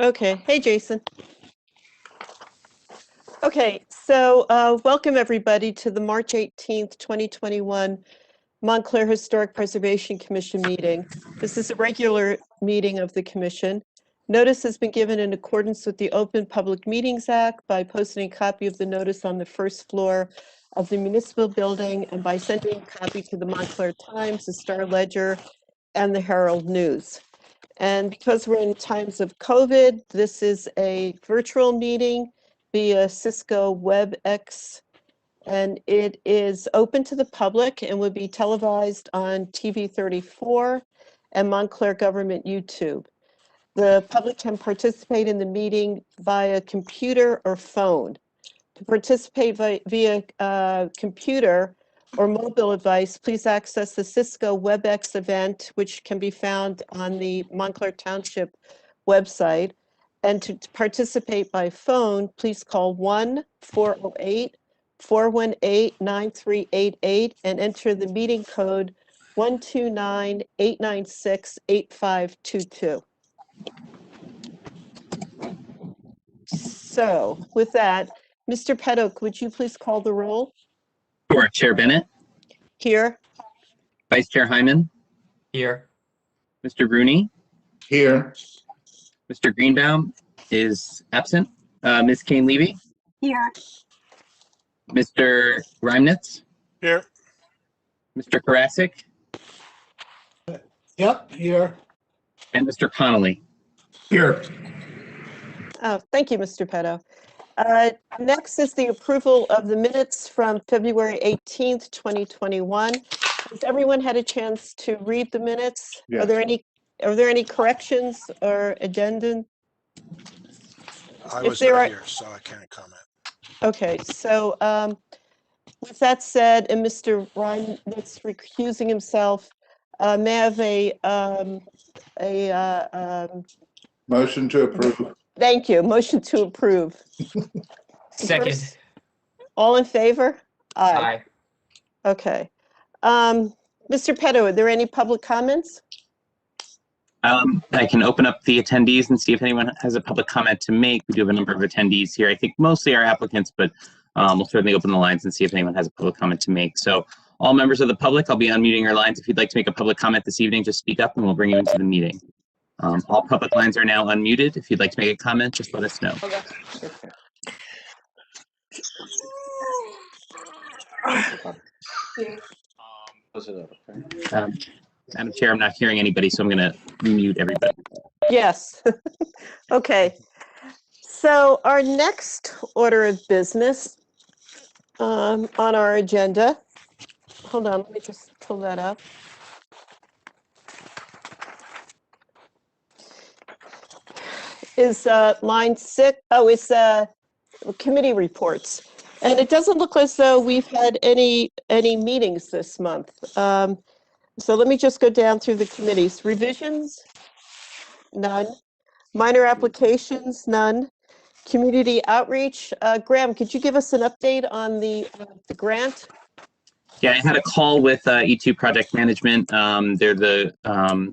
Okay. Hey, Jason. Okay, so welcome everybody to the March 18th, 2021 Montclair Historic Preservation Commission meeting. This is a regular meeting of the commission. Notice has been given in accordance with the Open Public Meetings Act by posting a copy of the notice on the first floor of the municipal building and by sending a copy to the Montclair Times, the Star Ledger, and the Herald News. And because we're in times of COVID, this is a virtual meeting via Cisco WebEx, and it is open to the public and will be televised on TV 34 and Montclair Government YouTube. The public can participate in the meeting via computer or phone. To participate via computer or mobile device, please access the Cisco WebEx event, which can be found on the Montclair Township website. And to participate by phone, please call 1-408-418-9388 and enter the meeting code 129-896-8522. So with that, Mr. Petto, would you please call the roll? Sure. Chair Bennett. Here. Vice Chair Hyman. Here. Mr. Rooney. Here. Mr. Greenbaum is absent. Ms. Kane Levy. Here. Mr. Reimnitz. Here. Mr. Karasik. Yep, here. And Mr. Connolly. Here. Oh, thank you, Mr. Petto. Next is the approval of the minutes from February 18th, 2021. Has everyone had a chance to read the minutes? Yes. Are there any corrections or addendum? I If was there not are- here, so I can't comment. Okay, so with that said, and Mr. Ryan that's recusing himself, may I have Motion to approve. thank you, motion to approve. Second. All in favor? Aye. Okay. Mr. Petto, are there any public comments? I can open up the attendees and see if anyone has a public comment to make. We do have a number of attendees here. I think mostly our applicants, but we'll certainly open the lines and see if anyone has a public comment to make. So all members of the public, I'll be unmuting your lines. If you'd like to make a public comment this evening, just speak up and we'll bring you into the meeting. All public lines are now unmuted. If you'd like to make a comment, just let us know. Madam Chair, I'm not hearing anybody, so I'm going to mute everybody. Yes. Okay. So our next order of business on our agenda, hold on, let me just pull that up. Is line 6, oh, it's committee reports. And it doesn't look as though we've had any meetings this month. So let me just go down through the committees. Revisions? None. Minor applications? None. Community outreach? Graham, could you give us an update on the grant? Yeah, I had a call with E2 Project Management. They're the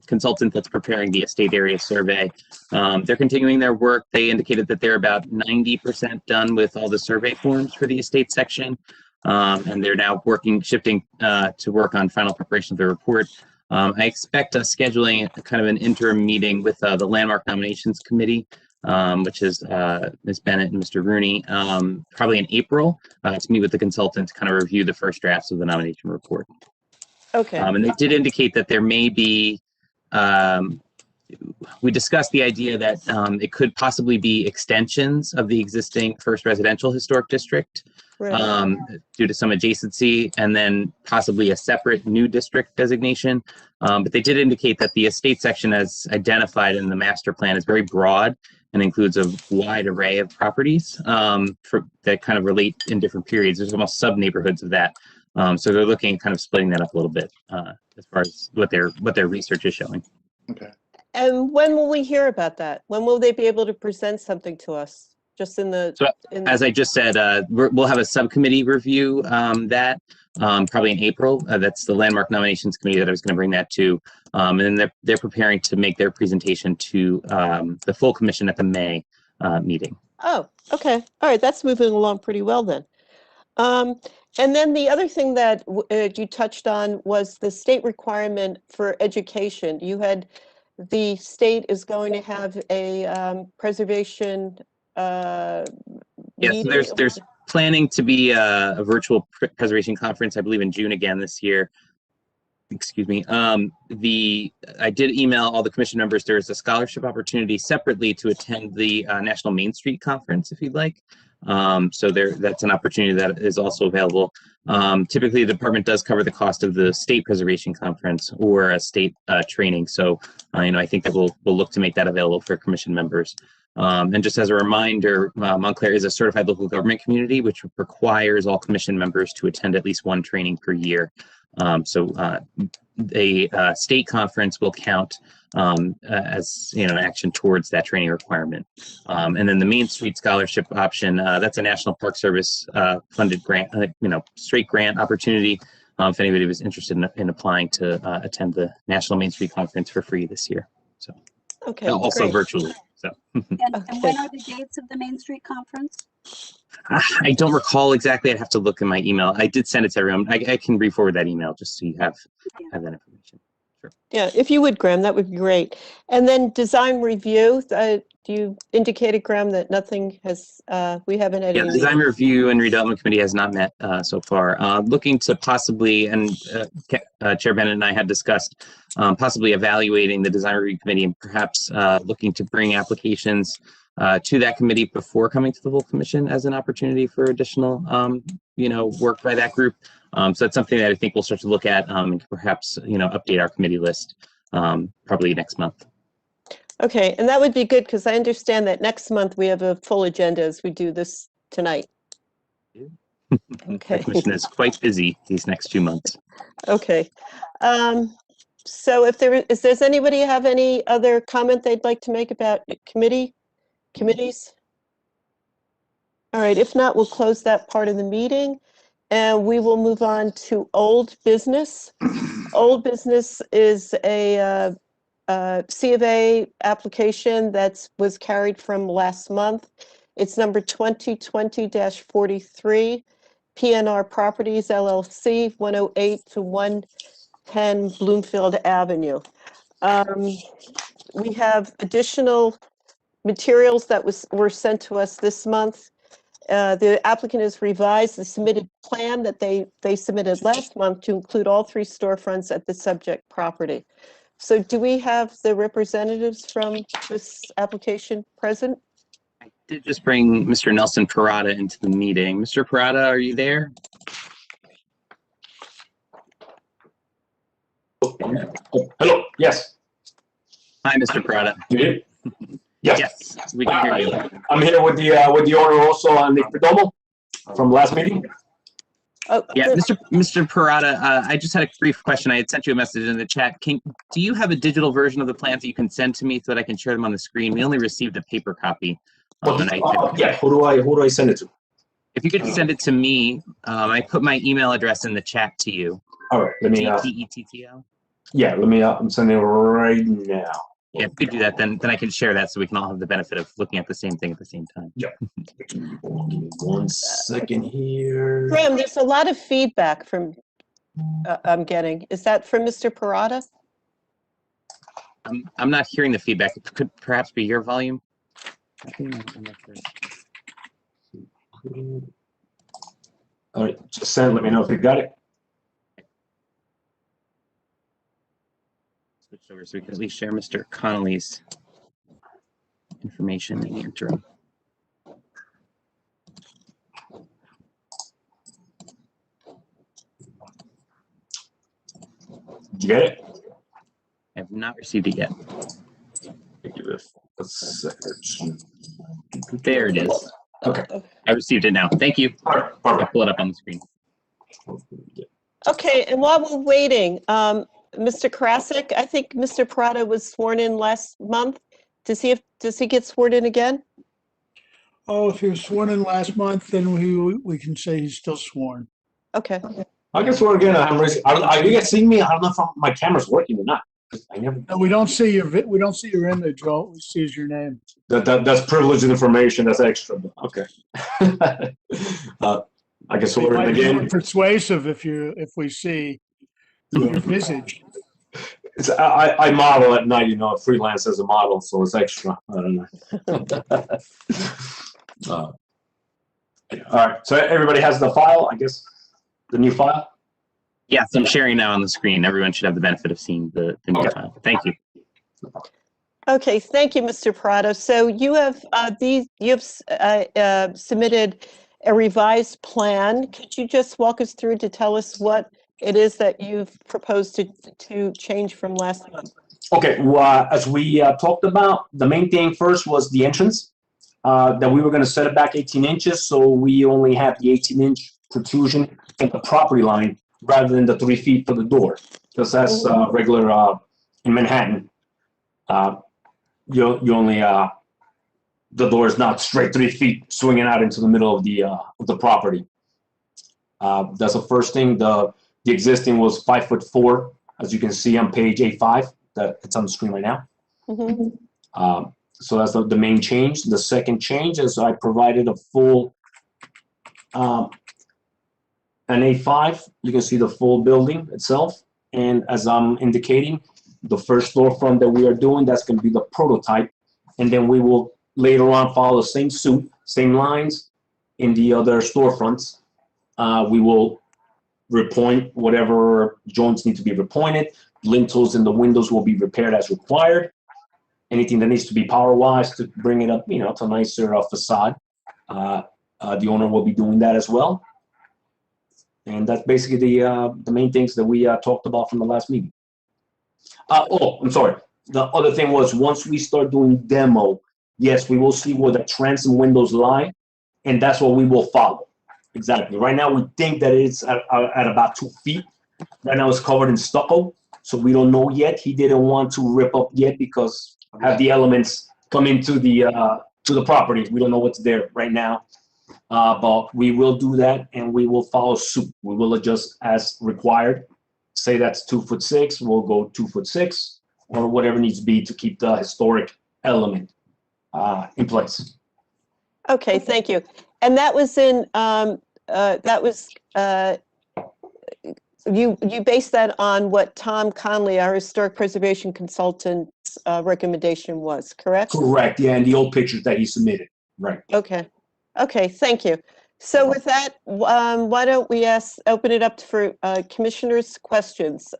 consultant that's preparing the estate area survey. They're continuing their work. They indicated that they're about 90% done with all the survey forms for the estate section. And they're now shifting to work on final preparation of the report. I expect us scheduling kind of an interim meeting with the Landmark Nominations Committee, which is Ms. Bennett and Mr. Rooney, probably in April, to meet with the consultant to kind of review the first drafts of the nomination report. Okay. And they did indicate that there may be, we discussed the idea that it could possibly be extensions of the existing first residential historic district. Right. Due to some adjacency, and then possibly a separate new district designation. But they did indicate that the estate section as identified in the master plan is very broad and includes a wide array of properties that kind of relate in different periods. There's almost sub-neighborhoods of that. So they're looking at kind of splitting that up a little bit as far as what their research is showing. Okay. And when will we hear about that? When will they be able to present something to us? just in the, So, in, As I just said, we'll have a subcommittee review that probably in April. That's the Landmark Nominations Committee that I was going to bring that to. And then they're preparing to make their presentation to the full commission at the May meeting. oh, okay. All right, that's moving along pretty well then. And then the other thing that you touched on was the state requirement for education. You had, the state is going to have a preservation Yes, meeting. there's planning to be a virtual preservation conference, I believe in June again this year. Excuse me. I did email all the commission members. There is a scholarship opportunity separately to attend the National Main Street Conference if you'd like. So that's an opportunity that is also available. Typically, the department does cover the cost of the state preservation conference or a state training. So, I think that we'll look to make that available for commission members. And just as a reminder, Montclair is a certified local government community, which requires all commission members to attend at least one training per year. So a state conference will count as an action towards that training requirement. And then the Main Street Scholarship option, that's a National Park Service funded grant, straight grant opportunity. If anybody was interested in applying to attend the National Main Street Conference for free this year. So Okay, also great. virtually. So And Okay. when are the dates of the Main Street Conference? I don't recall exactly. I'd have to look in my email. I did send it to everyone. I can re-forward that email just so you have that information. Yeah, if you would, Graham, that would be great. And then design review, you indicated, Graham, that nothing has, we haven't had Yeah, the any. design review and redevelopment committee has not met so far. Looking to possibly, and Chair Bennett and I had discussed possibly evaluating the design review committee and perhaps looking to bring applications to that committee before coming to the full commission as an opportunity for additional, work by that group. So that's something that I think we'll start to look at and perhaps, update our committee list probably next month. Okay, and that would be good because I understand that next month we have a full agenda as we do this tonight. Okay. The commission is quite busy these next 2 months. Okay. So if does anybody have any other comment they'd like to make about committees? All right, if not, we'll close that part of the meeting and we will move on to old business. Old business is a C of A application that was carried from last month. It's number 2020-43, PNR Properties LLC, 108 to 110 Bloomfield Avenue. We have additional materials that were sent to us this month. The applicant has revised the submitted plan that they submitted last month to include all 3 storefronts at the subject property. So do we have the representatives from this application present? I did just bring Mr. Nelson Parada into the meeting. Mr. Parada, are you there? Hello, yes. Hi, Mr. Parada. You hear? Yes. Yes, we can hear you. I'm here with the owner also, Nick Perdomo, from last meeting. Oh, Yeah, good. Mr. Parada, I just had a brief question. I had sent you a message in the chat. Do you have a digital version of the plans that you can send to me so that I can share them on the screen? We only received a paper copy. Yeah, who do I send it to? If you could send it to me, I put my email address in the chat to you. All right, let me. GTETTL. Yeah, let me. I'm sending it right now. Yeah, if you could do that, then I can share that so we can all have the benefit of looking at the same thing at the same time. Yeah. Give me 1 second here. Graham, there's a lot of feedback from, I'm getting. Is that from Mr. Parada? I'm not hearing the feedback. It could perhaps be your volume. I'm not sure. All right, just send. Let me know if you got it. Switch over so we can at least share Mr. Connolly's information in the interim. Did you get it? I have not received it yet. Give it a second. There it is. Okay. I received it now. Thank you. All right. I'll Perfect. pull it up on the screen. Okay, and while we're waiting, Mr. Karasik, I think Mr. Parada was sworn in last month. Does he get sworn in again? Oh, if he was sworn in last month, then we can say he's still sworn. Okay. I guess we're again. Are you guys seeing me? I don't know if my camera's working or not. I never. No, we don't see your image. All we see is your name. That's privileged information. That's extra. Okay. I guess It we're might in be more again. persuasive if we see your visage. I model at night. Freelance as a model, so it's extra. I don't know. All right. So everybody has the file. I guess the new file. Yes, I'm sharing now on the screen. Everyone should have the benefit of seeing the new file. Thank you. Okay, thank you, Mr. Parado. So you have submitted a revised plan. Could you just walk us through to tell us what it is that you've proposed to change from last month? Okay. Well, as we talked about, the main thing first was the entrance. That we were going to set it back 18 inches, so we only have the 18-inch protrusion in the property line rather than the 3 feet for the door, because that's regular in Manhattan. You only the door is not straight 3 feet swinging out into the middle of the property. That's the first thing. The existing was 5'4", as you can see on page A5. It's on the screen right now. Mm-hmm. So that's the main change. The second change is I provided a full an A5. You can see the full building itself. And as I'm indicating, the first storefront that we are doing, that's going to be the prototype. And then we will later on follow the same suit, same lines in the other storefronts. We will repoint whatever joints need to be repointed. Lintels in the windows will be repaired as required. Anything that needs to be power-wise to bring it up, to a nicer facade. The owner will be doing that as well. And that's basically the main things that we talked about from the last meeting. I'm sorry. The other thing was once we start doing demo, yes, we will see where the transom windows lie, and that's what we will follow. Exactly. Right now, we think that it's at about 2 feet. Right now, it's covered in stucco, so we don't know yet. He didn't want to rip up yet because have the elements come into the property. We don't know what's there right now, but we will do that, and we will follow suit. We will adjust as required. Say that's 2'6", we'll go 2'6", or whatever needs to be to keep the historic element in place. Okay, thank you. And that was you based that on what Tom Conley, our historic preservation consultant's recommendation was, correct? Correct. Yeah, and the old pictures that he submitted. Right. Okay. Okay, thank you. So with that, why don't we open it up for commissioners' questions?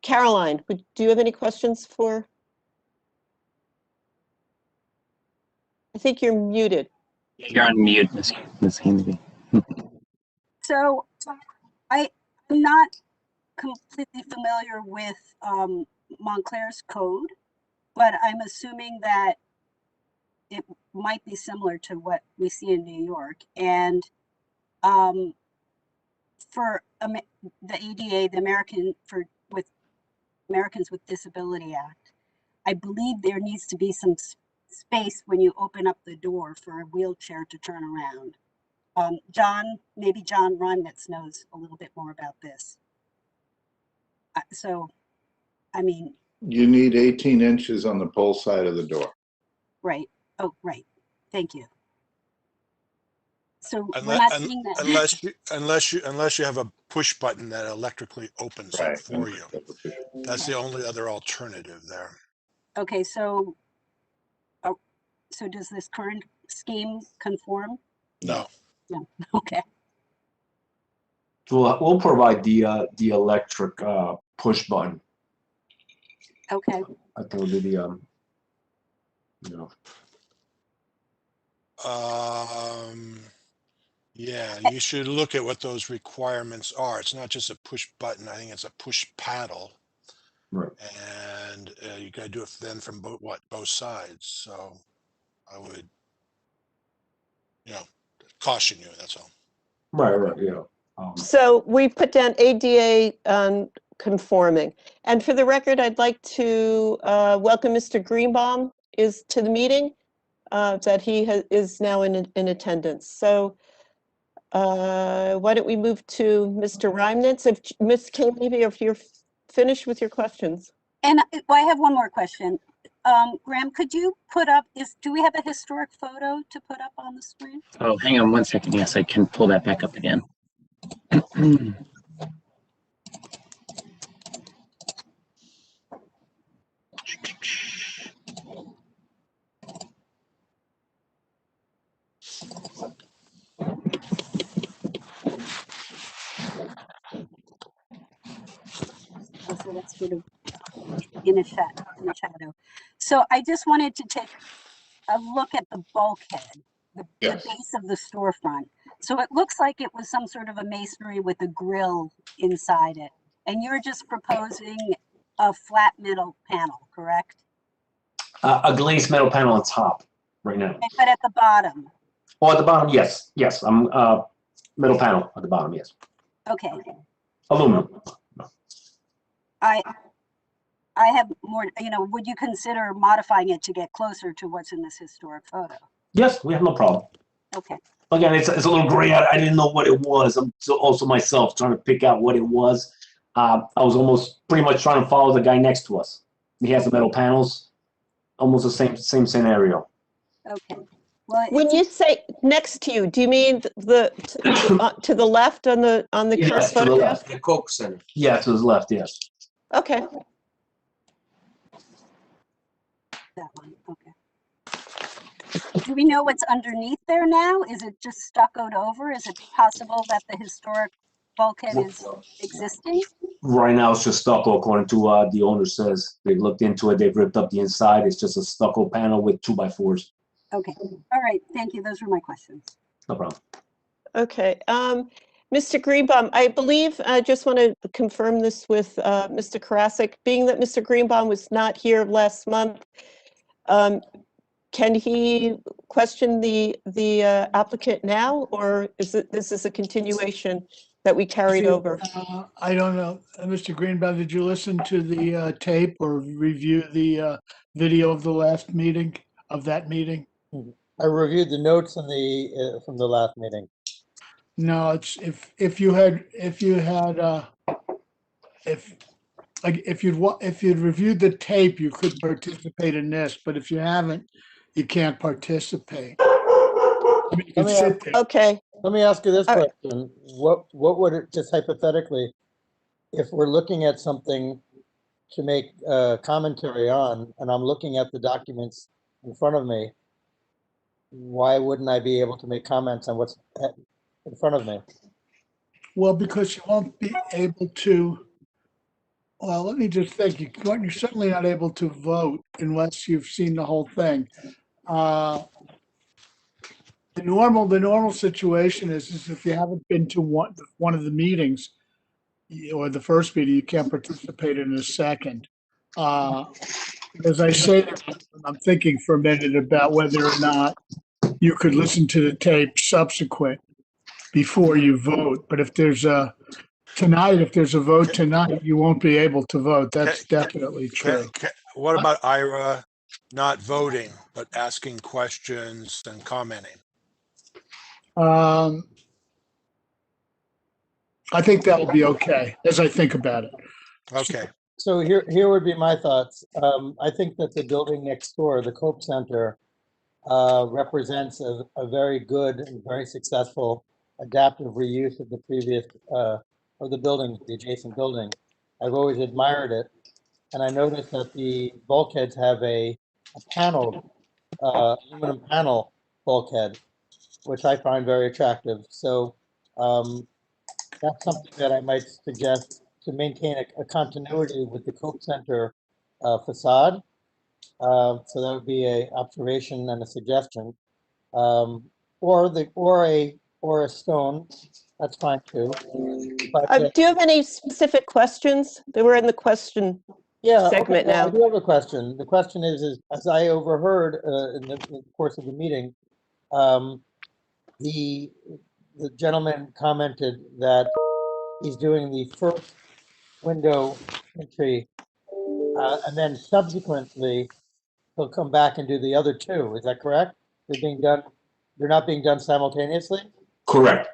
Caroline, do you have any questions for? I think you're muted. You're on mute, Ms. Hainsby. So I'm not completely familiar with Montclair's code, but I'm assuming that it might be similar to what we see in New York. And for the ADA, the Americans with Disability Act, I believe there needs to be some space when you open up the door for a wheelchair to turn around. Maybe John Runitz knows a little bit more about this. You need 18 inches on the pole side of the door. Right. Oh, right. Thank you. So we're not seeing that. Unless you have a push button that electrically opens it for you. That's the only other alternative there. Okay, so does this current scheme conform? No. No. Okay. We'll provide the electric push button. Okay. I think it'll be Yeah, you should look at what those requirements are. It's not just a push button. I think it's a push paddle. Right. And you got to do it then from both sides. So I would, caution you. That's all. Right. Yeah. So we put down ADA conforming. And for the record, I'd like to welcome Mr. Greenbaum to the meeting. that he is now in attendance. So why don't we move to Mr. Reimnitz? If Ms. K, maybe if you're finished with your questions. And I have one more question. Graham, could you put up, do we have a historic photo to put up on the screen? Oh, hang on one second. Yes, I can pull that back up again. Oh, so that's sort of in a shadow. So I just wanted to take a look at the bulkhead, the base of the storefront. So it looks like it was some sort of a masonry with a grill inside it. And you're just proposing a flat metal panel, correct? A glazed metal panel on top right now. Okay, but at the bottom? Oh, at the bottom, yes. Yes, metal panel at the bottom, yes. Okay. Aluminum. I have more, would you consider modifying it to get closer to what's in this historic photo? Yes, we have no problem. Okay. Again, it's a little gray. I didn't know what it was. I'm also myself trying to pick out what it was. I was almost pretty much trying to follow the guy next to us. He has the metal panels, almost the same scenario. Okay. Well, When you say next to you, do you mean to the left on the current Yes, to the photograph? left. The Coke Center. Yeah, to his left, yes. Okay. that one, okay. Do we know what's underneath there now? Is it just stuccoed over? Is it possible that the historic bulkhead is existing? Right now, it's just stucco, according to the owner says. They've looked into it. They've ripped up the inside. It's just a stucco panel with 2x4s. Okay. All right. Thank you. Those were my questions. No problem. Okay. Mr. Greenbaum, I believe, I just want to confirm this with Mr. Karasik. Being that Mr. Greenbaum was not here last month, can he question the applicant now, or is this is a continuation that we carried over? I don't know. Mr. Greenbaum, did you listen to the tape or review the video of the last meeting, of that meeting? I reviewed the notes in the from the last meeting. No, it's if you'd reviewed the tape, you could participate in this, but if you haven't, you can't participate. I mean, you can sit there. Okay. Let me ask you this All right. question. What would it, just hypothetically, if we're looking at something to make commentary on, and I'm looking at the documents in front of me, why wouldn't I be able to make comments on what's in front of me? Well, because you won't be able to, well, let me just think, you're certainly not able to vote unless you've seen the whole thing. The normal situation is if you haven't been to one of the meetings or the first meeting, you can't participate in the second. As I say, I'm thinking for a minute about whether or not you could listen to the tape subsequent before you vote. But if there's a vote tonight, you won't be able to vote. That's definitely true. What about Ira not voting, but asking questions and commenting? I think that'll be okay as I think about it. Okay. So here would be my thoughts. I think that the building next door, the Cope Center, represents a very good and very successful adaptive reuse of the previous of the building, the adjacent building. I've always admired it, and I noticed that the bulkheads have a panel, aluminum panel bulkhead, which I find very attractive. So that's something that I might suggest to maintain a continuity with the Cope Center facade. So that would be a observation and a suggestion, or a stone. That's fine too. But, Do you have any specific questions? They were in the question segment well, now. I do have a question. The question is as I overheard in the course of the meeting, the gentleman commented that he's doing the first window entry, and then subsequently he'll come back and do the other two. Is that correct? They're being done, they're not being done simultaneously? Correct.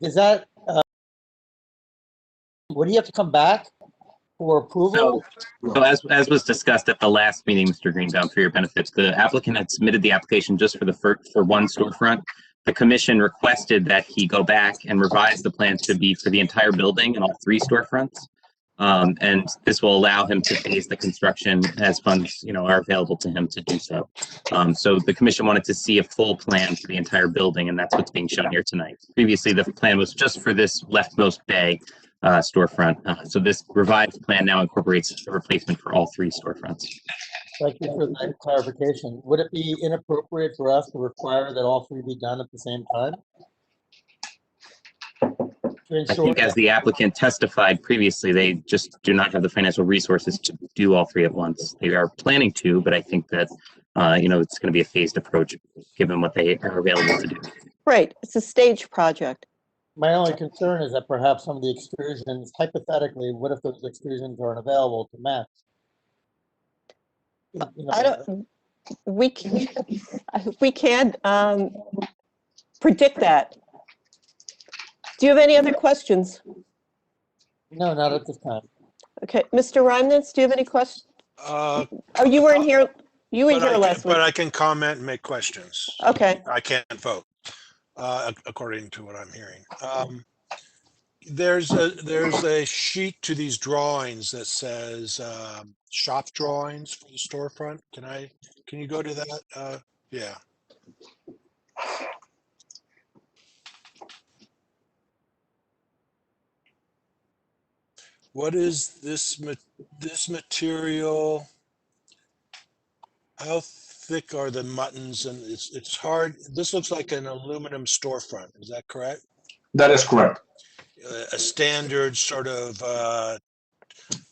Is that, would he have to come back for approval? So as was discussed at the last meeting, Mr. Greenbaum, for your benefit, the applicant had submitted the application just for for one storefront. The commission requested that he go back and revise the plan to be for the entire building and all 3 storefronts. And this will allow him to phase the construction as funds, are available to him to do so. So the commission wanted to see a full plan for the entire building, and that's what's being shown here tonight. Previously, the plan was just for this leftmost bay storefront. So this revised plan now incorporates a replacement for all 3 storefronts. Thank you for that clarification. Would it be inappropriate for us to require that all 3 be done at the same time? I think as the applicant testified previously, they just do not have the financial resources to do all 3 at once. They are planning to, but I think that, it's going to be a phased approach given what they are available to do. Right, it's a stage project. My only concern is that perhaps some of the extrusions, hypothetically, what if those extrusions aren't available to match? I don't, we can't predict that. Do you have any other questions? No, not at this time. Okay, Mr. Reimnitz, do you have any questions? Oh, you weren't here. You were here last week. But I can comment and make questions. Okay. I can't vote, according to what I'm hearing. There's a sheet to these drawings that says shop drawings for the storefront. Can you go to that? Yeah. What is this material? How thick are the muttons? And it's hard. This looks like an aluminum storefront. Is that correct? That is correct. A standard sort of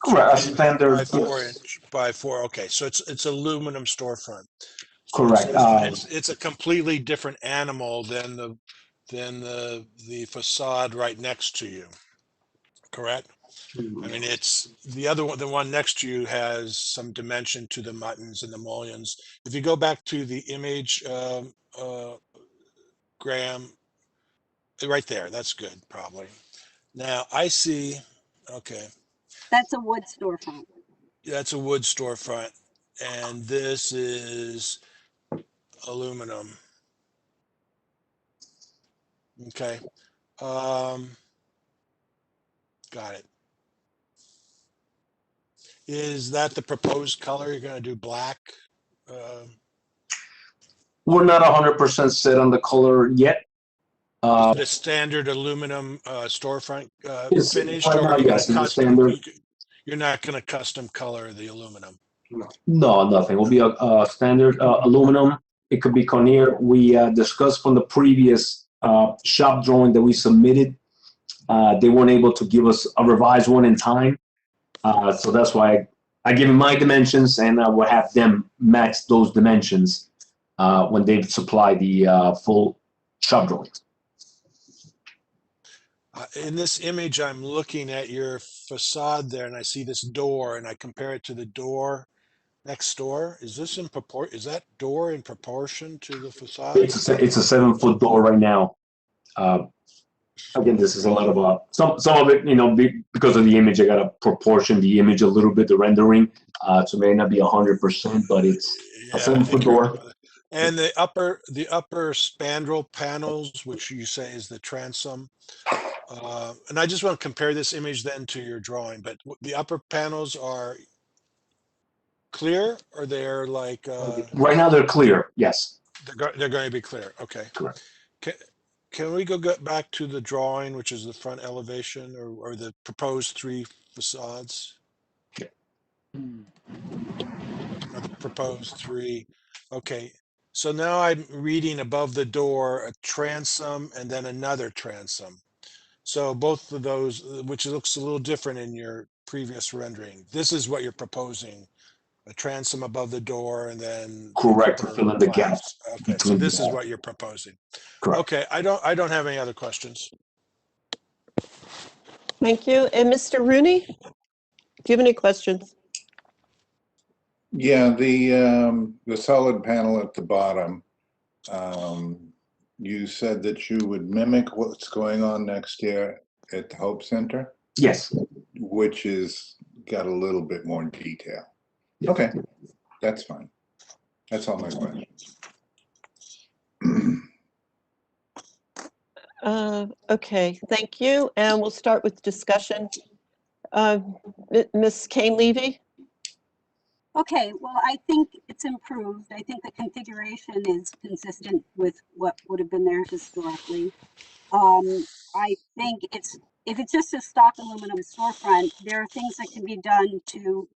Correct. A standard by 4 inch by 4. Okay, so it's aluminum storefront. So correct. It's a completely different animal than the facade right next to you. Correct. I mean, it's the one next to you has some dimension to the muttons and the mullions. If you go back to the image, Graham, right there, that's good, probably. Now I see, okay. That's a wood storefront. That's a wood storefront, and this is aluminum. Okay. Got it. Is that the proposed color? You're going to do black? We're not 100% set on the color yet. Is it a standard aluminum storefront finish? Or yes, it's standard. You're not going to custom color the aluminum? No, nothing. It will be a standard aluminum. It could be Conair. We discussed from the previous shop drawing that we submitted. They weren't able to give us a revised one in time. So that's why I give them my dimensions, and I will have them match those dimensions when they supply the full shop drawings. In this image, I'm looking at your facade there, and I see this door, and I compare it to the door next door. Is this in proportion? Is that door in proportion to the facade? It's a 7-foot door right now. Again, this is a lot of some of it, because of the image, I got to proportion the image a little bit, the rendering. So it may not be 100%, but it's a 7-foot door. And the upper spandrel panels, which you say is the transom. And I just want to compare this image then to your drawing, but the upper panels are clear, or they're like right now they're clear. Yes, they're going to be clear. Okay, correct. Can we go back to the drawing, which is the front elevation, or the proposed 3 facades? Okay. Or the proposed 3. Okay, so now I'm reading above the door a transom and then another transom. So both of those, which looks a little different in your previous rendering. This is what you're proposing: a transom above the door, and then correct, to fill in the gaps. Okay, so this is what you're proposing. Correct. Okay, I don't have any other questions. Thank you. And Mr. Rooney, do you have any questions? Yeah, the solid panel at the bottom, you said that you would mimic what's going on next year at the Hope Center, Yes. which is got a little bit more detail. Okay, that's fine. That's all my questions. Okay, thank you. And we'll start with discussion. Ms. Kane-Levy? Okay, well, I think it's improved. I think the configuration is consistent with what would have been there historically. I think if it's just a stock aluminum storefront, there are things that can be done to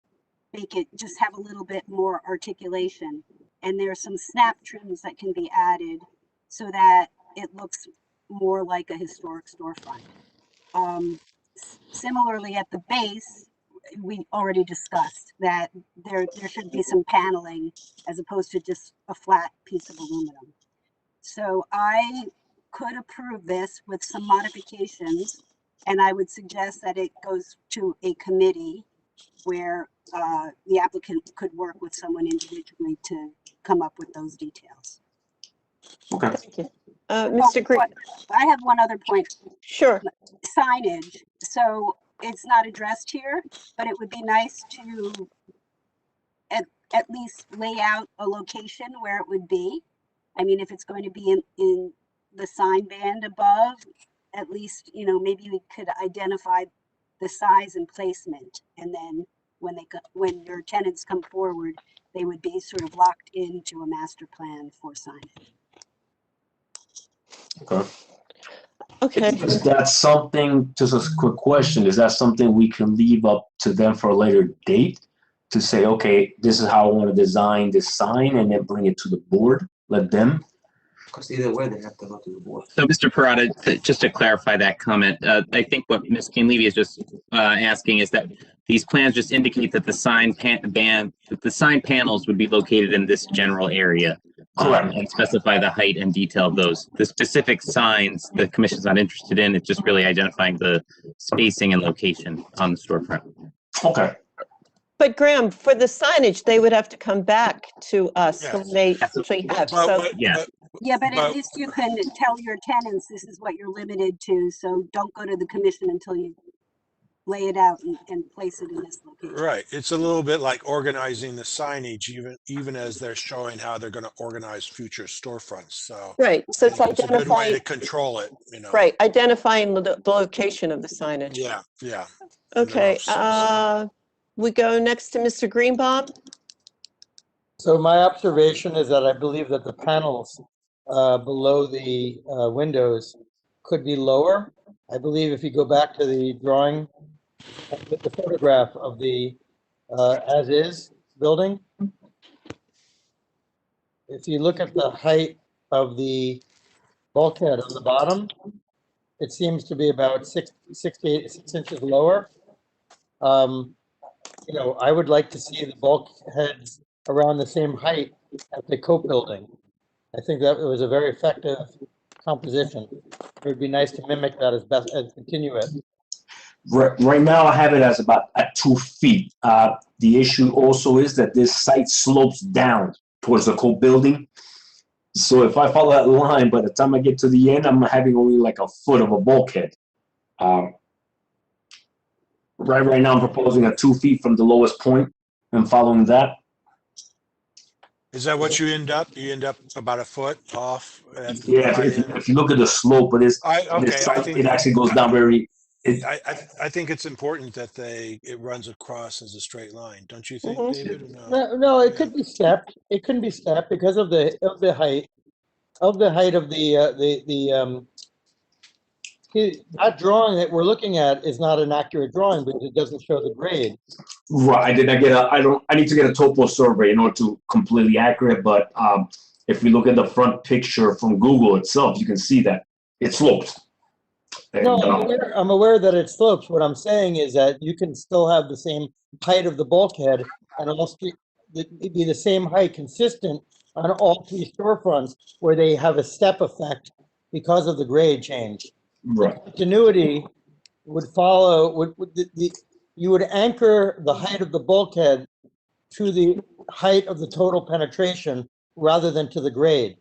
make it just have a little bit more articulation. And there are some snap trims that can be added so that it looks more like a historic storefront. Similarly, at the base, we already discussed that there should be some paneling as opposed to just a flat piece of aluminum. So I could approve this with some modifications, and I would suggest that it goes to a committee where the applicant could work with someone individually to come up with those details. Okay. Thank you. Mr. Green? I have one other point. Sure. Signage. So it's not addressed here, but it would be nice to at least lay out a location where it would be. I mean, if it's going to be in the sign band above, at least, you know, maybe we could identify the size and placement, and then when your tenants come forward, they would be sort of locked into a master plan for signage. Okay. Okay. Is that something, just a quick question, is that something we can leave up to them for a later date to say, okay, this is how I want to design this sign, and then bring it to the board, let them? Because either way, they have to go to the board. So, Mr. Parada, just to clarify that comment, I think what Ms. Kane-Levy is just asking is that these plans just indicate that the sign panels would be located in this general area. Correct. And specify the height and detail of those. The specific signs the commission's not interested in. It's just really identifying the spacing and location on the storefront. Okay. But Graham, for the signage, they would have to come back to us Yes. when they actually have. Yeah, but at least you can tell your tenants this is what you're limited to. So don't go to the commission until you lay it out and place it in this location. Right. It's a little bit like organizing the signage, even as they're showing how they're going to organize future storefronts. So Right. So it's it's a good way identifying. to control it, you know. Right. Identifying the location of the signage. Yeah, yeah. Okay. We go next to Mr. Greenbaum. So my observation is that I believe that the panels below the windows could be lower. I believe if you go back to the drawing, the photograph of the as-is building, if you look at the height of the bulkhead on the bottom, it seems to be about 6 to 6 inches lower. You know, I would like to see the bulkheads around the same height as the Cope building. I think that it was a very effective composition. It would be nice to mimic that as best as continue it. Right now, I have it as about at 2 feet. The issue also is that this site slopes down towards the Cope building. So if I follow that line, by the time I get to the end, I'm having only like a foot of a bulkhead. Right now, I'm proposing at 2 feet from the lowest point, and following that. Is that what you end up? You end up about a foot off? Yeah, if you look at the slope, but it actually goes down very. I think it's important that it runs across as a straight line. Don't you think, David? Or no? No, it could be stepped. It couldn't be stepped because of the height of the that drawing that we're looking at is not an accurate drawing because it doesn't show the grade. Right. I need to get a topo survey in order to completely accurate. But if we look at the front picture from Google itself, you can see that it slopes. And, no, I'm aware that it slopes. What I'm saying is that you can still have the same height of the bulkhead and almost be the same height consistent on all three storefronts where they have a step effect because of the grade change. Right. Continuity would follow. You would anchor the height of the bulkhead to the height of the total penetration rather than to the grade,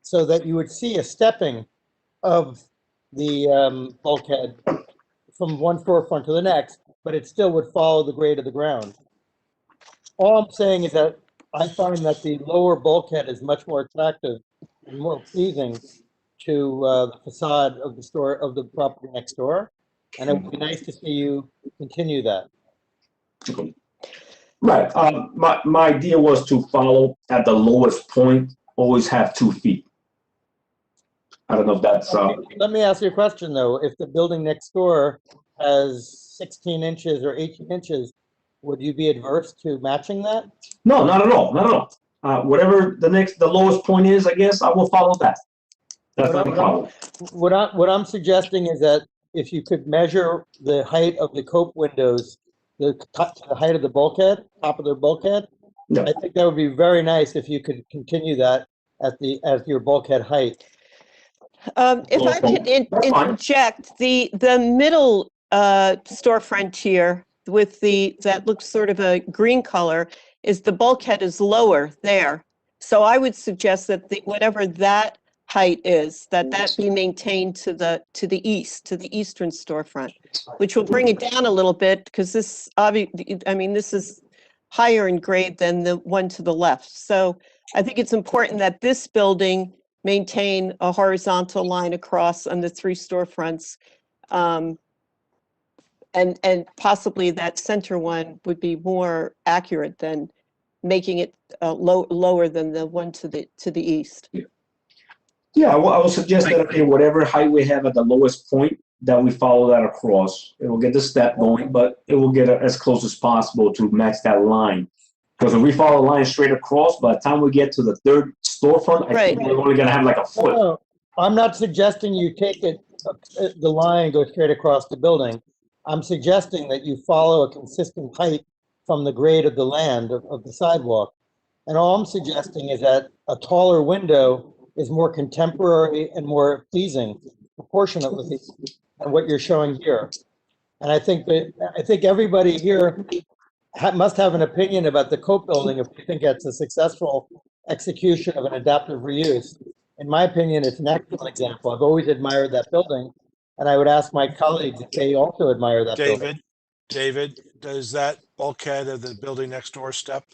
so that you would see a stepping of the bulkhead from one storefront to the next, but it still would follow the grade of the ground. All I'm saying is that I find that the lower bulkhead is much more attractive and more pleasing to the facade of the store, of the property next door. And it would be nice to see you continue that. Right. My idea was to follow at the lowest point, always have 2 feet. I don't know if that's. Let me ask you a question though. If the building next door has 16 inches or 18 inches, would you be adverse to matching that? No, not at all. Not at all. Whatever the lowest point is, I guess I will follow that. That's not a problem. What I'm suggesting is that if you could measure the height of the cope windows, the height of the bulkhead, top of their bulkhead, Yeah. I think that would be very nice if you could continue that at your bulkhead height. If I could interject, the middle storefront here with that looks sort of a green color is the bulkhead is lower there. So I would suggest that whatever that height is, that be maintained to the east, to the eastern storefront, which will bring it down a little bit because this this is higher in grade than the one to the left. So I think it's important that this building maintain a horizontal line across on the 3 storefronts. And possibly that center one would be more accurate than making it lower than the one to the east. Yeah, I will suggest that, okay, whatever height we have at the lowest point, that we follow that across. It will get the step going, but it will get as close as possible to match that line. Because if we follow the line straight across, by the time we get to the 3rd storefront, I think we're only going to have like a foot. No, I'm not suggesting you take the line and go straight across the building. I'm suggesting that you follow a consistent height from the grade of the land of the sidewalk. And all I'm suggesting is that a taller window is more contemporary and more pleasing proportionately than what you're showing here. And I think everybody here must have an opinion about the Cope building if you think it's a successful execution of an adaptive reuse. In my opinion, it's an excellent example. I've always admired that building, and I would ask my colleagues if they also admire that building. David, does that bulkhead of the building next door step?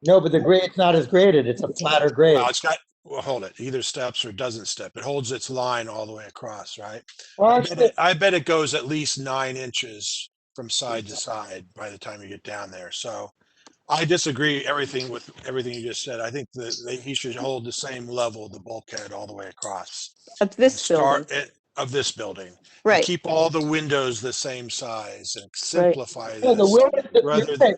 No, but the grade's not as graded. It's a flatter grade. Well, it's got, well, hold it. Either steps or doesn't step. It holds its line all the way across, right? Well, I bet it goes at least 9 inches from side to side by the time you get down there. So I disagree with everything you just said. I think that he should hold the same level of the bulkhead all the way across. Of this building. Of this building. Right. And keep all the windows the same size and simplify Yeah, this.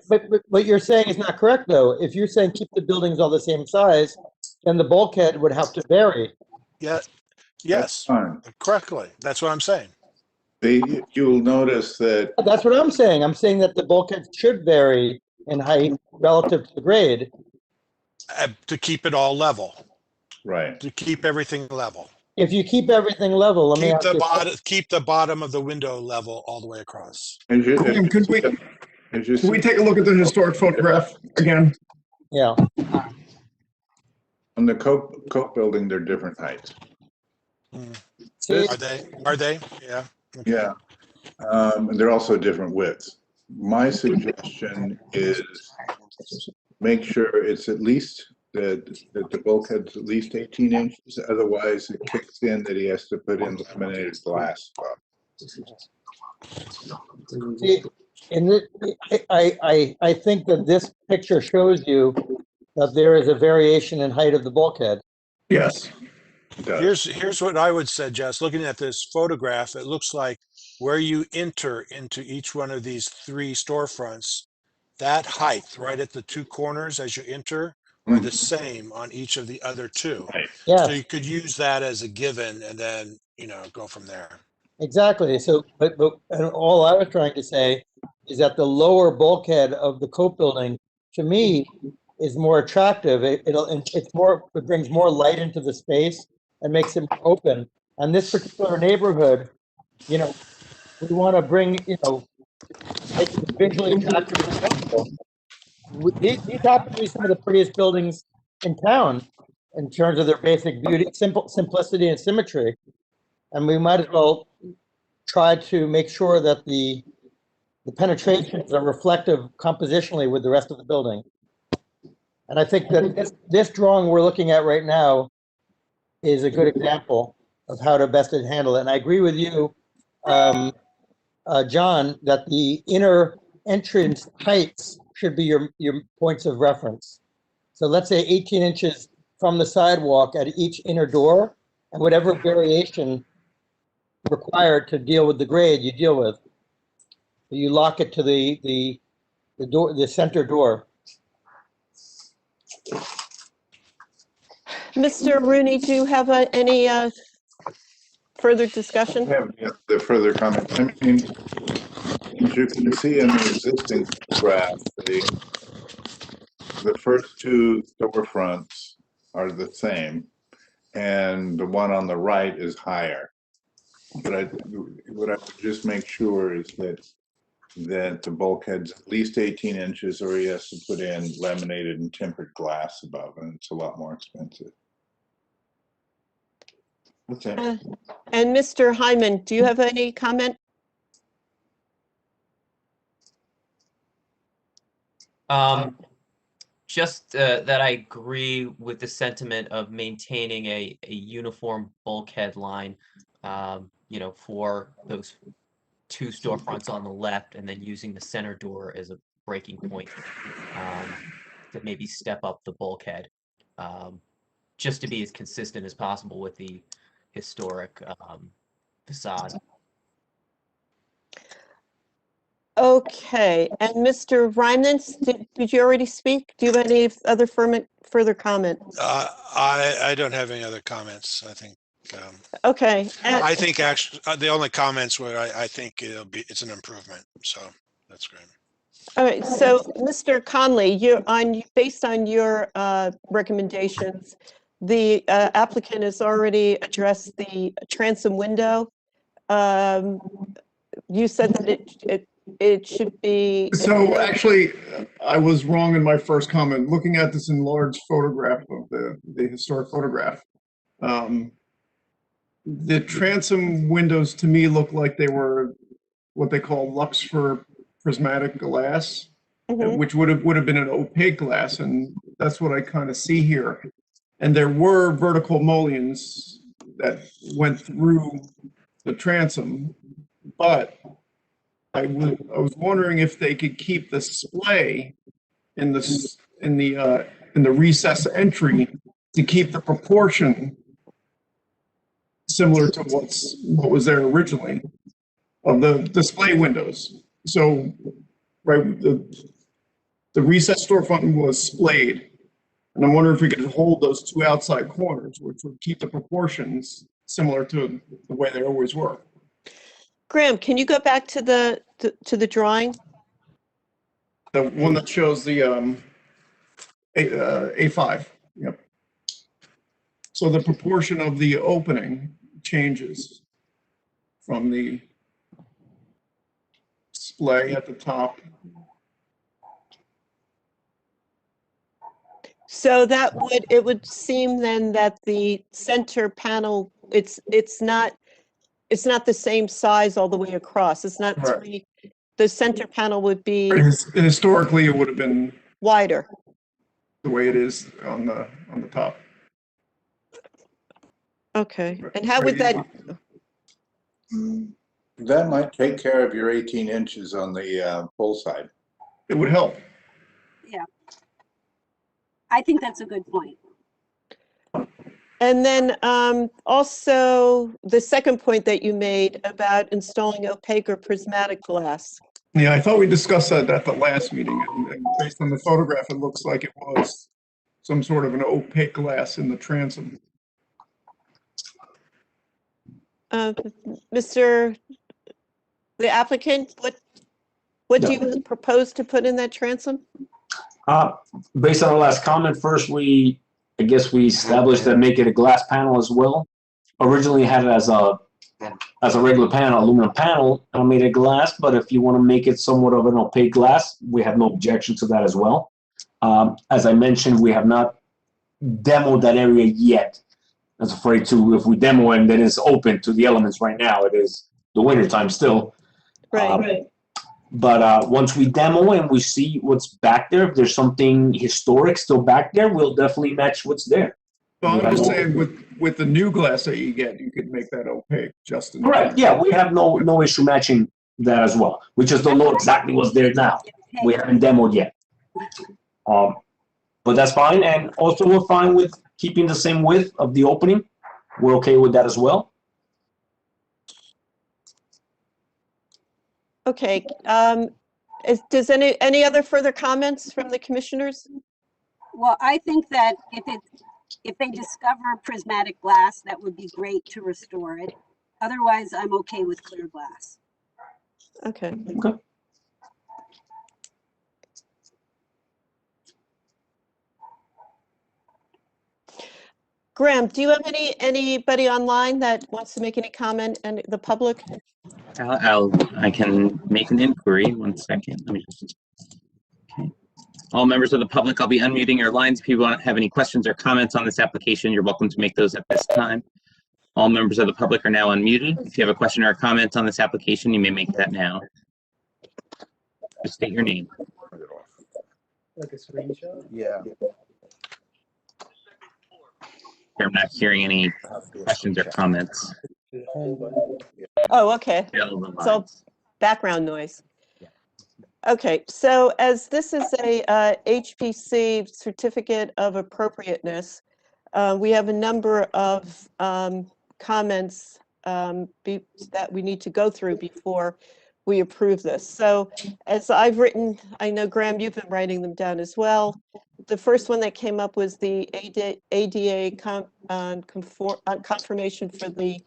but what you're saying is not correct, though. If you're saying keep the buildings all the same size, then the bulkhead would have to vary. Yeah. Yes. Correctly. That's what I'm saying. You'll notice that. That's what I'm saying. I'm saying that the bulkhead should vary in height relative to the grade. To keep it all level. Right. To keep everything level. If you keep everything level, let me ask you. Keep the bottom of the window level all the way across. Could we take a look at the historic photograph again? Yeah. On the Cope building, they're different heights. Are they? Yeah. Okay. Yeah. And they're also different widths. My suggestion is make sure it's at least that the bulkhead's at least 18 inches. Otherwise, it kicks in that he has to put in laminated glass. I think that this picture shows you that there is a variation in height of the bulkhead. Yes. Here's what I would suggest. Looking at this photograph, it looks like where you enter into each one of these 3 storefronts, that height right at the 2 corners as you enter are the same on each of the other 2. Yes. So you could use that as a given and then, go from there. Exactly. So, but and all I was trying to say is that the lower bulkhead of the Cope building, to me, is more attractive. It brings more light into the space and makes it more open. And this particular neighborhood, we want to bring, make it visually attractive as possible. these happen to be some of the prettiest buildings in town in terms of their basic beauty, simplicity and symmetry. And we might as well try to make sure that the penetrations are reflective compositionally with the rest of the building. And I think that this drawing we're looking at right now is a good example of how to best handle it. And I agree with you, John, that the inner entrance heights should be your points of reference. So let's say 18 inches from the sidewalk at each inner door, and whatever variation required to deal with the grade you deal with. You lock it to the door, the center door. Mr. Rooney, do you have any further discussion? I have the further comment. I mean, as you can see in the existing graph, the first two storefronts are the same, and the one on the right is higher. But what I would just make sure is that the bulkhead's at least 18 inches, or he has to put in laminated and tempered glass above, and it's a lot more expensive. Okay. And Mr. Hyman, do you have any comment? Just that I agree with the sentiment of maintaining a uniform bulkhead line, you know, for those two storefronts on the left, and then using the center door as a breaking point to maybe step up the bulkhead, just to be as consistent as possible with the historic facade. Okay, and Mr. Reinans, did you already speak? Do you have any other further comment? I don't have any other comments. I think. Okay. I think actually the only comments were I think it's an improvement. So that's great. All right. So, Mr. Conley, based on your recommendations, the applicant has already addressed the transom window. You said that it should be. So actually, I was wrong in my first comment. Looking at this enlarged photograph of the historic photograph, the transom windows to me look like they were what they call Luxfer prismatic glass, which would have been an opaque glass, and that's what I kind of see here. And there were vertical mullions that went through the transom, but I was wondering if they could keep the display in the recess entry to keep the proportion similar to what was there originally of the display windows. So, right, the recess storefront was splayed, and I'm wondering if we could hold those two outside corners, which would keep the proportions similar to the way they always were. Graham, can you go back to the drawing? The one that shows the A5. Yep. So the proportion of the opening changes from the display at the top. So it would seem then that the center panel, it's not the same size all the way across. It's not Right. The center panel would be Historically, it would have been wider. the way it is on the top. Okay, and how would that? That might take care of your 18 inches on the pole side. It would help. Yeah. I think that's a good point. And then also the second point that you made about installing opaque or prismatic glass. Yeah, I thought we discussed that at the last meeting, and based on the photograph, it looks like it was some sort of an opaque glass in the transom. Mr. the applicant, what do you propose to put in that transom? Based on our last comment, first I guess we established that make it a glass panel as well. Originally had it as a regular panel, aluminum panel, and I made it glass, but if you want to make it somewhat of an opaque glass, we have no objection to that as well. As I mentioned, we have not demoed that area yet. I was afraid to, if we demo and then it's open to the elements right now, it is the winter time still. Right. But once we demo and we see what's back there, if there's something historic still back there, we'll definitely match what's there. Well, I'm just saying with the new glass that you get, you could make that opaque just in Correct. Yeah, we have no issue matching that as well. We just don't know exactly what's there now. We haven't demoed yet. But that's fine. And also we're fine with keeping the same width of the opening. We're okay with that as well. Okay. Does any other further comments from the commissioners? Well, I think that if they discover prismatic glass, that would be great to restore it. Otherwise, I'm okay with clear glass. Okay. Okay. Graham, do you have anybody online that wants to make any comment, and the public? I can make an inquiry. 1 second. Let me just. Okay. All members of the public, I'll be unmuting your lines. If you want to have any questions or comments on this application, you're welcome to make those at this time. All members of the public are now unmuted. If you have a question or a comment on this application, you may make that now. Just state your name. Like a screenshot? Yeah. I'm not hearing any questions or comments. Oh, okay. So background noise. Okay, so as this is a HPC Certificate of Appropriateness, we have a number of comments that we need to go through before we approve this. So as I've written, I know Graham, you've been writing them down as well. The first one that came up was the ADA confirmation for the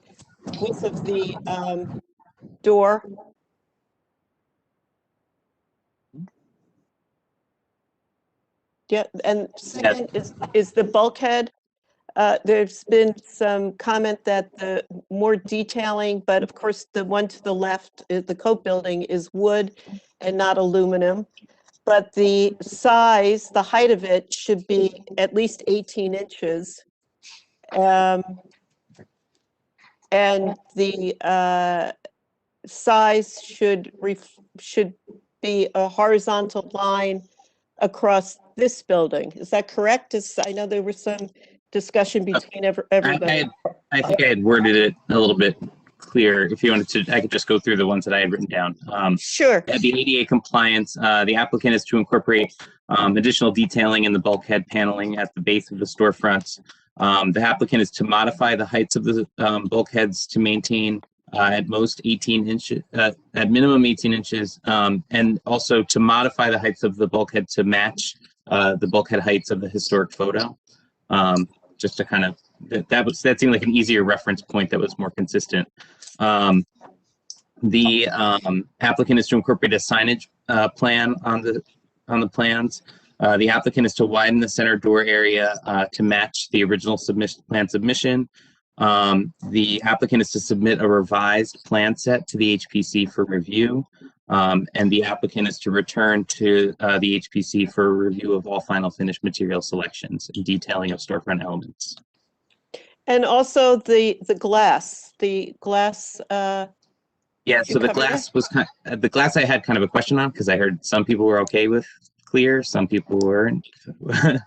width of the door. Yeah, and second is the bulkhead. There's been some comment that the more detailing, but of course the one to the left, the Cope building, is wood and not aluminum. But the size, the height of it should be at least 18 inches. And the size should be a horizontal line across this building. Is that correct? I know there was some discussion between everybody. I think I had worded it a little bit clear. If you wanted to, I could just go through the ones that I had written down. Sure. The ADA compliance, the applicant is to incorporate additional detailing in the bulkhead paneling at the base of the storefronts. The applicant is to modify the heights of the bulkheads to maintain at most 18 inches, at minimum 18 inches, and also to modify the heights of the bulkhead to match the bulkhead heights of the historic photo. Just to kind of, that seemed like an easier reference point that was more consistent. The applicant is to incorporate a signage plan on the plans. The applicant is to widen the center door area to match the original plan submission. The applicant is to submit a revised plan set to the HPC for review. And the applicant is to return to the HPC for a review of all final finished material selections and detailing of storefront elements. And also the glass. Yeah, so the glass was the glass I had kind of a question on, because I heard some people were okay with clear, some people weren't,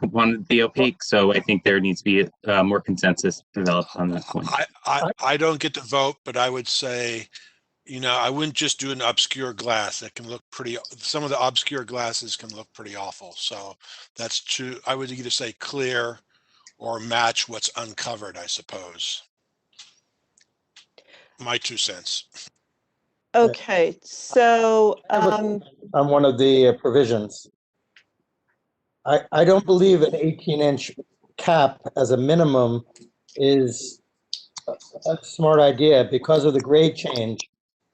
wanted to be opaque. So I think there needs to be more consensus developed on that point. I don't get to vote, but I would say, I wouldn't just do an obscure glass. It can look pretty, some of the obscure glasses can look pretty awful. So that's true. I would either say clear or match what's uncovered, I suppose. My 2 cents. Okay, so on one of the provisions, I don't believe an 18-inch cap as a minimum is a smart idea because of the grade change.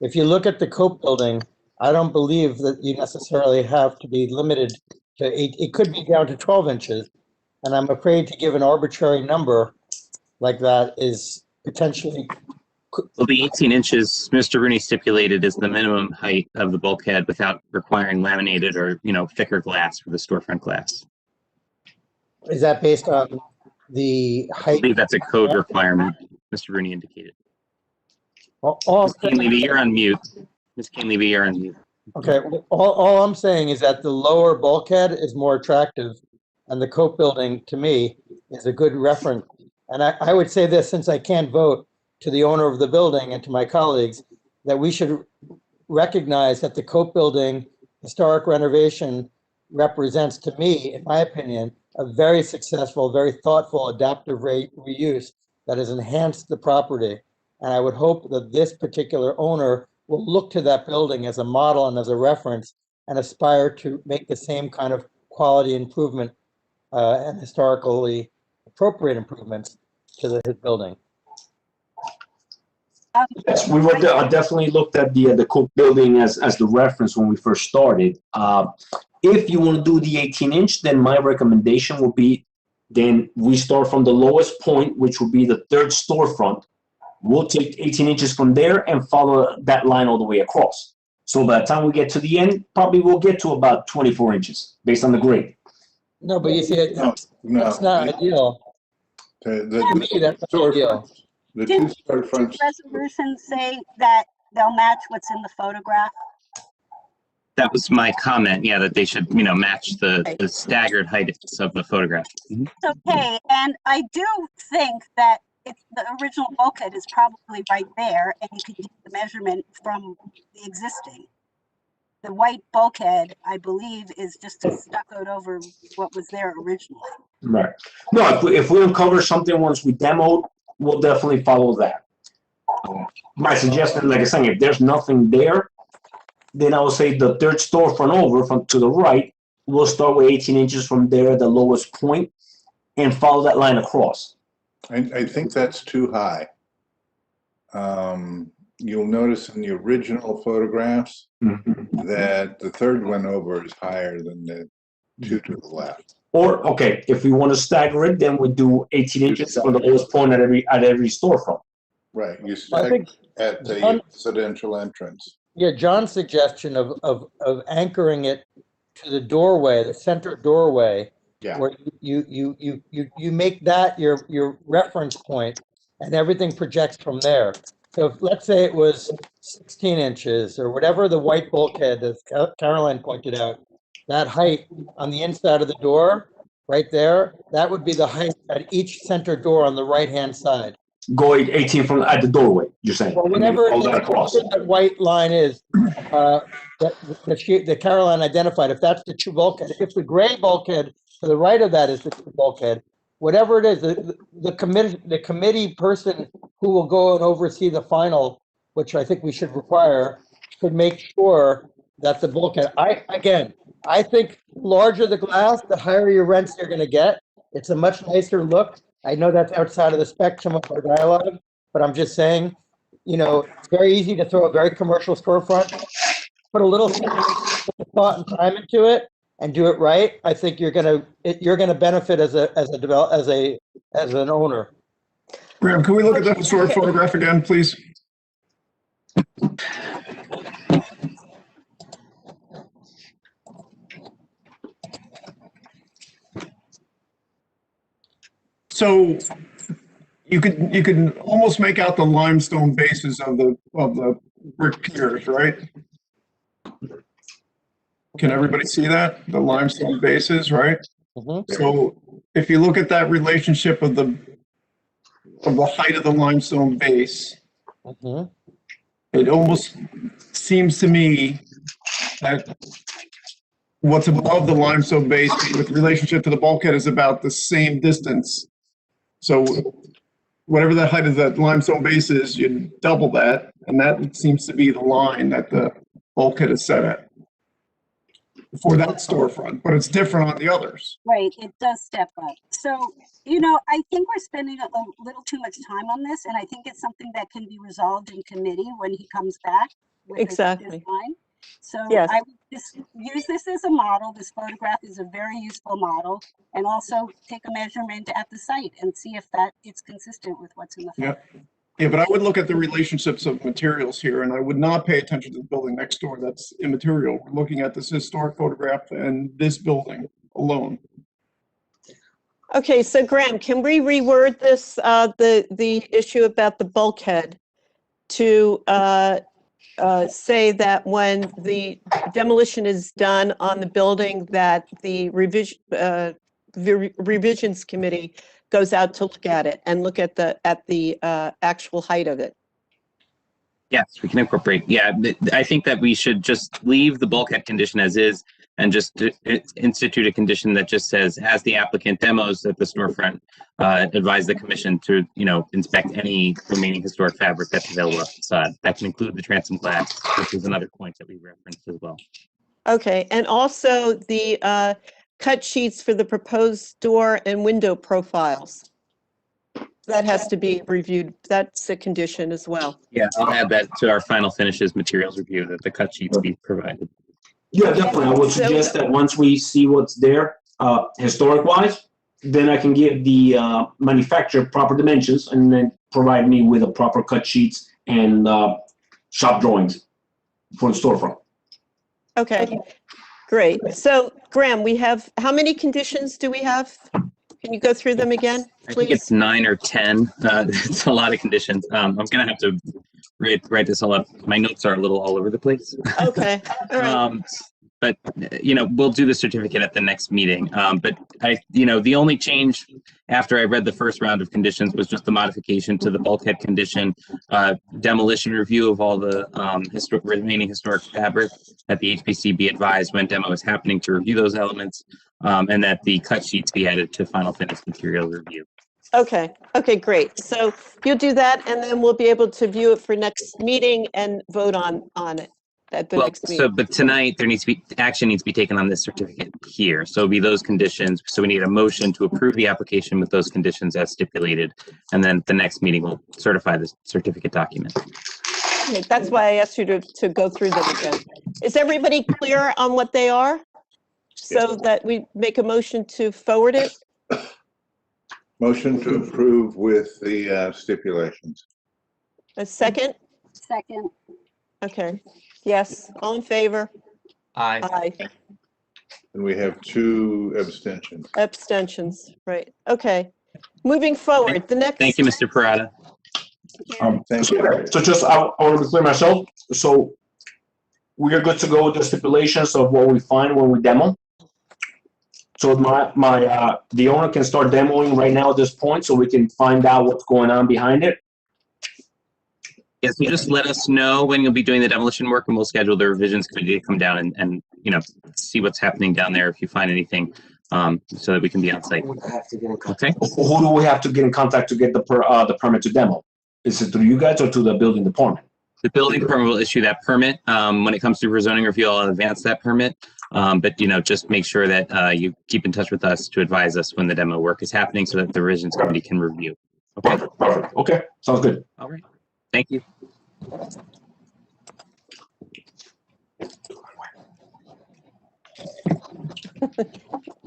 If you look at the Cope building, I don't believe that you necessarily have to be limited to 8. It could be down to 12 inches. And I'm afraid to give an arbitrary number like that is potentially. Well, the 18 inches Mr. Rooney stipulated is the minimum height of the bulkhead without requiring laminated or, thicker glass for the storefront glass. Is that based on the I height? believe that's a code requirement, Mr. Rooney indicated. All Ms. Kane-Levy, you're on mute. Ms. Kane-Levy, you're on mute. Okay, all I'm saying is that the lower bulkhead is more attractive, and the Cope building, to me, is a good reference. And I would say this, since I can't vote, to the owner of the building and to my colleagues, that we should recognize that the Cope building historic renovation represents, to me, in my opinion, a very successful, very thoughtful, adaptive reuse that has enhanced the property. And I would hope that this particular owner will look to that building as a model and as a reference and aspire to make the same kind of quality improvement and historically appropriate improvements to his building. Yes, we were definitely looked at the Coke building as the reference when we first started. If you want to do the 18-inch, then my recommendation would be, then we start from the lowest point, which would be the third storefront. We'll take 18 inches from there and follow that line all the way across. So by the time we get to the end, probably we'll get to about 24 inches based on the grade. No, but you see, No, that's not ideal. To me, that's not ideal. The two Did storefronts, resolutions say that they'll match what's in the photograph? That was my comment, yeah, that they should, match the staggered heights of the photograph. It's okay, and I do think that the original bulkhead is probably right there, and you can get the measurement from the existing. The white bulkhead, I believe, is just stuccoed over what was there originally. Right. No, if we uncover something once we demoed, we'll definitely follow that. My suggestion, like I said, if there's nothing there, then I would say the third storefront over from to the right, we'll start with 18 inches from there, the lowest point, and follow that line across. I think that's too high. You'll notice in the original photographs that the third one over is higher than the two to the left. Or, okay, if we want to stagger it, then we do 18 inches from the lowest point at every storefront. Right, you I stagger think at the residential entrance. Yeah, John's suggestion of anchoring it to the doorway, the center doorway, Yeah. where you make that your reference point, and everything projects from there. So if, let's say it was 16 inches or whatever the white bulkhead, as Caroline pointed out, that height on the inside of the door, right there, that would be the height at each center door on the right-hand side. Going 18 from at the doorway, you're saying? Well, whatever All that across. that white line is, that Caroline identified, if that's the true bulkhead, if the gray bulkhead to the right of that is the true bulkhead, whatever it is, the committee person who will go and oversee the final, which I think we should require, should make sure that the bulkhead, I think larger the glass, the higher your rents you're going to get. It's a much nicer look. I know that's outside of the spectrum of our dialogue, but I'm just saying, it's very easy to throw a very commercial storefront, put a little thought and time into it, and do it right. I think you're gonna benefit as an owner. Graham, can we look at that historic photograph again, please? So you could almost make out the limestone bases of the brick piers, right? Can everybody see that? The limestone bases, right? Mm-hmm. So if you look at that relationship of the height of the limestone base, Mm-hmm. it almost seems to me that what's above the limestone base with relationship to the bulkhead is about the same distance. So whatever the height of that limestone base is, you double that, and that seems to be the line that the bulkhead is set at for that storefront, but it's different on the others. Right, it does step up. So, I think we're spending a little too much time on this, and I think it's something that can be resolved in committee when he comes back with his line. So Yes. I would just use this as a model. This photograph is a very useful model, and also take a measurement at the site and see if it's consistent with what's in the photo. Yeah, but I would look at the relationships of materials here, and I would not pay attention to the building next door. That's immaterial. We're looking at this historic photograph and this building alone. Okay, so Graham, can we reword this, the issue about the bulkhead to say that when the demolition is done on the building, that the revisions committee goes out to look at it and look at the actual height of it? Yes, we can incorporate. Yeah, I think that we should just leave the bulkhead condition as is and just institute a condition that just says, as the applicant demos at the storefront, advise the commission to, inspect any remaining historic fabric that's available off the facade. That can include the transom glass, which is another point that we referenced as well. Okay, and also the cut sheets for the proposed door and window profiles. That has to be reviewed. That's a condition as well. Yeah, I'll add that to our final finishes materials review, that the cut sheets be provided. Yeah, definitely. I would suggest that once we see what's there, historic wise, then I can give the manufacturer proper dimensions and then provide me with a proper cut sheets and shop drawings for the storefront. Okay, great. So Graham, we have, how many conditions do we have? Can you go through them again, I think it's please? 9 or 10. It's a lot of conditions. I'm gonna have to write this all up. My notes are a little all over the place. Okay, all right. But we'll do the certificate at the next meeting. But the only change after I read the first round of conditions was just the modification to the bulkhead condition, demolition review of all the remaining historic fabric, that the HPC be advised when demo is happening to review those elements, and that the cut sheets be added to final finished material review. Okay, great. So you'll do that and then we'll be able to view it for next meeting and vote on it at the next meeting. But tonight action needs to be taken on this certificate here. So it'll be those conditions. So we need a motion to approve the application with those conditions as stipulated. And then the next meeting will certify the certificate document. Okay, that's why I asked you to go through them again. Is everybody clear on what they are? So that we make a motion to forward it? Motion to approve with the stipulations. A second? Second, Okay. Yes, all in favor? Aye. Aye. And we have 2 abstentions. Abstentions, right. Okay. Moving forward, the next. Thank you, Mr. Parada. Thank you. So just, I want to be clear myself. So we are good to go with the stipulations of what we find when we demo. So the owner can start demoing right now at this point, so we can find out what's going on behind it. Yes, you just let us know when you'll be doing the demolition work, and we'll schedule the revisions committee to come down and see what's happening down there if you find anything, so that we can be on site. Okay. Who do we have to get in contact to get the permit to demo? Is it through you guys or to the building department? The building department will issue that permit. When it comes to rezoning review, I'll advance that permit. But just make sure that you keep in touch with us to advise us when the demo work is happening, so that the revisions committee can review. Okay. Perfect. Okay. Sounds good. All right. Thank you.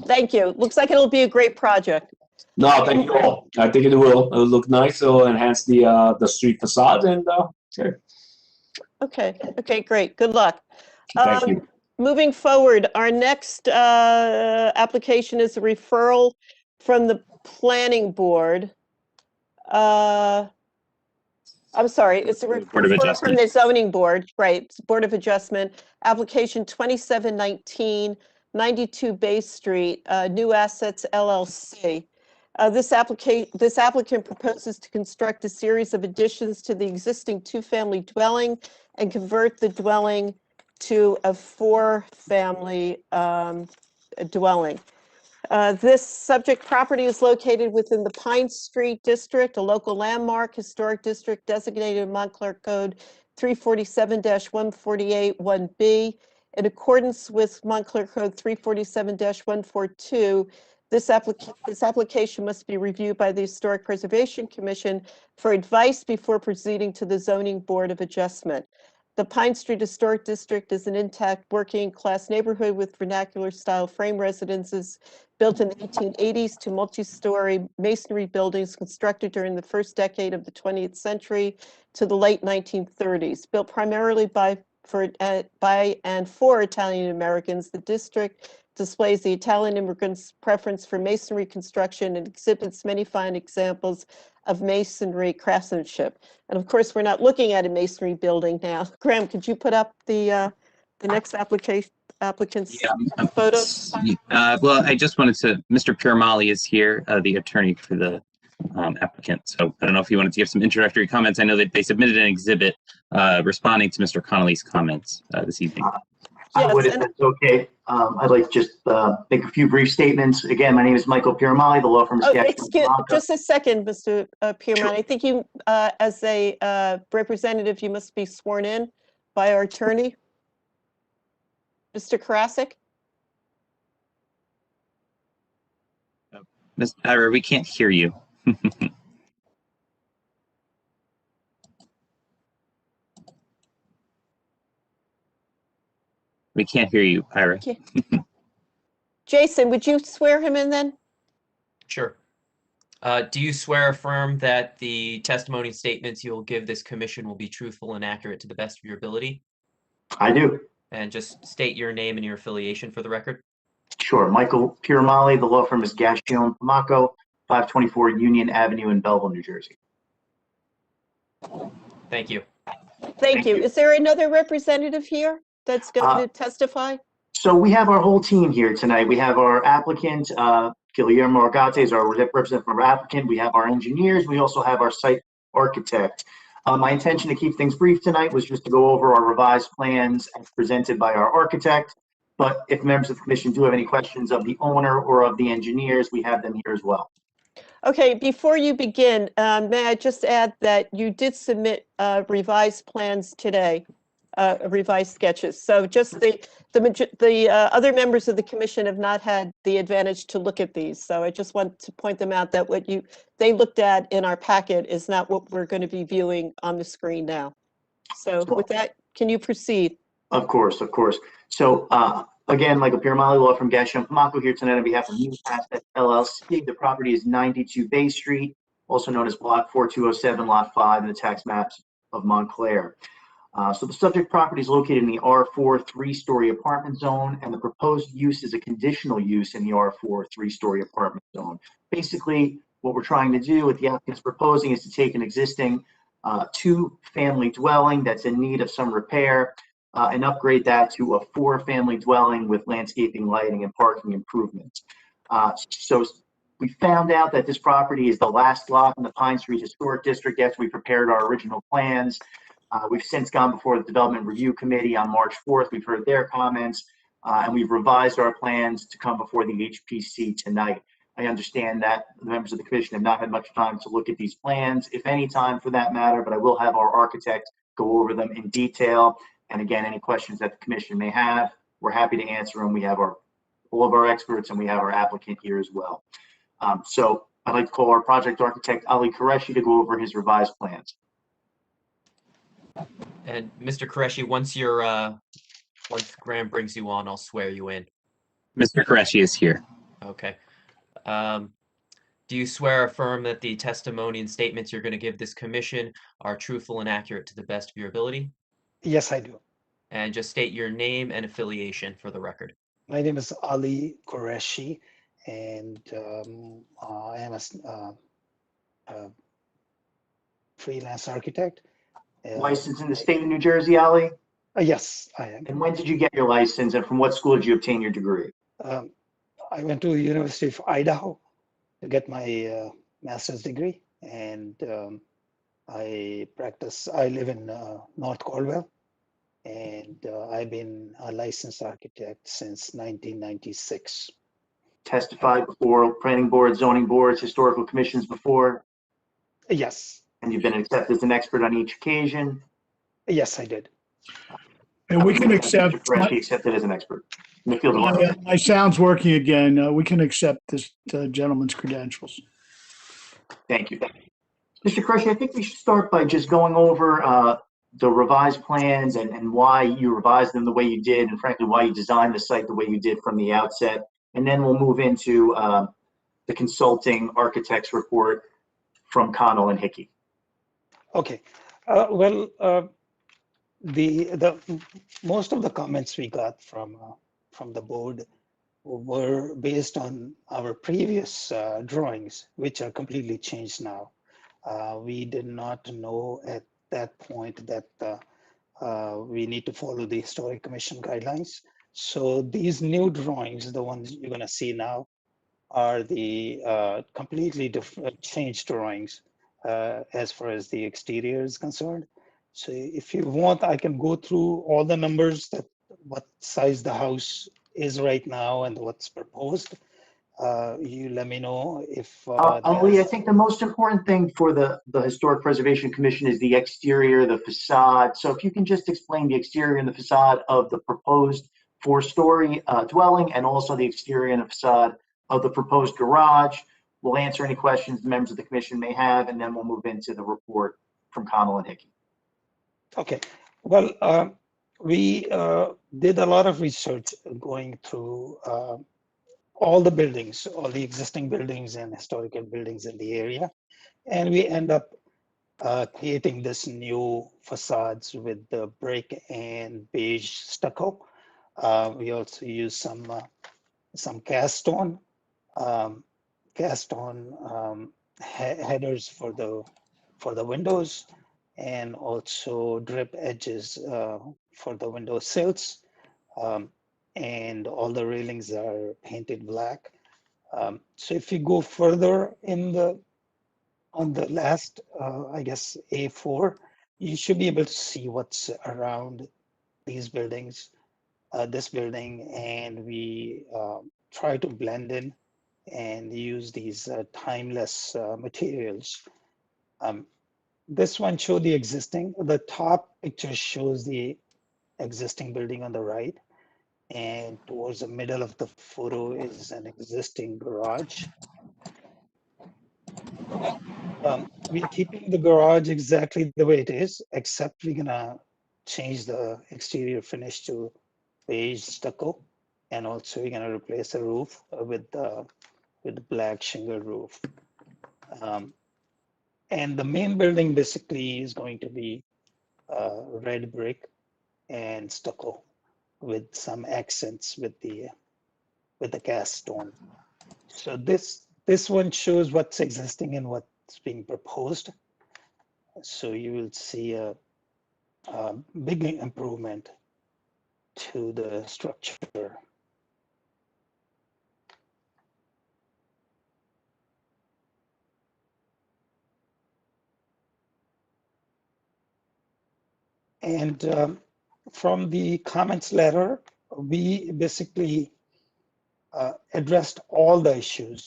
Thank you. Looks like it'll be a great project. No, thank you all. I think it will. It'll look nice. It'll enhance the street facade and okay. Okay, great. Good luck. Thank you. Moving forward, our next application is a referral from the planning board. I'm sorry, it's a referral from the zoning board, right? Board of Adjustment, application 2719, 92 Bay Street, New Assets LLC. This applicant proposes to construct a series of additions to the existing 2-family dwelling and convert the dwelling to a 4-family dwelling. This subject property is located within the Pine Street District, a local landmark historic district designated in Montclair Code 347-148-1B. In accordance with Montclair Code 347-142, this application must be reviewed by the Historic Preservation Commission for advice before proceeding to the Zoning Board of Adjustment. The Pine Street Historic District is an intact working-class neighborhood with vernacular-style frame residences built in the 1880s to multi-story masonry buildings constructed during the first decade of the 20th century to the late 1930s. Built primarily by by and for Italian Americans. The district displays the Italian immigrants' preference for masonry construction and exhibits many fine examples of masonry craftsmanship. And of course, we're not looking at a masonry building now. Graham, could you put up the next applicant's photos? Well, I just wanted to, Mr. Piramali is here, the attorney for the applicant. So I don't know if you wanted to give some introductory comments. I know that they submitted an exhibit responding to Mr. Connolly's comments this evening. I would, if that's okay. I'd like to just make a few brief statements. Again, my name is Michael Piramali, the law firm is just a second, Mr. Piramali. Sure. I think you, as a representative, you must be sworn in by our attorney, Mr. Karasik. Ms. Ira, we can't hear you. We can't hear you, Ira. Jason, would you swear him in then? Sure. Do you swear or affirm that the testimony and statements you will give this commission will be truthful and accurate to the best of your ability? I do. And just state your name and your affiliation for the record. Sure. Michael Piramali, the law firm is Gashion Pamaco, 524 Union Avenue in Belleville, New Jersey. Thank you. Thank you. Is there another representative here that's going to testify? So we have our whole team here tonight. We have our applicant, Guillermo Argate is our representative for our applicant. We have our engineers. We also have our site architect. My intention to keep things brief tonight was just to go over our revised plans as presented by our architect. But if members of the commission do have any questions of the owner or of the engineers, we have them here as well. Okay, before you begin, may I just add that you did submit revised plans today, revised sketches. So just the other members of the commission have not had the advantage to look at these. So I just want to point them out that what they looked at in our packet is not what we're going to be viewing on the screen now. So with that, can you proceed? Of course, of course. So again, Michael Piramali, law from Gashion Pamaco here tonight on behalf of New Asset LLC. The property is 92 Bay Street, also known as Block 4207, Lot 5 in the tax maps of Montclair. So the subject property is located in the R4 three-story apartment zone, and the proposed use is a conditional use in the R4 three-story apartment zone. Basically, what we're trying to do, what the applicant is proposing, is to take an existing two-family dwelling that's in need of some repair and upgrade that to a four-family dwelling with landscaping, lighting, and parking improvements. So we found out that this property is the last lot in the Pine Street Historic District after we prepared our original plans. We've since gone before the Development Review Committee on March 4th. We've heard their comments, and we've revised our plans to come before the HPC tonight. I understand that the members of the commission have not had much time to look at these plans, if any time for that matter, but I will have our architect go over them in detail. And again, any questions that the commission may have, we're happy to answer them. We have all of our experts, and we have our applicant here as well. So I'd like to call our project architect, Ali Qureshi, to go over his revised plans. And Mr. Qureshi, once Graham brings you on, I'll swear you in. Mr. Qureshi is here. Okay. Do you swear or affirm that the testimony and statements you're going to give this commission are truthful and accurate to the best of your ability? Yes, I do. And just state your name and affiliation for the record. My name is Ali Qureshi, and I am a freelance architect. Licensed in the state of New Jersey, Ali? Yes, I am. And when did you get your license, and from what school did you obtain your degree? I went to the University of Idaho to get my master's degree, and I live in North Caldwell, and I've been a licensed architect since 1996. Testified before planning boards, zoning boards, historical commissions before? Yes. And you've been accepted as an expert on each occasion? Yes, I did. And we can accept. Accepted as an expert. In the field of my sound's working again. We can accept this gentleman's credentials. Thank you. Mr. Qureshi, I think we should start by just going over the revised plans and why you revised them the way you did, and frankly, why you designed the site the way you did from the outset. And then we'll move into the consulting architect's report from Connell and Hickey. Okay. Well, the most of the comments we got from the board were based on our previous drawings, which are completely changed now. We did not know at that point that we need to follow the Historic Commission guidelines. So these new drawings, the ones you're going to see now, are the completely different changed drawings as far as the exterior is concerned. So if you want, I can go through all the numbers, that what size the house is right now and what's proposed. You let me know if Ali, I think the most important thing for the Historic Preservation Commission is the exterior, the facade. So if you can just explain the exterior and the facade of the proposed 4-story dwelling, and also the exterior and the facade of the proposed garage. We'll answer any questions the members of the commission may have, and then we'll move into the report from Connell and Hickey. Okay, well, we did a lot of research going through all the buildings, all the existing buildings and historical buildings in the area. And we end up creating this new facades with the brick and beige stucco. We also use some cast stone headers for the windows, and also drip edges for the window sills. And all the railings are painted black. So if you go further on the last, I guess, A4, you should be able to see what's around these buildings, this building, and we try to blend in and use these timeless materials. This one showed the existing. The top picture shows the existing building on the right, and towards the middle of the photo is an existing garage. We're keeping the garage exactly the way it is, except we're gonna change the exterior finish to beige stucco, and also we're gonna replace the roof with the black shingle roof. And the main building basically is going to be red brick and stucco with some accents with the cast stone. So this one shows what's existing and what's being proposed. So you will see a big improvement to the structure. And from the comments letter, we basically addressed all the issues.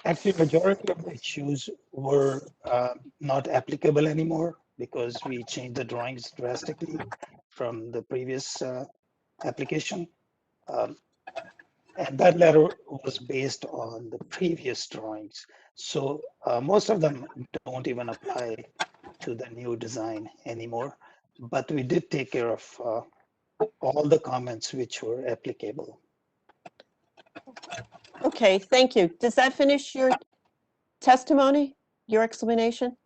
Actually, majority of the issues were not applicable anymore because we changed the drawings drastically from the previous application. And that letter was based on the previous drawings. So most of them don't even apply to the new design anymore, but we did take care of all the comments which were applicable. Okay, thank you. Does that finish your testimony, your explanation?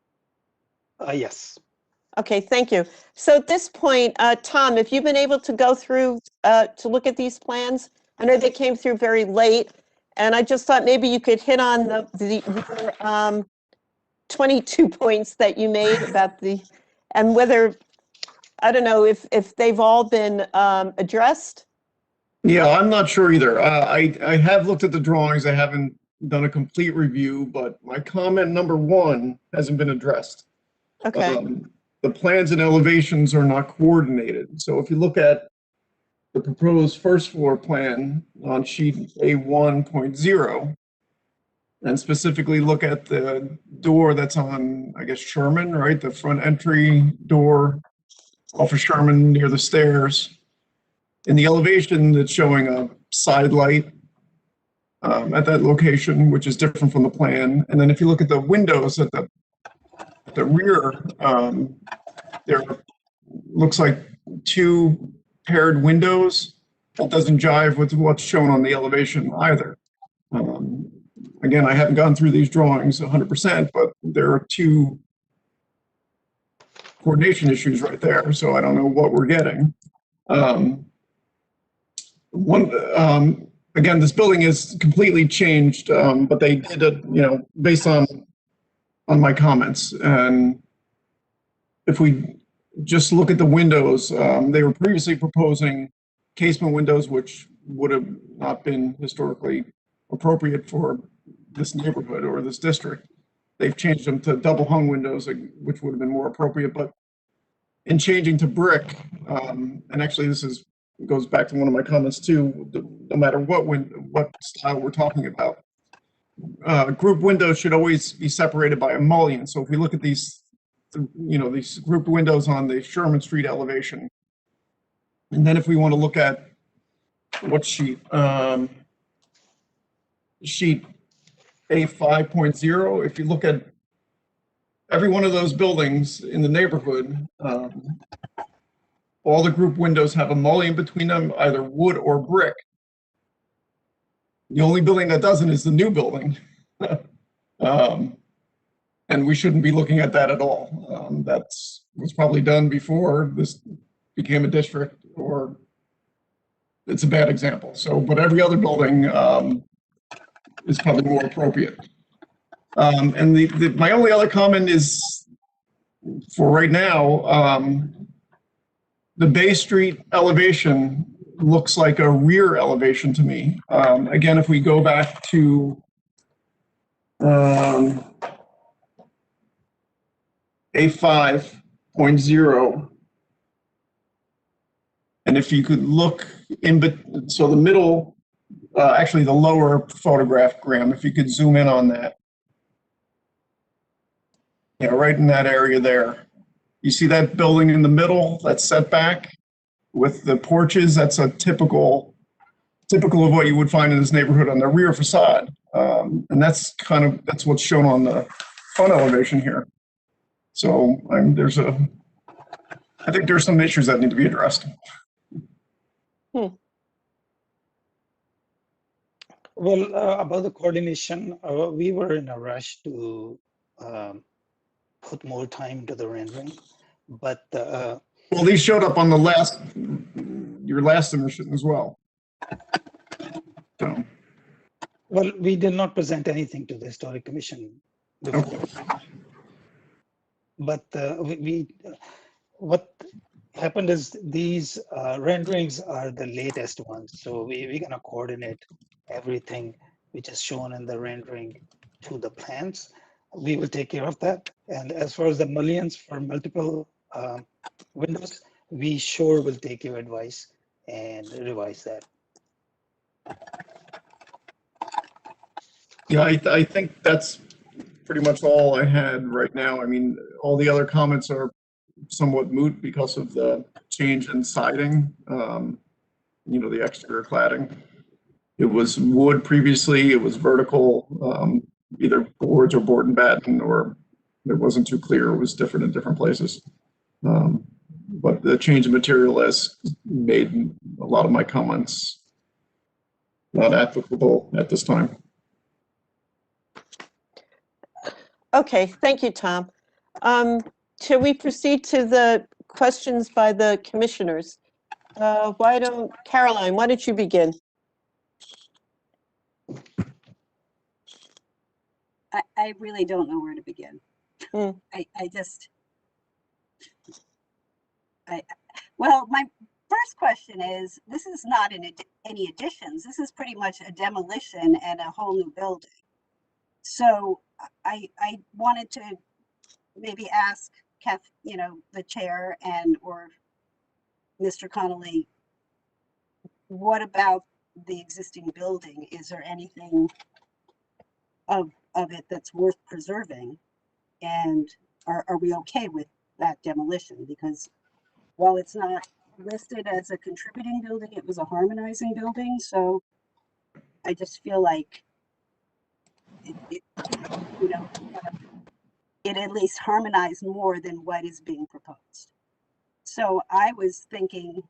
Yes. Okay, thank you. So at this point, Tom, if you've been able to go through to look at these plans, I know they came through very late, and I just thought maybe you could hit on the 22 points that you made about and whether, I don't know if they've all been addressed. Yeah, I'm not sure either. I have looked at the drawings. I haven't done a complete review, but my comment number 1 hasn't been addressed. Okay. The plans and elevations are not coordinated. So if you look at the proposed first floor plan on sheet A1.0, and specifically look at the door that's on, I guess, Sherman, right? The front entry door off of Sherman near the stairs. In the elevation, it's showing a side light at that location, which is different from the plan. And then if you look at the windows at the rear, there looks like 2 paired windows. That doesn't jive with what's shown on the elevation either. Again, I haven't gone through these drawings 100%, but there are 2 coordination issues right there. So I don't know what we're getting. Again, this building is completely changed, but they did it, based on my comments. And if we just look at the windows, they were previously proposing casement windows, which would have not been historically appropriate for this neighborhood or this district. They've changed them to double hung windows, which would have been more appropriate. But in changing to brick, and actually this goes back to one of my comments too, no matter what style we're talking about, group windows should always be separated by a mullion. So if we look at these grouped windows on the Sherman Street elevation, and then if we want to look at what sheet, sheet A5.0, if you look at every one of those buildings in the neighborhood, all the group windows have a mullion between them, either wood or brick. The only building that doesn't is the new building. And we shouldn't be looking at that at all. That was probably done before this became a district, or it's a bad example. So, but every other building is probably more appropriate. And my only other comment is, for right now, the Bay Street elevation looks like a rear elevation to me. Again, if we go back to A5.0, and if you could look so the middle, actually the lower photograph, Graham, if you could zoom in on that. Yeah, right in that area there. You see that building in the middle, that's set back with the porches? That's a typical of what you would find in this neighborhood on the rear facade. And that's what's shown on the front elevation here. So I think there's some issues that need to be addressed. Well, about the coordination, we were in a rush to put more time to the rendering, but well, these showed up on your last submission as well. So. Well, we did not present anything to the Historic Commission before. Okay. But what happened is these renderings are the latest ones. So we're gonna coordinate everything which is shown in the rendering to the plans. We will take care of that. And as far as the mullions for multiple windows, we sure will take your advice and revise that. Yeah, I think that's pretty much all I had right now. I mean, all the other comments are somewhat moot because of the change in siding, the exterior cladding. It was wood previously, it was vertical, either boards or board and batten, or it wasn't too clear, it was different in different places. But the change in material has made a lot of my comments not applicable at this time. Okay, thank you, Tom. Shall we proceed to the questions by the commissioners? Caroline, why don't you begin? I really don't know where to begin. Well, my first question is, this is not any additions. This is pretty much a demolition and a whole new building. So I wanted to maybe ask the chair or Mr. Connolly, what about the existing building? Is there anything of it that's worth preserving? And are we okay with that demolition? Because while it's not listed as a contributing building, it was a harmonizing building. So I just feel like it at least harmonized more than what is being proposed. So I was thinking,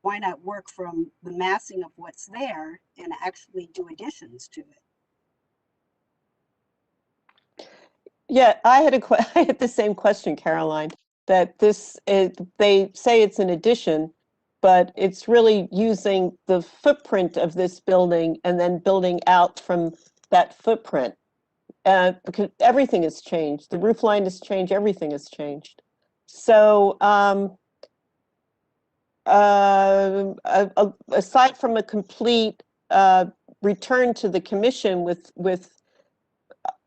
why not work from the massing of what's there and actually do additions to it? Yeah, I had the same question, Caroline, that they say it's an addition, but it's really using the footprint of this building and then building out from that footprint. Because everything has changed. The roof line has changed, everything has changed. So aside from a complete return to the commission with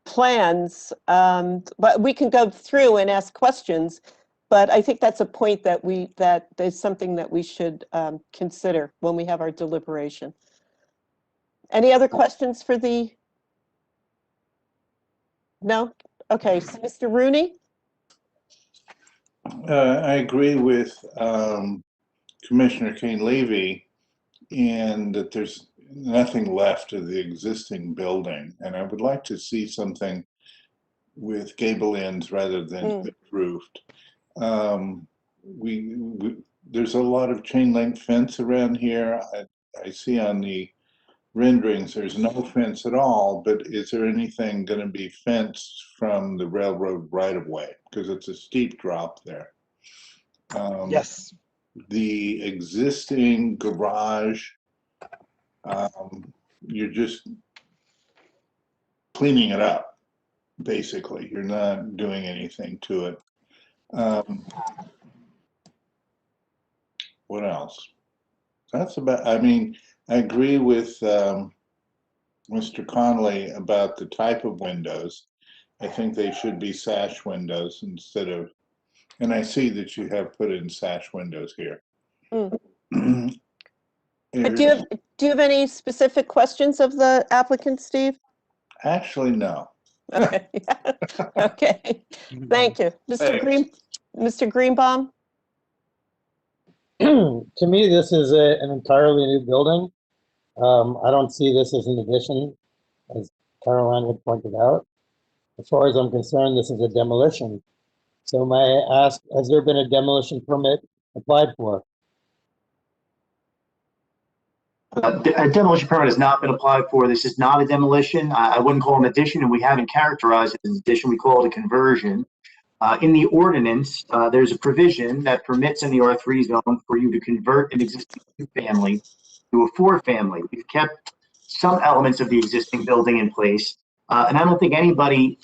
plans, but we can go through and ask questions, but I think that's a point that is something that we should consider when we have our deliberation. Any other questions for the? No? Okay, so Mr. Rooney? I agree with Commissioner Kane-Levy in that there's nothing left of the existing building, and I would like to see something with gable ends rather than roofed. There's a lot of chain link fence around here. I see on the renderings there's no fence at all, but is there anything going to be fenced from the railroad right of way? Because it's a steep drop there. Yes. The existing garage, you're just cleaning it up, basically. You're not doing anything to it. What else? That's about, I mean, I agree with Mr. Conley about the type of windows. I think they should be sash windows instead of, and I see that you have put in sash windows here. But do you have any specific questions of the applicant, Steve? Actually, no. Okay. Okay. Thank you. Mr. Greenbaum? To me, this is an entirely new building. I don't see this as an addition, as Caroline had pointed out. As far as I'm concerned, this is a demolition. So may I ask, has there been a demolition permit applied for? A demolition permit has not been applied for. This is not a demolition. I wouldn't call it an addition, and we haven't characterized it as an addition. We call it a conversion. In the ordinance, there's a provision that permits in the R3 zone for you to convert an existing two-family to a four-family. We've kept some elements of the existing building in place, and I don't think anybody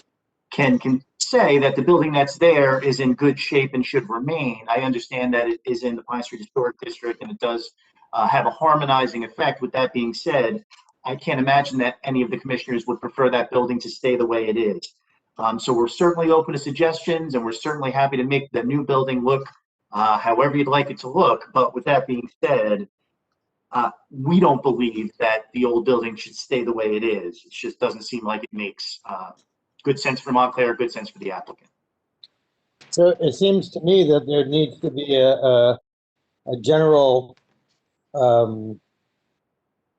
can say that the building that's there is in good shape and should remain. I understand that it is in the Pine Street Historic District, and it does have a harmonizing effect. With that being said, I can't imagine that any of the commissioners would prefer that building to stay the way it is. So we're certainly open to suggestions, and we're certainly happy to make the new building look however you'd like it to look. But with that being said, we don't believe that the old building should stay the way it is. It just doesn't seem like it makes good sense for Montclair, good sense for the applicant. So it seems to me that there needs to be a general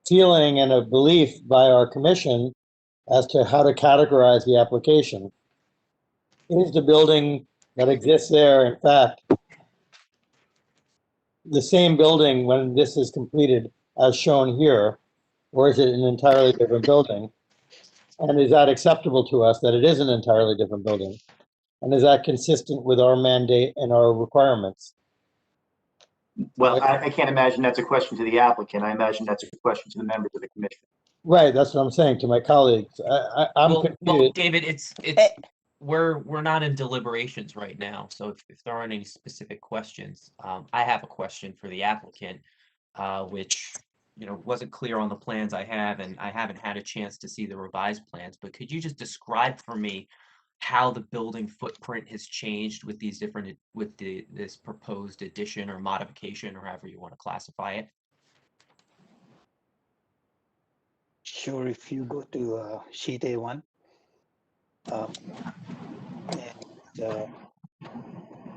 feeling and a belief by our commission as to how to categorize the application. Is the building that exists there, in fact, the same building when this is completed as shown here, or is it an entirely different building? And is that acceptable to us, that it is an entirely different building? And is that consistent with our mandate and our requirements? Well, I can't imagine that's a question to the applicant. I imagine that's a question to the members of the commission. Right, that's what I'm saying to my colleagues. I'm confused. Well, David, it's we're not in deliberations right now, so if there aren't any specific questions, I have a question for the applicant, which wasn't clear on the plans I have, and I haven't had a chance to see the revised plans. But could you just describe for me how the building footprint has changed with these different this proposed addition or modification, or however you want to classify it? Sure, if you go to sheet A1 and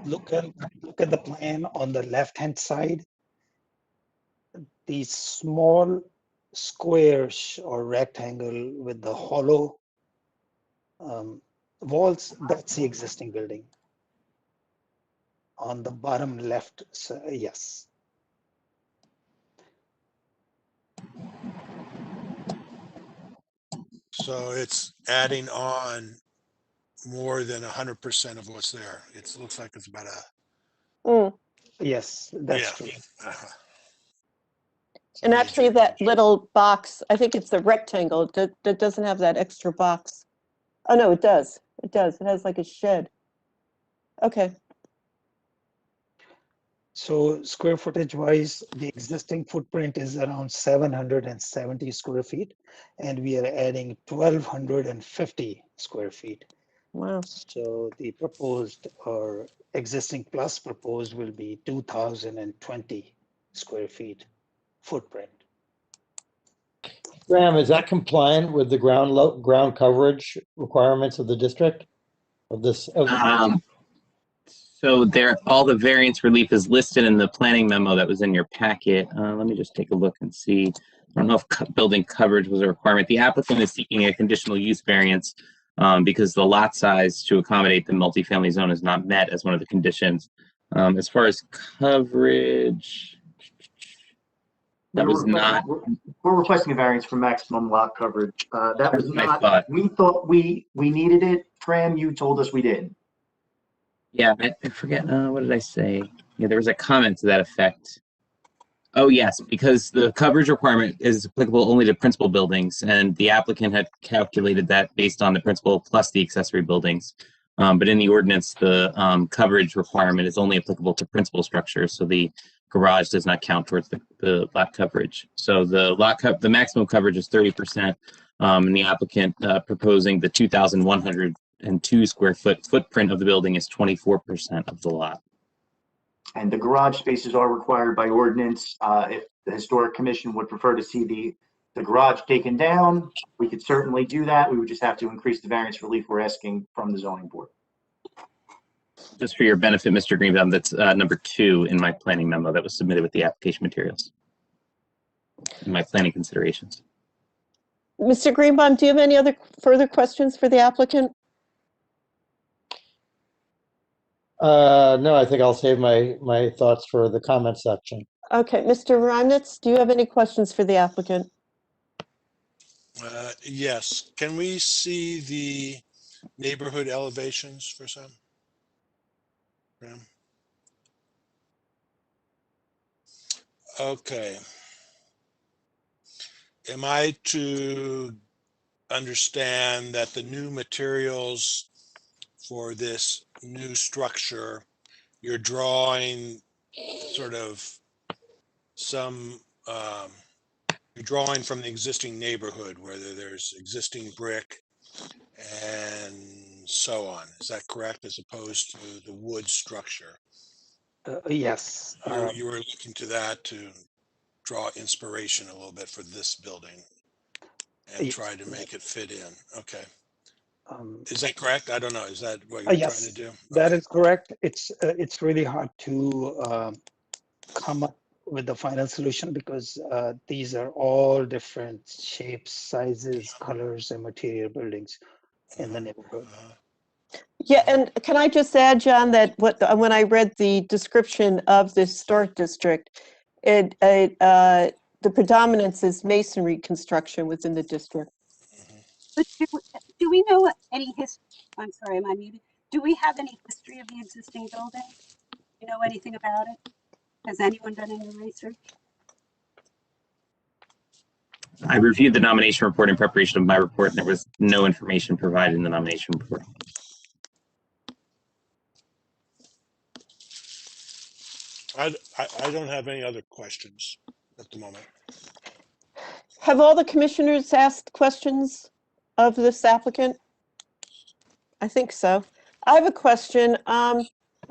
look at the plan on the left-hand side, these small squares or rectangle with the hollow walls, that's the existing building. On the bottom left, yes. So it's adding on more than 100% of what's there. It looks like it's about Mm. Yes, that's Yeah. true. Uh-huh. And actually that little box, I think it's a rectangle that doesn't have that extra box. Oh, no, it does. It does. It has like a shed. Okay. So square footage wise, the existing footprint is around 770 square feet, and we are adding 1,250 square feet. Wow. So the proposed or existing plus proposed will be 2,020 square feet footprint. Graham, is that compliant with the ground coverage requirements of the district? Of this? So there, all the variance relief is listed in the planning memo that was in your packet. Let me just take a look and see. I don't know if building coverage was a requirement. The applicant is seeking a conditional use variance because the lot size to accommodate the multifamily zone is not met as one of the conditions. As far as coverage, that was not. We're requesting a variance for maximum lot coverage. That was I not. thought. We thought we needed it. Tram, you told us we did. Yeah, I forget. What did I say? Yeah, there was a comment to that effect. Oh, yes, because the coverage requirement is applicable only to principal buildings, and the applicant had calculated that based on the principal plus the accessory buildings. But in the ordinance, the coverage requirement is only applicable to principal structures, so the garage does not count towards the lot coverage. So the maximum coverage is 30%, and the applicant proposing the 2,102 square foot footprint of the building is 24% of the lot. And the garage spaces are required by ordinance. If the Historic Commission would prefer to see the garage taken down, we could certainly do that. We would just have to increase the variance relief we're asking from the zoning board. Just for your benefit, Mr. Greenbaum, that's number 2 in my planning memo that was submitted with the application materials. In my planning considerations. Mr. Greenbaum, do you have any other further questions for the applicant? No, I think I'll save my thoughts for the comment section. Okay, Mr. Reimnitz, do you have any questions for the applicant? Yes. Can we see the neighborhood elevations for some? Graham? Okay. Am I to understand that the new materials for this new structure, you're drawing sort of some, you're drawing from the existing neighborhood, whether there's existing brick and so on. Is that correct, as opposed to the wood structure? Yes. You were looking to that to draw inspiration a little bit for this building and try to make it fit in. Okay. Is that correct? I don't know. Is that what you're Yes, trying to do? that is correct. It's really hard to come up with the final solution because these are all different shapes, sizes, colors, and material buildings in the neighborhood. Yeah, and can I just add, John, that when I read the description of this historic district, the predominance is masonry construction within the district. But do we know any I'm sorry, am I muted? Do we have any history of the existing building? You know anything about it? Has anyone done any research? I reviewed the nomination report in preparation of my report, and there was no information provided in the nomination report. I don't have any other questions at the moment. Have all the commissioners asked questions of this applicant? I think so. I have a question.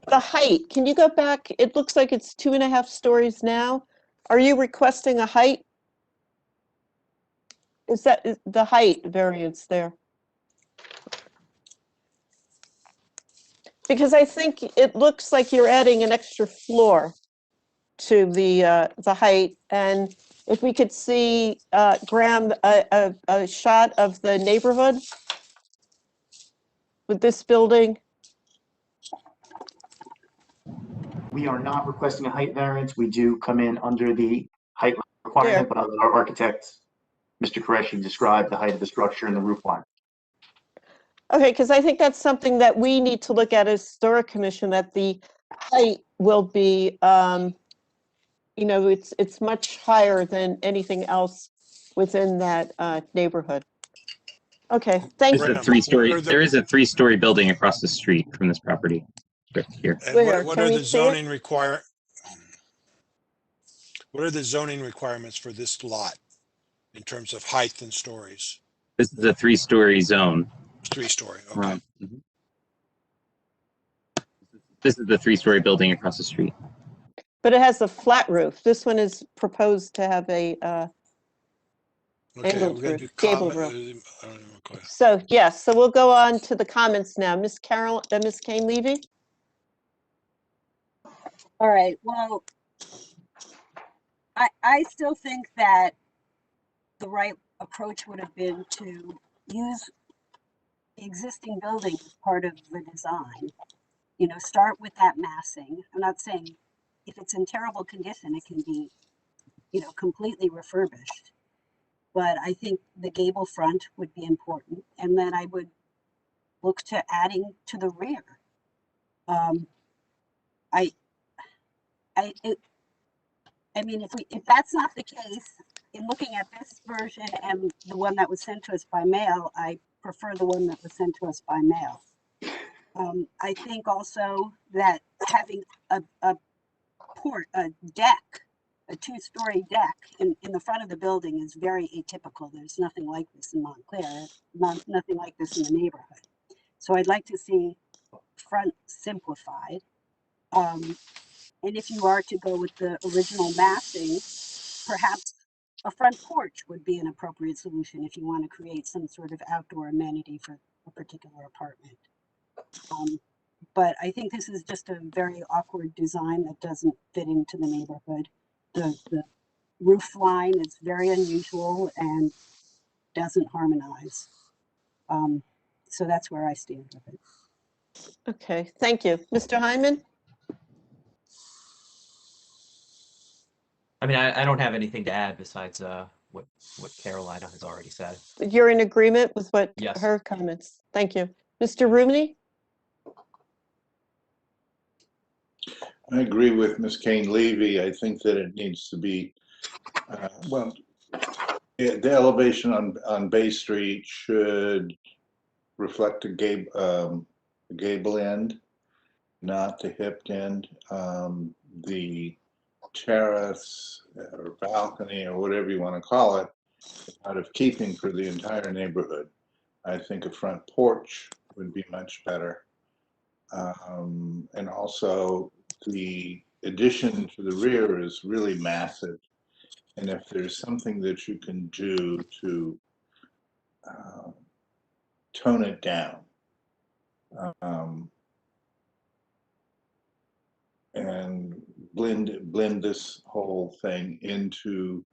The height, can you go back? It looks like it's 2.5 stories now. Are you requesting a height? Is that the height variance there? Because I think it looks like you're adding an extra floor to the height. And if we could see, Graham, a shot of the neighborhood with this building. We are not requesting a height variance. We do come in under the height requirement, but our architect, Mr. Qureshi, described the height of the structure and the roof line. Okay, because I think that's something that we need to look at as Historic Commission, that the height will be, you know, it's much higher than anything else within that neighborhood. Okay, thank There's you. a Graham, three-story, there is a three-story building across the street from this property right here. And Where? what Can are we the see it? zoning what are the zoning requirements for this lot in terms of height and stories? This is a three-story zone. 3-story, okay. Mhm. This is the three-story building across the street. But it has a flat roof. This one is proposed to have a Okay, angled we're gonna roof, do gabled comment. roof. I don't know, go ahead. So, yes, so we'll go on to the comments now. Miss Kane Levy? All right, well, I still think that the right approach would have been to use the existing building as part of the design. You know, start with that massing. I'm not saying if it's in terrible condition, it can be, you know, completely refurbished. But I think the gable front would be important. And then I would look to adding to the rear. I mean, if that's not the case, in looking at this version and the one that was sent to us by mail, I prefer the one that was sent to us by mail. I think also that having a deck, a two-story deck in the front of the building is very atypical. There's nothing like this in Montclair, nothing like this in the neighborhood. So I'd like to see front simplified. And if you are to go with the original massing, perhaps a front porch would be an appropriate solution if you want to create some sort of outdoor amenity for a particular apartment. But I think this is just a very awkward design that doesn't fit into the neighborhood. The roof line is very unusual and doesn't harmonize. So that's where I stand with it. Okay, thank you. Mr. Hyman? I mean, I don't have anything to add besides what Carolina has already said. You're in agreement with what Yes. her comments? Thank you. Mr. Rumney? I agree with Ms. Kane Levy. I think that it needs to be, well, the elevation on Bay Street should reflect a gable end, not the hipped end. The terrace or balcony or whatever you want to call it, out of keeping for the entire neighborhood. I think a front porch would be much better. And also the addition to the rear is really massive. And if there's something that you can do to tone it down, and blend this whole thing into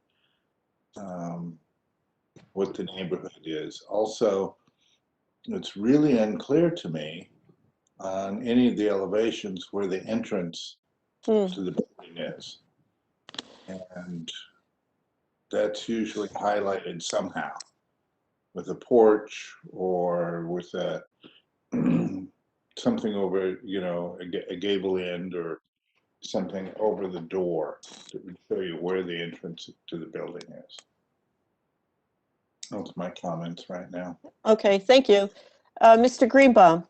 what the neighborhood is. Also, it's really unclear to me on any of the elevations where the entrance to the building is. And that's usually highlighted somehow with a porch or with a something over, you know, a gable end or something over the door that would show you where the entrance to the building is. Those are my comments right now. Okay, thank you. Mr. Greenbaum?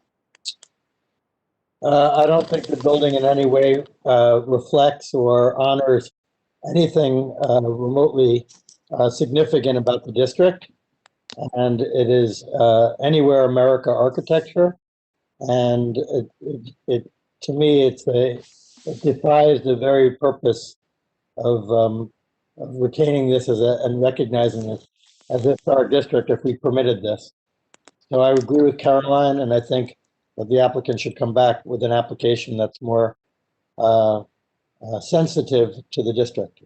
I don't think the building in any way reflects or honors anything remotely significant about the district. And it is anywhere America architecture. And to me, it defies the very purpose of retaining this and recognizing it as a historic district if we permitted this. So I agree with Caroline, and I think that the applicant should come back with an application that's more sensitive to the district.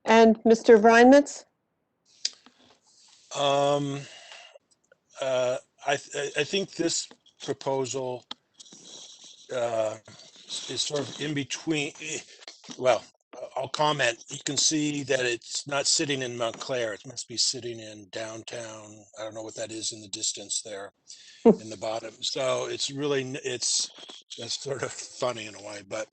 And Mr. Reinmetz? I think this proposal is sort of in between. Well, I'll comment. You can see that it's not sitting in Montclair. It must be sitting in downtown. I don't know what that is in the distance there in the bottom. So it's really, that's sort of funny in a way. But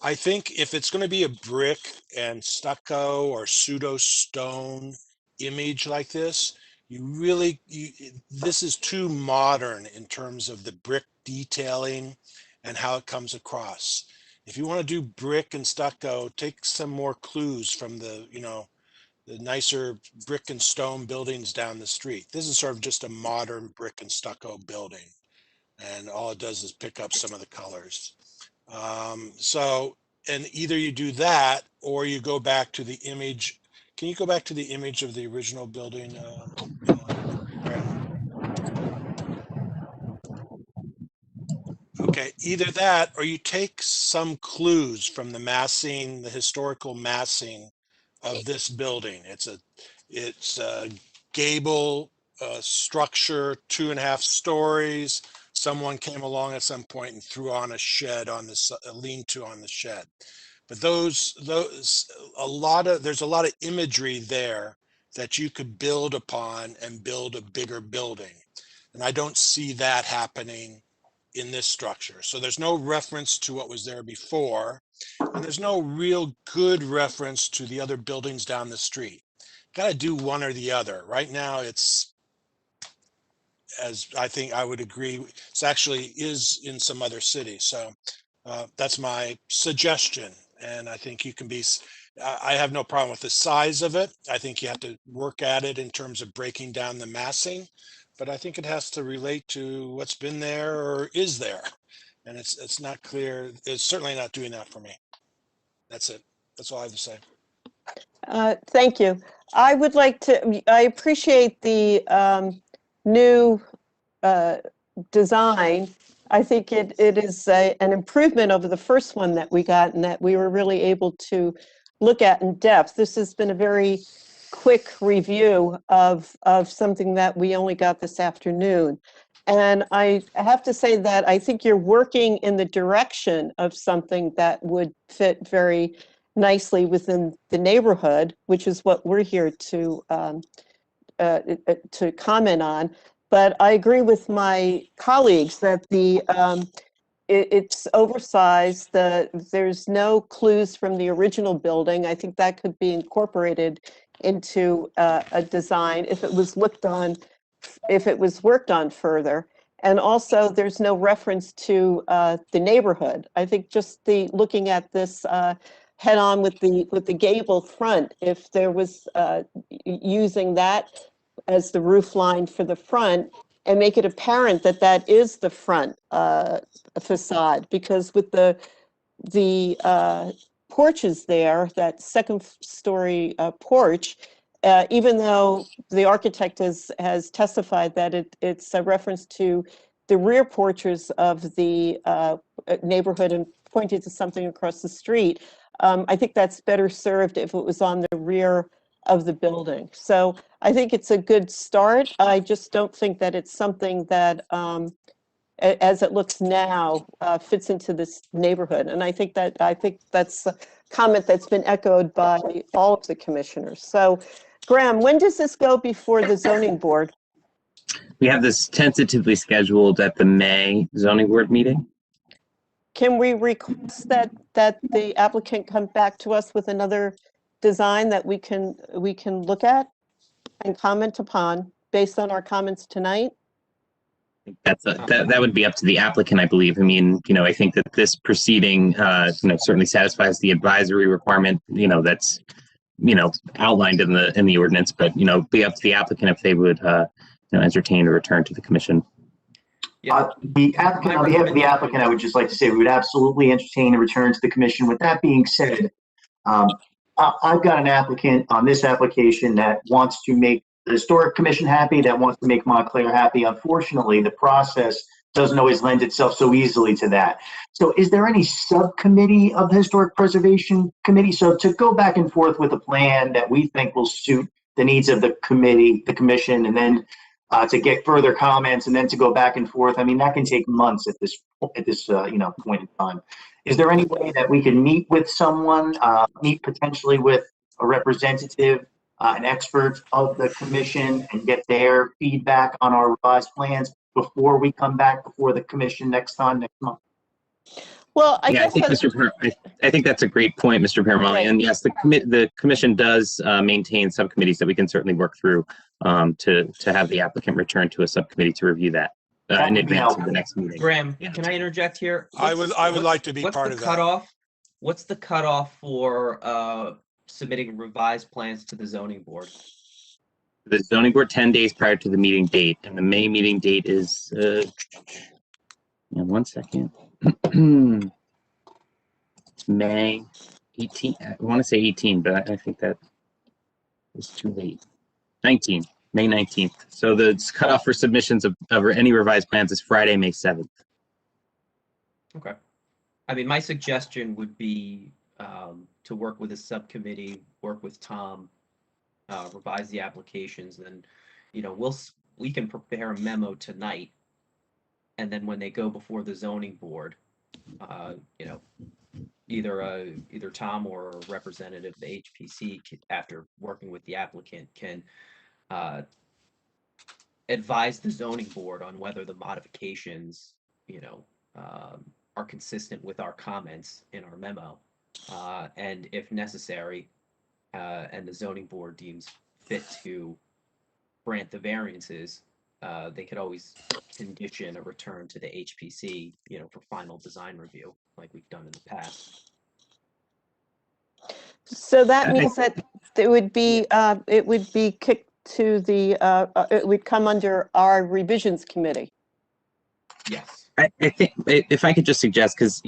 I think if it's going to be a brick and stucco or pseudo stone image like this, this is too modern in terms of the brick detailing and how it comes across. If you want to do brick and stucco, take some more clues from the nicer brick and stone buildings down the street. This is sort of just a modern brick and stucco building, and all it does is pick up some of the colors. And either you do that or you go back to the image. Can you go back to the image of the original building, Graham? Okay, either that or you take some clues from the massing, the historical massing of this building. It's a gable structure, 2.5 stories. Someone came along at some point and threw on a shed on this, a lean-to on the shed. But there's a lot of imagery there that you could build upon and build a bigger building. And I don't see that happening in this structure. So there's no reference to what was there before, and there's no real good reference to the other buildings down the street. Got to do one or the other. Right now, it's, as I think I would agree, it's actually is in some other cities. So that's my suggestion. And I think you can be, I have no problem with the size of it. I think you have to work at it in terms of breaking down the massing, but I think it has to relate to what's been there or is there. And it's not clear. It's certainly not doing that for me. That's it. That's all I have to say. Thank you. I appreciate the new design. I think it is an improvement over the first one that we got and that we were really able to look at in depth. This has been a very quick review of something that we only got this afternoon. And I have to say that I think you're working in the direction of something that would fit very nicely within the neighborhood, which is what we're here to comment on. But I agree with my colleagues that it's oversized. There's no clues from the original building. I think that could be incorporated into a design if it was worked on further. And also, there's no reference to the neighborhood. I think just looking at this head on with the gable front, if there was using that as the roof line for the front and make it apparent that that is the front facade, because with the porches there, that second story porch, even though the architect has testified that it's a reference to the rear porches of the neighborhood and pointed to something across the street, I think that's better served if it was on the rear of the building. So I think it's a good start. I just don't think that it's something that, as it looks now, fits into this neighborhood. And I think that's a comment that's been echoed by all of the commissioners. So, Graham, when does this go before the zoning board? We have this tentatively scheduled at the May zoning board meeting. Can we request that the applicant come back to us with another design that we can look at and comment upon based on our comments tonight? That would be up to the applicant, I believe. I mean, I think that this proceeding, certainly satisfies the advisory requirement, that's, outlined in the ordinance, but, be up to the applicant if they would, entertain or return to the commission. The applicant, on behalf of the applicant, I would just like to say we would absolutely entertain a return to the commission. With that being said, I've got an applicant on this application that wants to make the Historic Commission happy, that wants to make Montclair happy. Unfortunately, the process doesn't always lend itself so easily to that. So is there any subcommittee of the Historic Preservation Committee? So to go back and forth with a plan that we think will suit the needs of the committee, the commission, and then to get further comments and then to go back and forth. I mean, that can take months at this point in time. Is there any way that we can meet with someone, meet potentially with a representative, an expert of the commission, and get their feedback on our revised plans before we come back before the commission next month? Well, I Yeah, guess I think that's a great point, Mr. Paramali. Right. And yes, the commission does maintain subcommittees that we can certainly work through to have the applicant return to a subcommittee to review that in advance of the next meeting. Graham, Yeah. can I interject here? I would like to be part of that. Cutoff? What's the cutoff for submitting revised plans to the zoning board? The zoning board 10 days prior to the meeting date, and the May meeting date is 1 second. It's May 18. I want to say 18, but I think that is too late. 19, May 19th. So the cutoff for submissions of any revised plans is Friday, May 7th. Okay. I mean, my suggestion would be to work with a subcommittee, work with Tom, revise the applications, and we can prepare a memo tonight, and then when they go before the zoning board, either Tom or a representative of the HPC, after working with the applicant, can advise the zoning board on whether the modifications, are consistent with our comments in our memo, and if necessary, and the zoning board deems fit to grant the variances, they could always condition a return to the HPC, for final design review, like we've done in the past. so that means that it would be kicked to the it would come under our revisions committee. Yes. I think if I could just suggest, because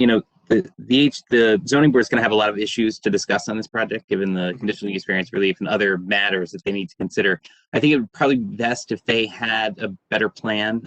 the zoning board is going to have a lot of issues to discuss on this project, given the conditional use variance relief and other matters that they need to consider. I think it would probably be best if they had a better plan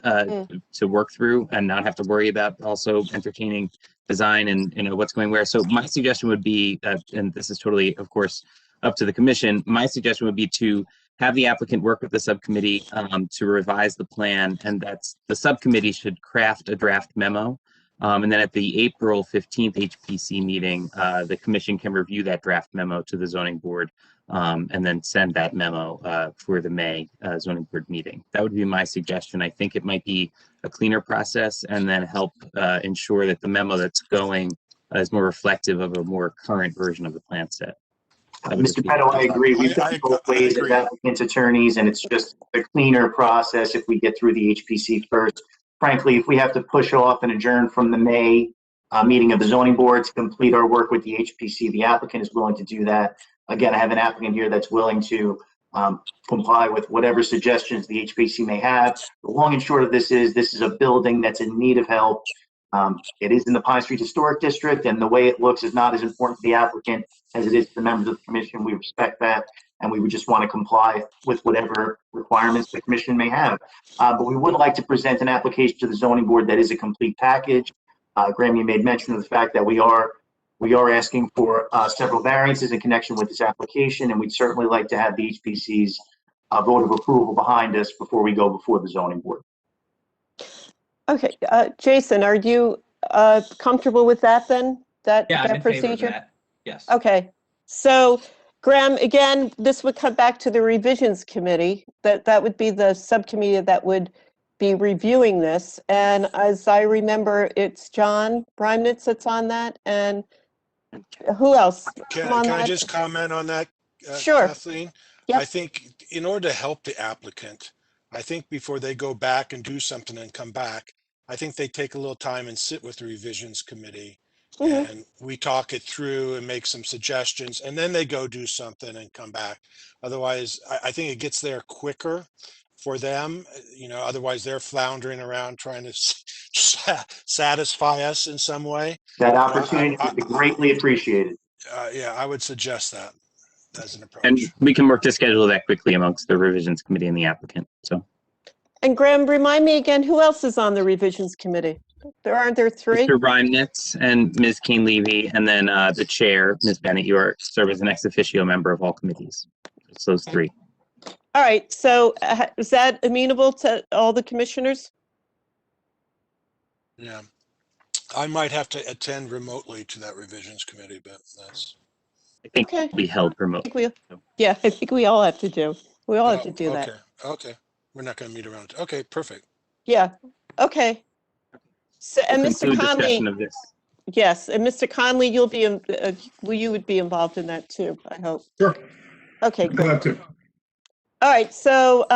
to work through and not have to worry about also entertaining design and what's going where. So my suggestion would be, and this is totally, of course, up to the commission. My suggestion would be to have the applicant work with the subcommittee to revise the plan, and that's the subcommittee should craft a draft memo. And then at the April 15th HPC meeting, the commission can review that draft memo to the zoning board and then send that memo for the May zoning board meeting. That would be my suggestion. I think it might be a cleaner process and then help ensure that the memo that's going is more reflective of a more current version of the plan set. Mr. Petto, I agree. We've done both ways as applicants, attorneys, and it's just a cleaner process if we get through the HPC first. Frankly, if we have to push off and adjourn from the May meeting of the zoning board to complete our work with the HPC, the applicant is willing to do that. Again, I have an applicant here that's willing to comply with whatever suggestions the HPC may have. The long and short of this is a building that's in need of help. It is in the Pine Street Historic District, and the way it looks is not as important to the applicant as it is to the members of the commission. We respect that, and we would just want to comply with whatever requirements the commission may have. But we would like to present an application to the zoning board that is a complete package. Graham, you made mention of the fact that we are asking for several variances in connection with this application, and we'd certainly like to have the HPC's vote of approval behind us before we go before the zoning board. Okay, Jason, are you comfortable with that then? Yeah, I'm in procedure? favor of that. Yes. Okay, so Graham, again, this would come back to the revisions committee. That would be the subcommittee that would be reviewing this. And as I remember, it's John Breimnitz that's on that, and who else? Can I just comment on that, Sure. Kathleen? Yep. I think in order to help the applicant, I think before they go back and do something and come back, I think they take a little time and sit with the revisions committee and we talk it through and make some suggestions, and then they go do something and come back. Otherwise, I think it gets there quicker for them. Otherwise they're floundering around trying to satisfy us in some way. That opportunity would be greatly appreciated. Yeah, I would suggest that as an approach. And we can work to schedule that quickly amongst the revisions committee and the applicant. So. And Graham, remind me again, who else is on the revisions committee? Aren't there three? Mr. Breimnitz and Ms. Kane-Levy, and then the chair, Ms. Bennett, you serve as an ex officio member of all committees. It's those three. All right, so is that amenable to all the commissioners? Yeah. I might have to attend remotely to that revisions committee, but that's. I think Okay. it'll be held remote. Yeah, I think we all have to do. We all have to do that. Okay, okay. We're not going to meet around. Okay, perfect. Yeah, okay. So, and We'll Mr. conclude discussion Conley, of this. yes, and Mr. Conley, you'll be, you would be involved in that too, I hope. Sure. Okay, great. Glad to. All right, so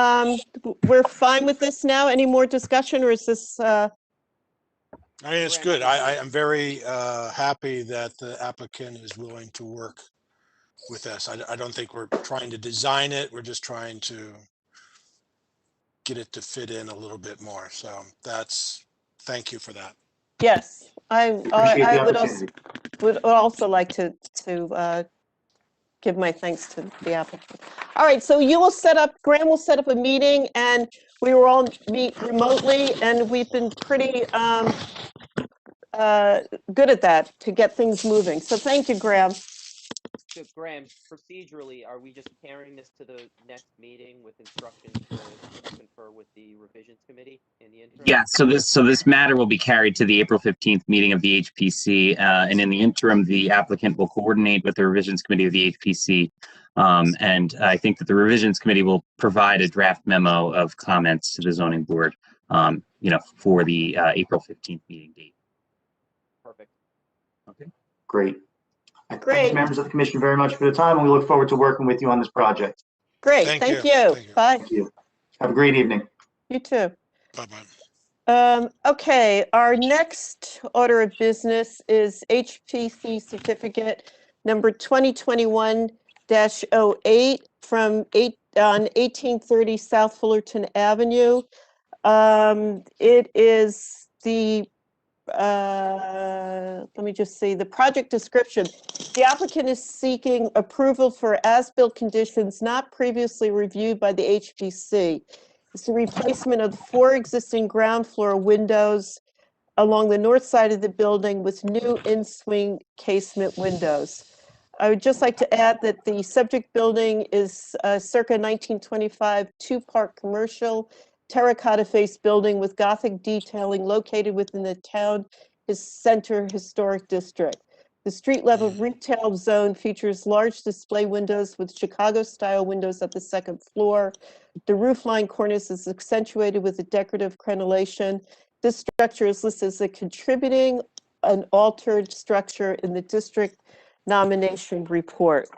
we're fine with this now. Any more discussion, or is this? I mean, it's good. I am very happy that the applicant is willing to work with us. I don't think we're trying to design it. We're just trying to get it to fit in a little bit more. So thank you for that. Yes, Appreciate the I opportunity. would also like to give my thanks to the applicant. All right, so Graham will set up a meeting, and we will all meet remotely, and we've been pretty good at that to get things moving. So thank you, Graham. So Graham, procedurally, are we just carrying this to the next meeting with instructions to confer with the revisions committee in the interim? Yeah, so this matter will be carried to the April 15th meeting of the HPC, and in the interim, the applicant will coordinate with the revisions committee of the HPC, and I think that the revisions committee will provide a draft memo of comments to the zoning board, for the April 15th meeting date. Perfect. Okay. Great. I Great. thank members of the commission very much for the time, and we look forward to working with you on this project. Great, Thank thank you. you. Thank you. Bye. Thank you. Have a great evening. You too. Bye-bye. Okay, our next order of business is HPC Certificate number 2021-08 from 1830 South Fullerton Avenue. It is the, let me just see, the project description. The applicant is seeking approval for as-built conditions not previously reviewed by the HPC. It's the replacement of 4 existing ground floor windows along the north side of the building with new in-swing casement windows. I would just like to add that the subject building is circa 1925 two-part commercial terracotta face building with Gothic detailing located within the town center historic district. The street level retail zone features large display windows with Chicago-style windows at the second floor. The roofline cornice is accentuated with a decorative crenellation. This structure is listed as a contributing an altered structure in the district nomination report.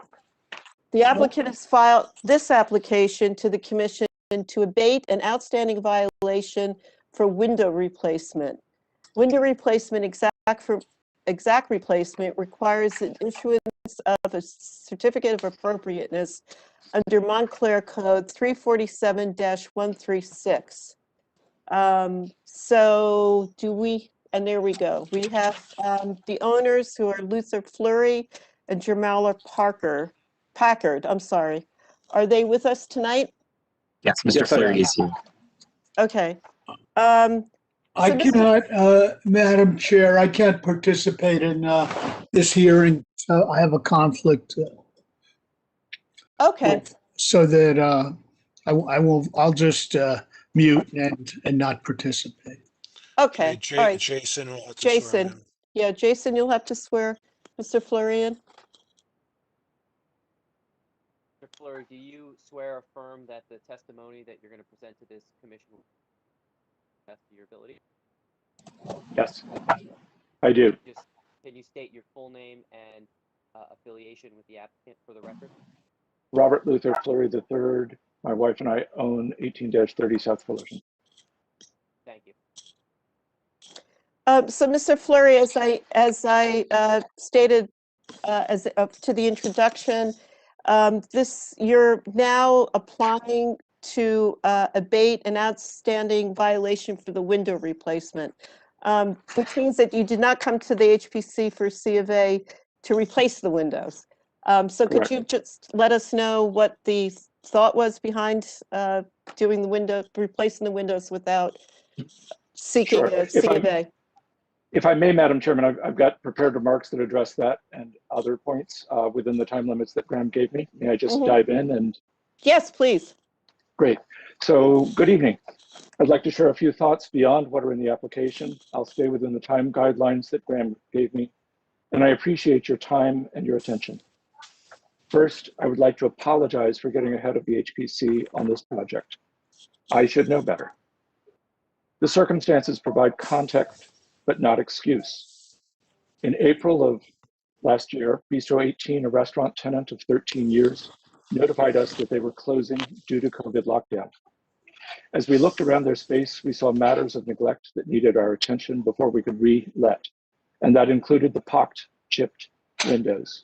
The applicant has filed this application to the commission to abate an outstanding violation for window replacement. Window replacement, exact replacement requires an issuance of a certificate of appropriateness under Montclair Code 347-136. So do we, and there we go. We have the owners who are Luther Flurry and Jarmila Packard, I'm sorry. Are they with us tonight? Yes, Mr. Yes, I Flurry am. is here. Okay. I cannot, Madam Chair, I can't participate in this hearing. I have a conflict. Okay, So that I'll just mute and not participate. okay, all right. Jason will have to swear Jason, in. yeah, Jason, you'll have to swear Mr. Flurry in. Mr. Flurry, do you swear or affirm that the testimony that you're going to present to this commission will be to the best of your ability? Yes, I do. Can you state your full name and affiliation with the applicant for the record? Robert Luther Flurry III. My wife and I own 18-30 South Fullerton. Thank you. So Mr. Flurry, as I stated to the introduction, you're now applying to abate an outstanding violation for the window replacement, which means that you did not come to the HPC for C of A to replace the windows. So could you just let us know what the thought was behind replacing the windows without seeking Sure. a C of A? If I may, Madam Chairman, I've got prepared remarks that address that and other points within the time limits that Graham gave me. May I just dive in? And yes, please. Great. So good evening. I'd like to share a few thoughts beyond what are in the application. I'll stay within the time guidelines that Graham gave me, and I appreciate your time and your attention. First, I would like to apologize for getting ahead of the HPC on this project. I should know better. The circumstances provide context, but not excuse. In April of last year, Bistro 18, a restaurant tenant of 13 years, notified us that they were closing due to COVID lockdown. As we looked around their space, we saw matters of neglect that needed our attention before we could re-let, and that included the pocked, chipped windows.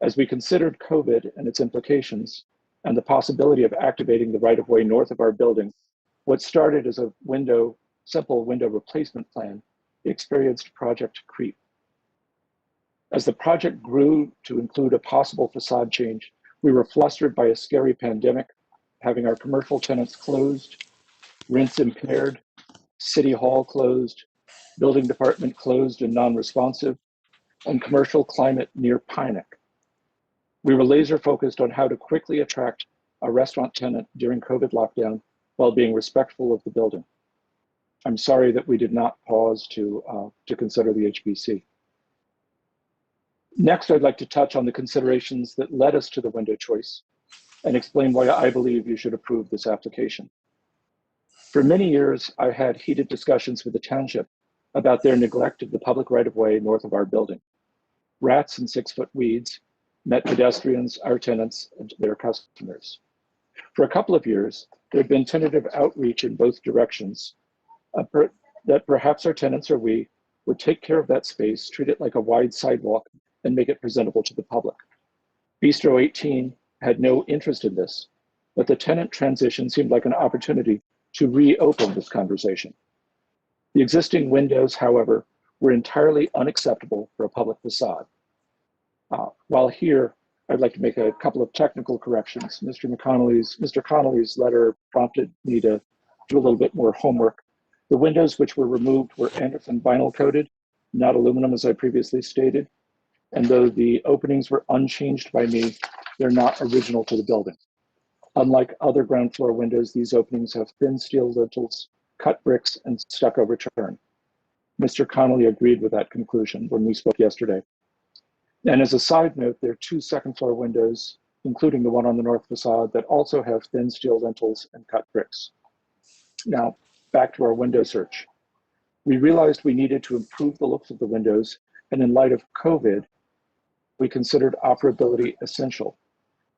As we considered COVID and its implications, and the possibility of activating the right-of-way north of our building, what started as a simple window replacement plan experienced project creep. As the project grew to include a possible facade change, we were flustered by a scary pandemic, having our commercial tenants closed, rents impaired, city hall closed, building department closed and non-responsive, and commercial climate near panic. We were laser focused on how to quickly attract a restaurant tenant during COVID lockdown while being respectful of the building. I'm sorry that we did not pause to consider the HPC. Next, I'd like to touch on the considerations that led us to the window choice and explain why I believe you should approve this application. For many years, I had heated discussions with the township about their neglect of the public right-of-way north of our building. Rats and 6-foot weeds met pedestrians, our tenants, and their customers. For a couple of years, there had been tentative outreach in both directions that perhaps our tenants or we would take care of that space, treat it like a wide sidewalk, and make it presentable to the public. Bistro 18 had no interest in this, but the tenant transition seemed like an opportunity to reopen this conversation. The existing windows, however, were entirely unacceptable for a public facade. While here, I'd like to make a couple of technical corrections. Mr. Connolly's letter prompted me to do a little bit more homework. The windows which were removed were Anderson vinyl coated, not aluminum as I previously stated. And though the openings were unchanged by me, they're not original to the building. Unlike other ground floor windows, these openings have thin steel lintels, cut bricks, and stucco return. Mr. Connolly agreed with that conclusion when we spoke yesterday. And as a side note, there are 2 second floor windows, including the one on the north facade, that also have thin steel lintels and cut bricks. Now, back to our window search. We realized we needed to improve the looks of the windows, and in light of COVID, we considered operability essential.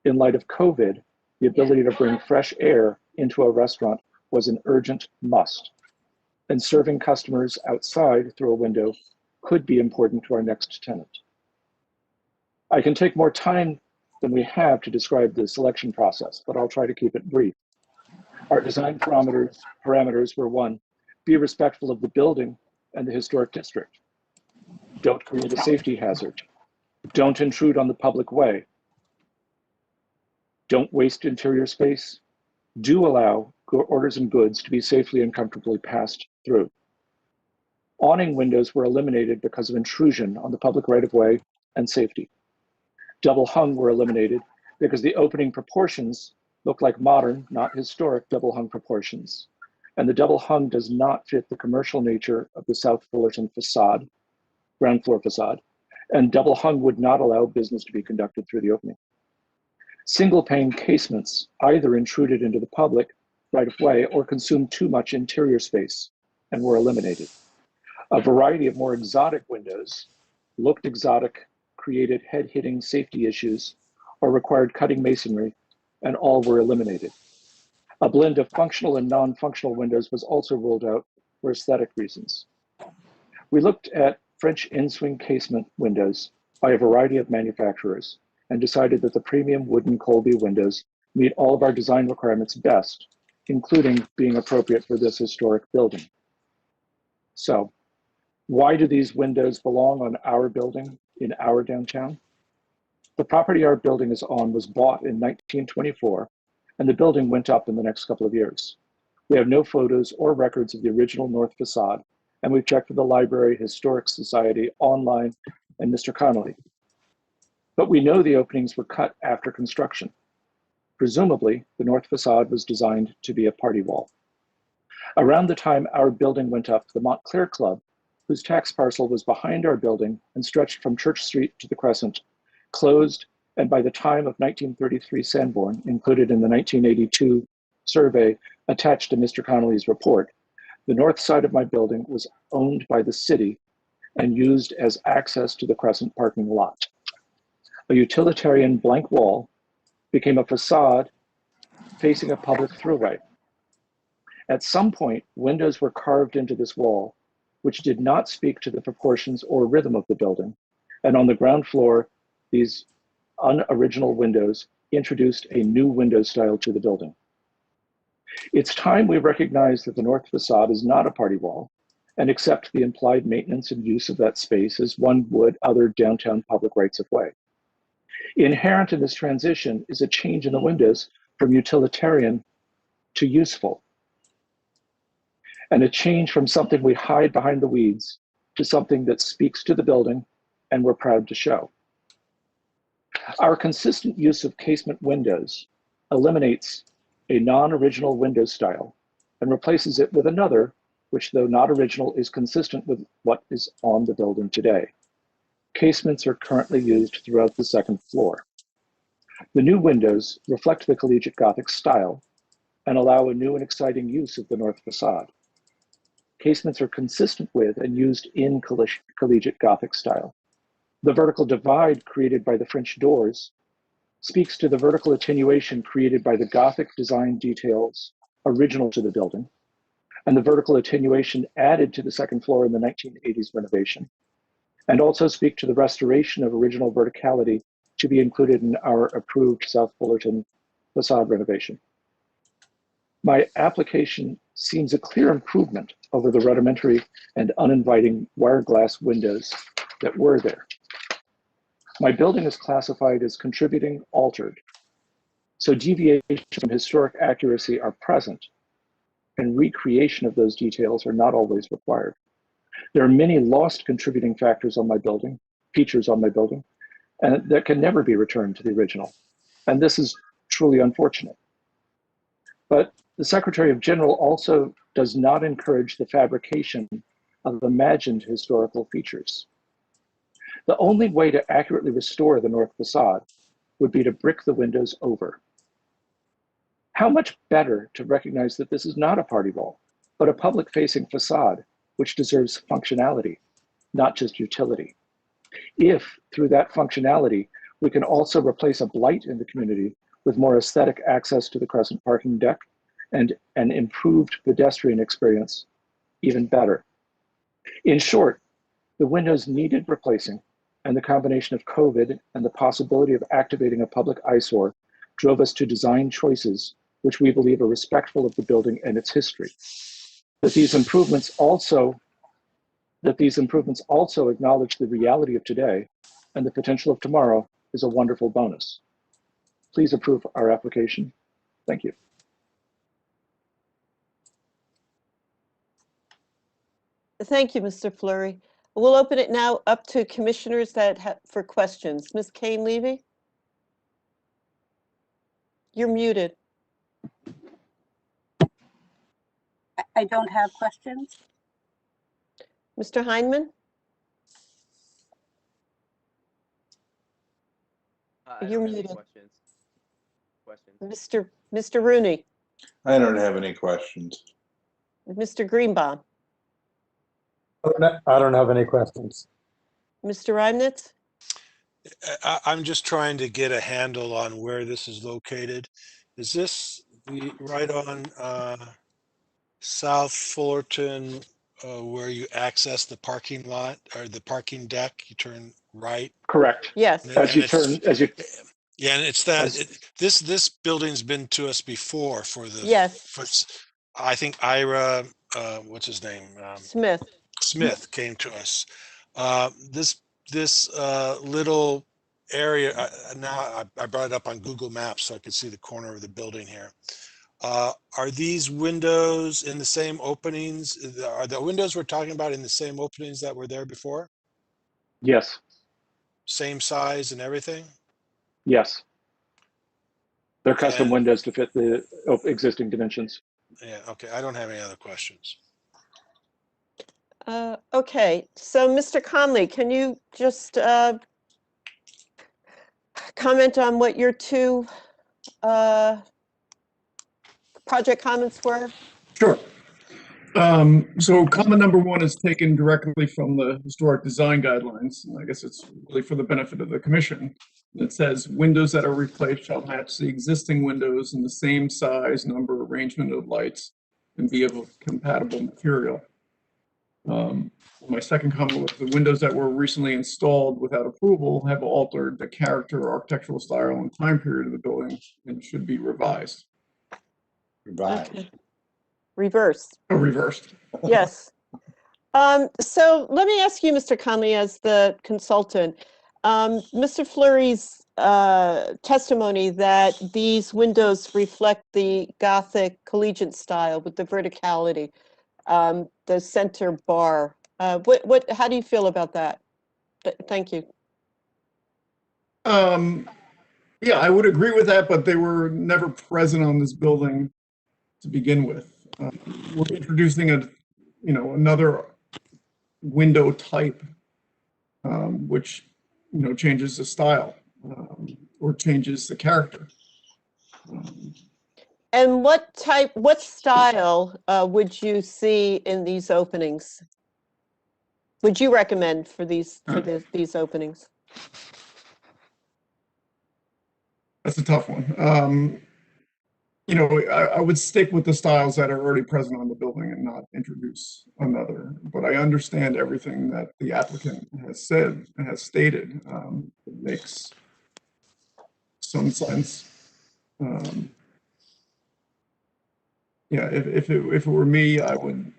In light of COVID, the ability to bring fresh air into a restaurant was an urgent must, and serving customers outside through a window could be important to our next tenant. I can take more time than we have to describe the selection process, but I'll try to keep it brief. Our design parameters were 1, be respectful of the building and the historic district. Don't create a safety hazard. Don't intrude on the public way. Don't waste interior space. Do allow orders and goods to be safely and comfortably passed through. Awning windows were eliminated because of intrusion on the public right-of-way and safety. Double hung were eliminated because the opening proportions look like modern, not historic double hung proportions. And the double hung does not fit the commercial nature of the South Fullerton facade, ground floor facade, and double hung would not allow business to be conducted through the opening. Single pane casements either intruded into the public right of way or consumed too much interior space and were eliminated. A variety of more exotic windows looked exotic, created head-hitting safety issues, or required cutting masonry, and all were eliminated. A blend of functional and non-functional windows was also ruled out for aesthetic reasons. We looked at French in-swing casement windows by a variety of manufacturers and decided that the premium wooden Colby windows meet all of our design requirements best, including being appropriate for this historic building. So, why do these windows belong on our building in our downtown? The property our building is on was bought in 1924, and the building went up in the next couple of years. We have no photos or records of the original north facade, and we've checked with the Library Historic Society online and Mr. Connolly. But we know the openings were cut after construction. Presumably, the north facade was designed to be a party wall. Around the time our building went up, the Montclair Club, whose tax parcel was behind our building and stretched from Church Street to the Crescent, closed, and by the time of 1933 Sanborn, included in the 1982 survey attached to Mr. Connolly's report, the north side of my building was owned by the city and used as access to the Crescent parking lot. A utilitarian blank wall became a facade facing a public throughway. At some point, windows were carved into this wall, which did not speak to the proportions or rhythm of the building. And on the ground floor, these unoriginal windows introduced a new window style to the building. It's time we recognize that the north facade is not a party wall and accept the implied maintenance and use of that space as one would other downtown public rights of way. Inherent in this transition is a change in the windows from utilitarian to useful, and a change from something we hide behind the weeds to something that speaks to the building and we're proud to show. Our consistent use of casement windows eliminates a non-original window style and replaces it with another, which though not original, is consistent with what is on the building today. Casements are currently used throughout the second floor. The new windows reflect the collegiate Gothic style and allow a new and exciting use of the north facade. Casements are consistent with and used in collegiate Gothic style. The vertical divide created by the French doors speaks to the vertical attenuation created by the Gothic design details original to the building, and the vertical attenuation added to the second floor in the 1980s renovation, and also speak to the restoration of original verticality to be included in our approved South Fullerton facade renovation. My application seems a clear improvement over the rudimentary and uninviting wire glass windows that were there. My building is classified as contributing altered, so deviations from historic accuracy are present, and recreation of those details are not always required. There are many lost contributing factors on my building, features on my building, and that can never be returned to the original. And this is truly unfortunate. But the Secretary of General also does not encourage the fabrication of imagined historical features. The only way to accurately restore the north facade would be to brick the windows over. How much better to recognize that this is not a party wall, but a public-facing facade which deserves functionality, not just utility. If, through that functionality, we can also replace a blight in the community with more aesthetic access to the Crescent parking deck and an improved pedestrian experience, even better. In short, the windows needed replacing, and the combination of COVID and the possibility of activating a public eyesore drove us to design choices which we believe are respectful of the building and its history. That these improvements also acknowledge the reality of today and the potential of tomorrow is a wonderful bonus. Please approve our application. Thank you. Thank you, Mr. Flurry. We'll open it now up to commissioners for questions. Ms. Kane Levy? You're muted. I don't have questions. Mr. Heineman? You're muted. Mr. Rooney? I don't have any questions. Mr. Greenbaum? I don't have any questions. Mr. Reimnitz? I'm just trying to get a handle on where this is located. Is this right on South Fullerton, where you access the parking lot or the parking deck? You turn right. Correct. Yes. Yeah, and it's that this building's been to us before for the yes. I think Ira, what's his name? Smith came to us. This little area, now I brought it up on Google Maps so I could see the corner of the building here. Are these windows in the same openings? Are the windows we're talking about in the same openings that were there before? Yes. Same size and everything? Yes. They're custom And- windows to fit the existing dimensions. Yeah, okay, I don't have any other questions. Okay, so Mr. Conley, can you just comment on what your two project comments were? Sure. So comment number one is taken directly from the historic design guidelines. And I guess it's really for the benefit of the commission. It says windows that are replaced shall match the existing windows in the same size, number, arrangement of lights, and be of a compatible material. My second comment was the windows that were recently installed without approval have altered the character, architectural style, and time period of the building and should be revised. Okay. Reversed. Or reversed. Yes. So let me ask you, Mr. Conley, as the consultant, Mr. Flurry's testimony that these windows reflect the Gothic collegiate style with the verticality, the center bar. How do you feel about that? Thank you. Yeah, I would agree with that, but they were never present on this building to begin with. We're introducing another window type, which changes the style or changes the character. And what style would you see in these openings? Would you recommend for these openings? That's a tough one. I would stick with the styles that are already present on the building and not introduce another. But I understand everything that the applicant has said and has stated. It makes some sense. Yeah, if it were me, I would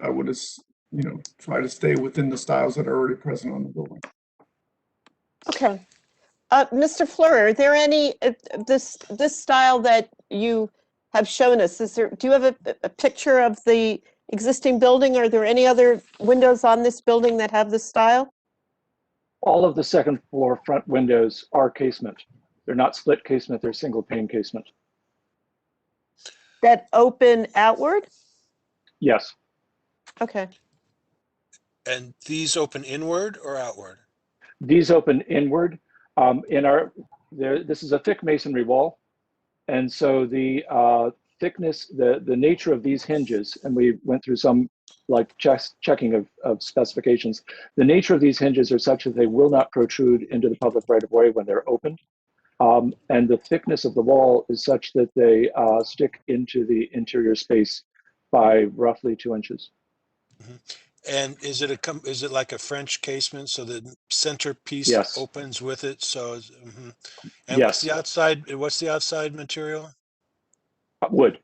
try to stay within the styles that are already present on the building. Okay. Mr. Flurry, are there any, this style that you have shown us, do you have a picture of the existing building? Are there any other windows on this building that have this style? All of the second floor front windows are casement. They're not split casement, they're single pane casement. That open outward? Yes. Okay. And these open inward or outward? These open inward. This is a thick masonry wall. And so the thickness, the nature of these hinges, and we went through some checking of specifications. The nature of these hinges are such that they will not protrude into the public right of way when they're opened. And the thickness of the wall is such that they stick into the interior space by roughly 2 inches. Mm-hmm. And is it like a French casement, so the centerpiece Yes. opens with it? So, mm-hmm. And Yes. What's the outside material? Wood.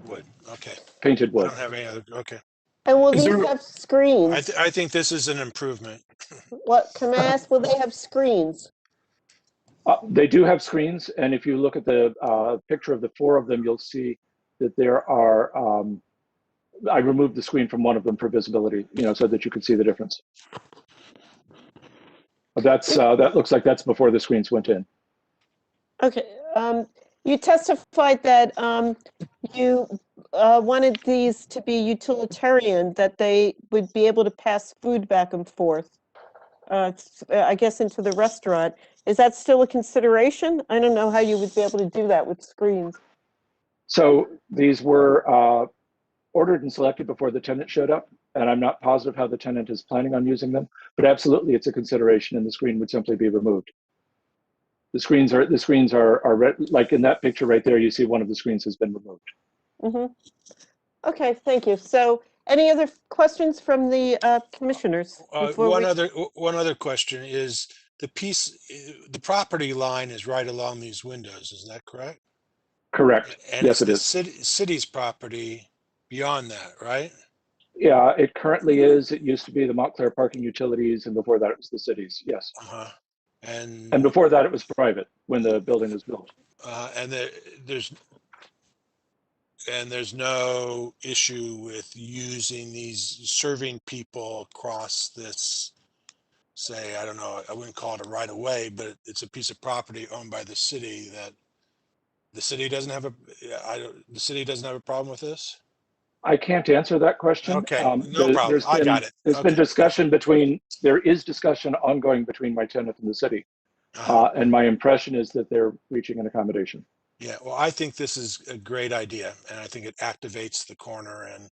Wood. Okay. Painted I wood. don't have any other. Okay. And will these have screens? I think this is an improvement. What can I ask? Will they have screens? They do have screens, and if you look at the picture of the 4 of them, you'll see that there are. I removed the screen from one of them for visibility, so that you could see the difference. That looks like that's before the screens went in. Okay. You testified that you wanted these to be utilitarian, that they would be able to pass food back and forth, I guess, into the restaurant. Is that still a consideration? I don't know how you would be able to do that with screens. So these were ordered and selected before the tenant showed up, and I'm not positive how the tenant is planning on using them, but absolutely it's a consideration, and the screen would simply be removed. The screens are like in that picture right there, you see one of the screens has been removed. Mm-hmm. Okay, thank you. So any other questions from the commissioners? One other question is the property line is right along these windows, is that correct? Correct. And yes, it it's is. the city's property beyond that, right? Yeah, it currently is. It used to be the Montclair Parking Utilities, and before that it was the city's, yes. Uh-huh. And before that it was private when the building was built. And there's no issue with using these, serving people across this, say, I don't know, I wouldn't call it a right of way, but it's a piece of property owned by the city that The city doesn't have a, the city doesn't have a problem with this? I can't answer that question. Okay, no problem. I got it. There's been Okay. discussion there is discussion ongoing between my tenant and the city. And my impression is that they're reaching an accommodation. Yeah, well, I think this is a great idea, and I think it activates the corner, and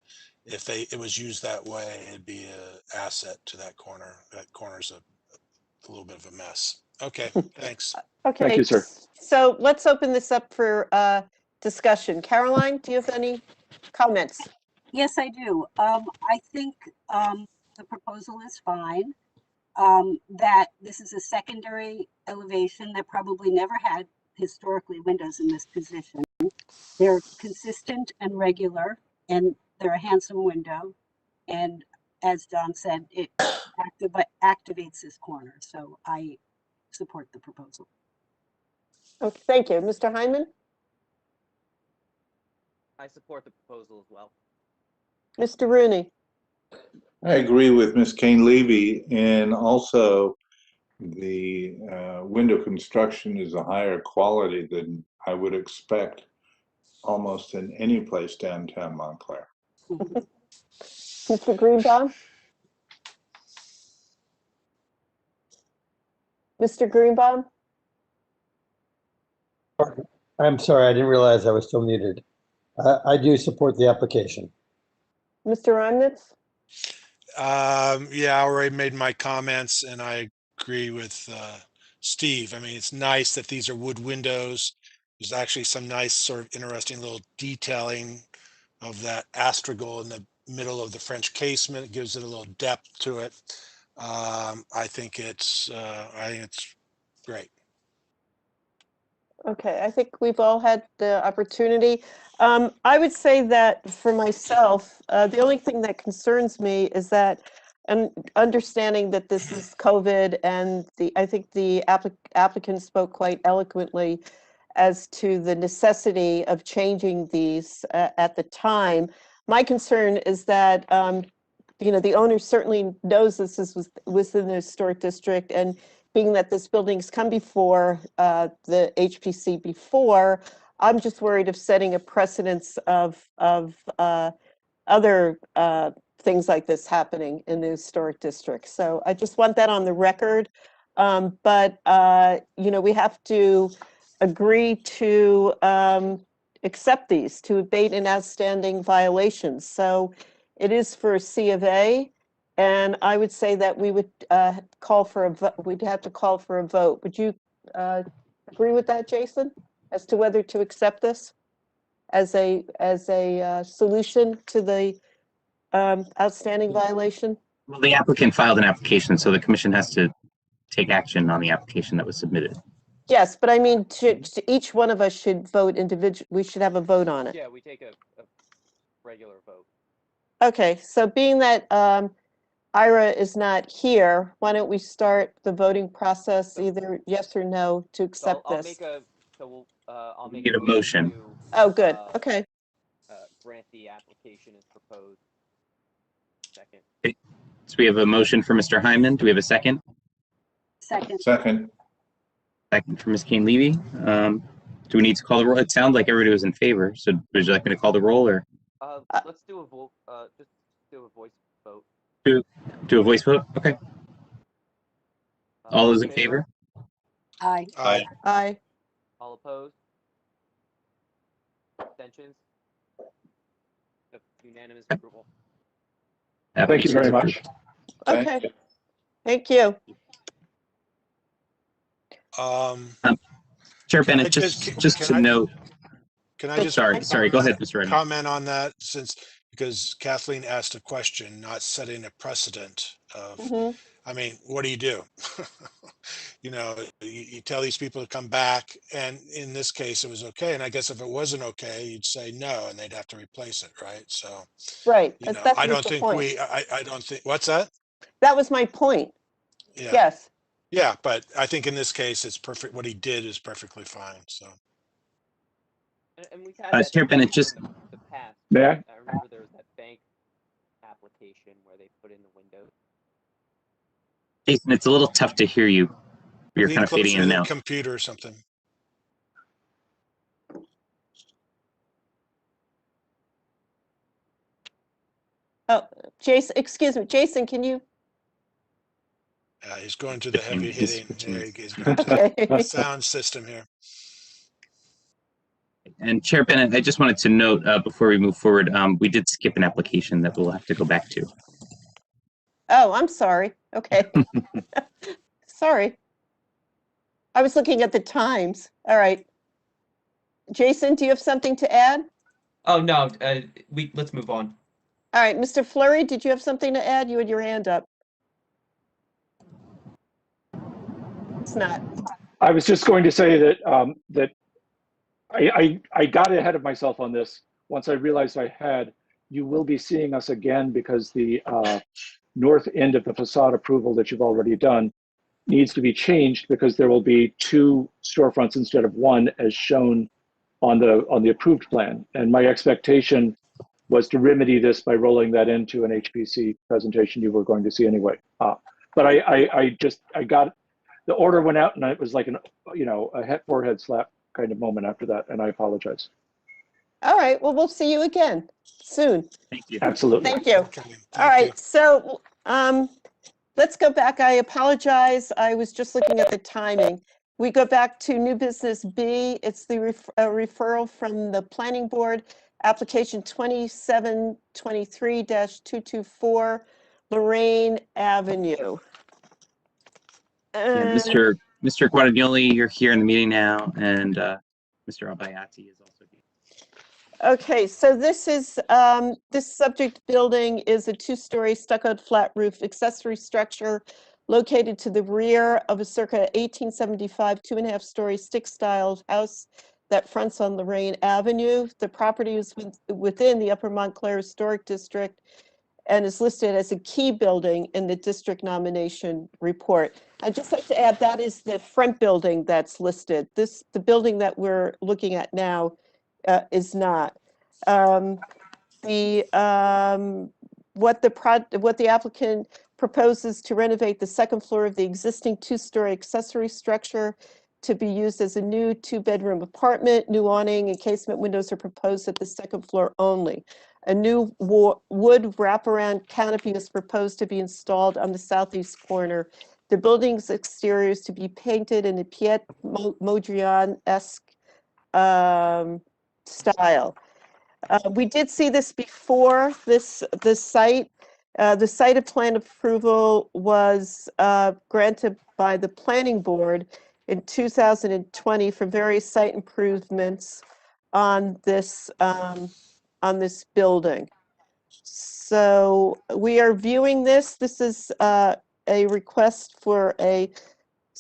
if it was used that way, it'd be an asset to that corner. That corner's a little bit of a mess. Okay, thanks. Okay. Thank you, sir. So let's open this up for discussion. Caroline, do you have any comments? Yes, I do. I think the proposal is fine. That this is a secondary elevation that probably never had historically windows in this position. They're consistent and regular, and they're a handsome window. And as Don said, it activates this corner. So I support the proposal. Okay, thank you. Mr. Hyman? I support the proposal as well. Mr. Rooney? I agree with Ms. Kane Levy, and also the window construction is a higher quality than I would expect almost in any place downtown Montclair. Mr. Greenbaum? Mr. Greenbaum? I'm sorry, I didn't realize I was still muted. I do support the application. Mr. Remnitz? Yeah, I already made my comments, and I agree with Steve. I mean, it's nice that these are wood windows. There's actually some nice sort of interesting little detailing of that astragal in the middle of the French casement. It gives it a little depth to it. I think it's great. Okay, I think we've all had the opportunity. I would say that for myself, the only thing that concerns me is that, and understanding that this is COVID, and I think the applicant spoke quite eloquently as to the necessity of changing these at the time. My concern is that, the owner certainly knows this is within the historic district, and being that this building's come before the HPC before, I'm just worried of setting a precedence of other things like this happening in the historic district. So I just want that on the record. But we have to agree to accept these, to abate an outstanding violations. So it is for a C of A. And I would say that we would call for a vote. We'd have to call for a vote. Would you agree with that, Jason, as to whether to accept this as a solution to the outstanding violation? Well, the applicant filed an application, so the commission has to take action on the application that was submitted. Yes, but I mean, to each one of us should vote individually. We should have a vote on it. Yeah, we take a regular vote. Okay, so being that Ira is not here, why don't we start the voting process, either yes or no, to accept this? I'll make Need a motion. to, Oh, good. Okay. grant the application as proposed. Second. Okay. So we have a motion for Mr. Hyman. Do we have a second? Second. Second. Second for Ms. Kane Levy. Do we need to call the roll? It sounds like everybody was in favor. So would you like me to call the roll, or? Let's do a vote. Just do a voice vote. Do a voice vote? Okay. All those in favor? Aye. Aye. Aye. All opposed? Abstentions? Unanimous approval. Thank you very much. Okay. Thank you. Chair Bennett, just to note. Can I just sorry, go ahead, Mr. Redmond. Comment on that, because Kathleen asked a question, not setting a precedent of, I mean, what do? You tell these people to come back, and in this case it was okay, and I guess if it wasn't okay, you'd say no, and they'd have to replace it, right? So right, I don't think I don't think, what's that? That was my point. Yeah. Yes. Yeah, but I think in this case it's perfect. What he did is perfectly fine. So. And we've had Chair Bennett, just the past. May I? I remember there was that bank application where they put in the windows. Jason, it's a little tough to hear you. You're kind of fading in and out. Computer or something. Oh, Jason, excuse me, Jason, can you? He's going to the heavy He's hitting. switching. Yeah, he's going to the Okay. sound system here. And Chair Bennett, I just wanted to note before we move forward, we did skip an application that we'll have to go back to. Oh, I'm sorry. Okay. Sorry. I was looking at the times. All right. Jason, do you have something to add? Oh, no, let's move on. All right, Mr. Flurry, did you have something to add? You had your hand up. It's not. I was just going to say that that I got ahead of myself on this. Once I realized I had, you will be seeing us again because the north end of the facade approval that you've already done needs to be changed because there will be 2 storefronts instead of 1 as shown on the approved plan. And my expectation was to remedy this by rolling that into an HPC presentation you were going to see anyway. But I got, the order went out and it was like a forehead slap kind of moment after that, and I apologize. All right, well, we'll see you again soon. Thank you. Absolutely. Thank you. Okay, All right, so let's go back. I apologize. I was just looking at the timing. We go back to new business B. It's the referral from the planning board, application 2723-224 Lorraine Avenue. And Mr. Guadagnoli, you're here in the meeting now, and Mr. Albayati is also here. Okay, so this is, this subject building is a 2-story stuccoed flat roof accessory structure located to the rear of a circa 1875 2.5-story stick-styled house that fronts on Lorraine Avenue. The property is within the Upper Montclair Historic District and is listed as a key building in the district nomination report. I'd just like to add that is the front building that's listed. The building that we're looking at now is not. What the applicant proposes to renovate the second floor of the existing 2-story accessory structure to be used as a new 2-bedroom apartment. New awning and casement windows are proposed at the second floor only. A new wood wraparound canopy is proposed to be installed on the southeast corner. The building's exterior is to be painted in a Piet Mondrian-esque style. We did see this before, this site. The site of plan approval was granted by the planning board in 2020 for various site improvements on this building. So we are viewing this. This is a request for a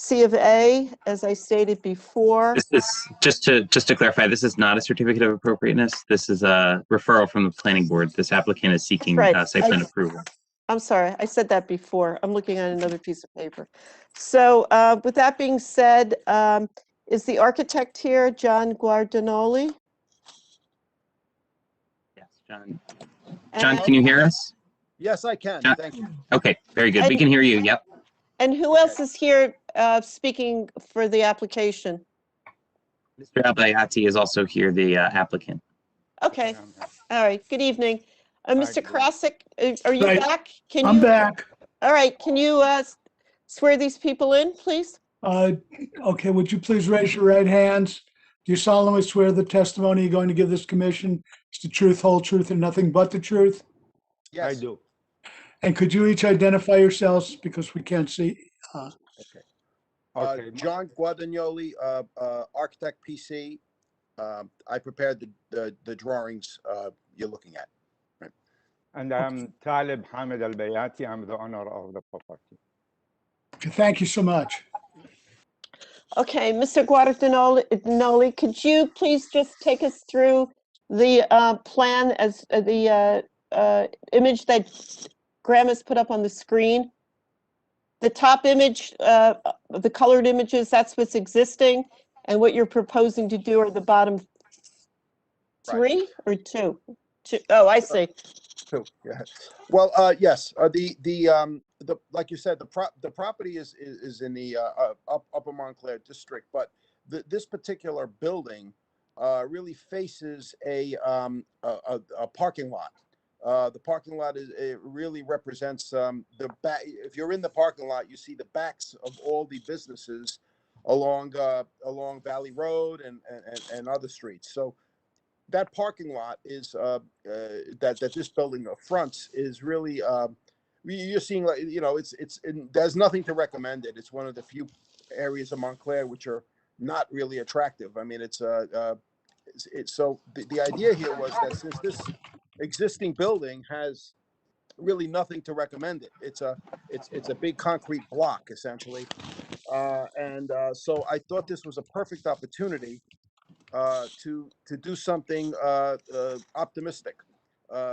C of A, as I stated before. This is just to clarify. This is not a certificate of appropriateness. This is a referral from the planning board. This applicant is seeking Right. site plan approval. I'm sorry, I said that before. I'm looking at another piece of paper. So with that being said, is the architect here, John Guardinoli? Yes, John. John, can you hear us? Yes, I can. John? Thank you. Okay, very good. We can hear you. Yep. And who else is here speaking for the application? Mr. Albayati is also here, the applicant. Okay, all right, good evening. Mr. Krasik, are you Right. back? I'm back. All right, can you swear these people in, please? Okay, would you please raise your right hands? Do you solemnly swear the testimony you're going to give this commission is the truth, whole truth, and nothing but the truth? Yes. I do. And could you each identify yourselves because we can't see? John Guadagnoli, architect PC. I prepared the drawings you're looking at. Right. And I'm Talib Hamid Al-Bayati. I'm the owner of the property. Okay, thank you so much. Okay, Mr. Guadagnoli, could you please just take us through the plan as the image that Graham has put up on the screen? The top image, the colored images, that's what's existing, and what you're proposing to do are the bottom 3 or 2? Oh, I see. 2. Yeah. Well, yes. The like you said, the property is in the Upper Montclair district, but this particular building really faces a parking lot. The parking lot it really represents the back. If you're in the parking lot, you see the backs of all the businesses along Valley Road and other streets. So that parking lot is that this building fronts is really you're seeing, like, there's nothing to recommend it. It's one of the few areas of Montclair which are not really attractive. I mean, so the idea here was that since this existing building has really nothing to recommend it, it's a big concrete block essentially, so I thought this was a perfect opportunity to do something optimistic,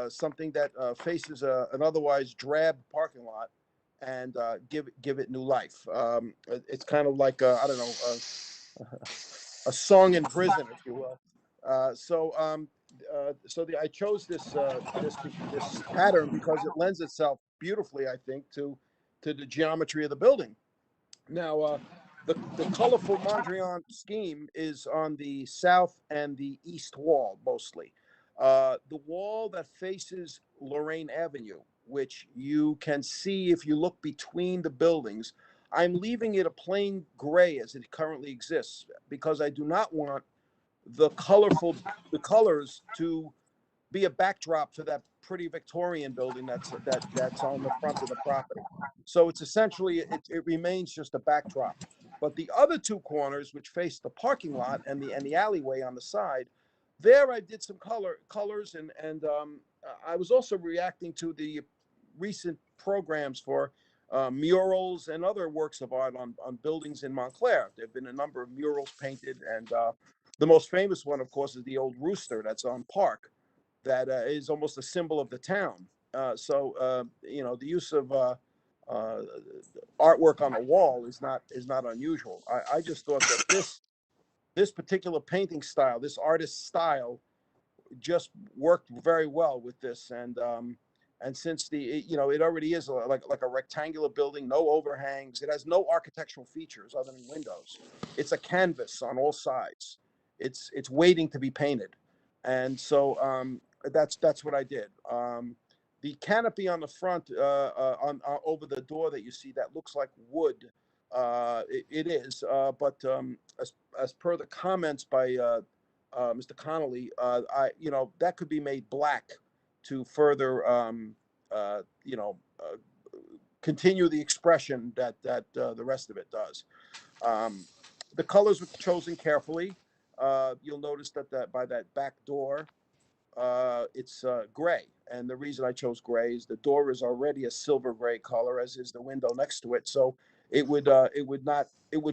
something that faces an otherwise drab parking lot, and give it new life. It's kind of like I don't know, a song in prison, if you will. I chose this pattern because it lends itself beautifully, I think, to the geometry of the building. Now, the colorful Mondrian scheme is on the south and the east wall mostly. The wall that faces Lorraine Avenue, which you can see if you look between the buildings, I'm leaving it a plain gray as it currently exists because I do not want the colors to be a backdrop to that pretty Victorian building that's on the front of the property. So it's essentially, it remains just a backdrop. But the other two corners, which face the parking lot and the alleyway on the side, there I did some colors, and I was also reacting to the recent programs for murals and other works of art on buildings in Montclair. There have been a number of murals painted, and the most famous one, of course, is the old rooster that's on Park, that is almost a symbol of the town. The use of artwork on a wall is not unusual. I just thought that this particular painting style, this artist style, just worked very well with this. And since it already is like a rectangular building, no overhangs, it has no architectural features other than windows. It's a canvas on all sides. It's waiting to be painted, and so that's what I did. The canopy on the front, over the door that you see, that looks like wood. It is, but as per the comments by Mr. Connolly, that could be made black to further, continue the expression that the rest of it does. The colors were chosen carefully. You'll notice that by that back door, it's gray, and the reason I chose gray is the door is already a silver gray color, as is the window next to it. So it would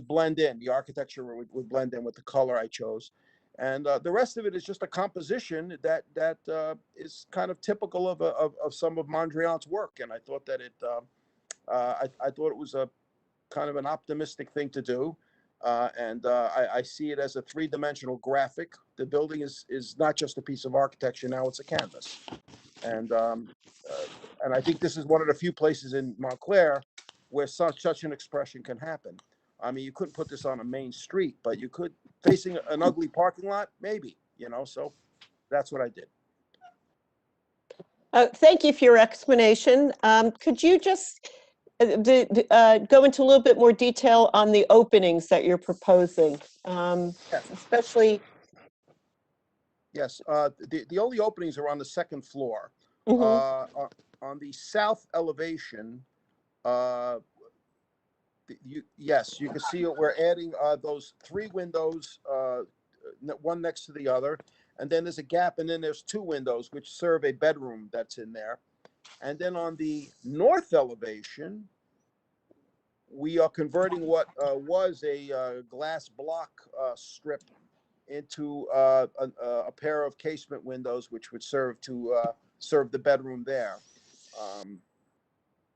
blend in. The architecture would blend in with the color I chose, and the rest of it is just a composition that is kind of typical of some of Mondrian's work. And I thought that I thought it was a kind of an optimistic thing to do. I see it as a three-dimensional graphic. The building is not just a piece of architecture now; it's a canvas, and I think this is one of the few places in Montclair where such an expression can happen. I mean, you couldn't put this on a main street, but you could, facing an ugly parking lot, maybe. So that's what I did. Thank you for your explanation. Could you just go into a little bit more detail on the openings that you're proposing, especially? Yes, the only openings are on the second floor. Mm-hmm. On the south elevation, yes, you can see it. We're adding those three windows, one next to the other, and then there's a gap, and then there's two windows which serve a bedroom that's in there. And then on the north elevation, we are converting what was a glass block strip into a pair of casement windows, which would serve the bedroom there.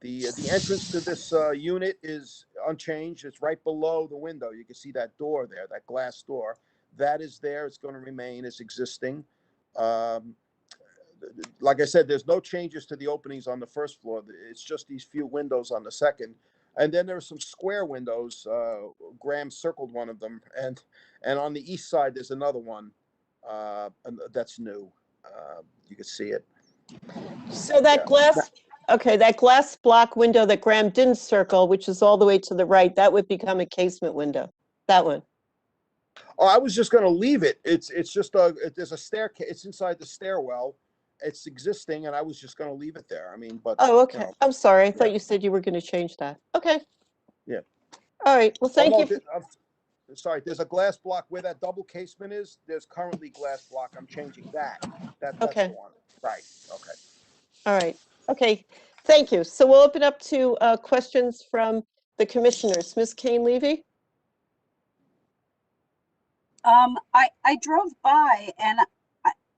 The entrance to this unit is unchanged. It's right below the window. You can see that door there, that glass door. That is there. It's going to remain as existing. Like I said, there's no changes to the openings on the first floor. It's just these few windows on the second. And then there are some square windows. Graham circled one of them. And on the east side, there's another one that's new. You can see it. So that Yeah. glass, okay, that glass block window that Graham didn't circle, which is all the way to the right, that would become a casement window. That one. Oh, I was just going to leave it. It's just there's a staircase. It's inside the stairwell. It's existing, and I was just going to leave it there. I mean, but Oh, okay. you know, I'm sorry. I yeah. thought you said you were going to change that. Okay. Yeah. All right. Well, Oh thank no, you. I'm sorry. There's a glass block where that double casement is. There's currently glass block. I'm changing that. That's Okay. the one. Right. Okay. All right. Okay. Thank you. So we'll open up to questions from the commissioners. Ms. Kane Levy? I drove by and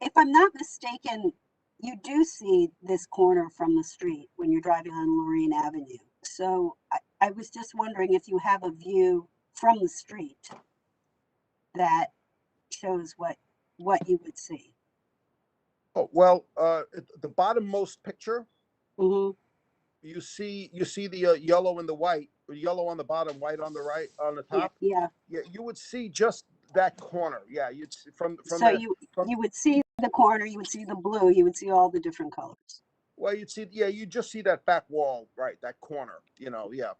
if I'm not mistaken, you do see this corner from the street when you're driving on Lorraine Avenue. So I was just wondering if you have a view from the street that shows what you would see. Oh well, the bottommost picture, Mm-hmm. you see the yellow and the white, yellow on the bottom, white on the right, on the top. Yeah. Yeah, you would see just that corner. Yeah, you'd see from So the, you would see the corner, you would see the blue, you would see all the different colors. well, you'd see, yeah, you just see that back wall, right? That corner, you know, yeah.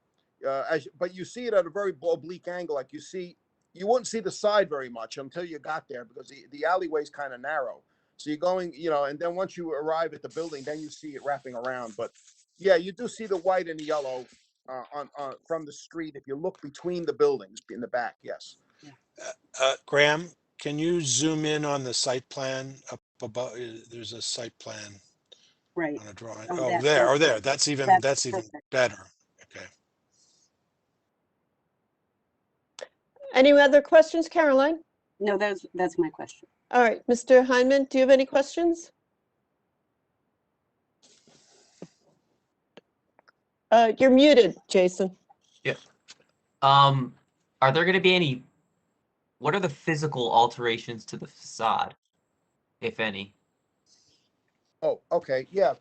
But you see it at a very oblique angle. Like you wouldn't see the side very much until you got there because the alleyway is kind of narrow. So you're going, you know, and then once you arrive at the building, then you see it wrapping around. But yeah, you do see the white and the yellow on from the street if you look between the buildings in the back. Yes. Graham, can you zoom in on the site plan up above? There's a site plan Right. on a drawing. Oh, Oh, that- there, that's- or there. That's even perfect. better. Okay. Any other questions, Caroline? No, that's my question. All right. Mr. Hyman, do you have any questions? You're muted, Jason. Yeah. Are there going to be any? What are the physical alterations to the facade, if any? Oh, okay. Yeah,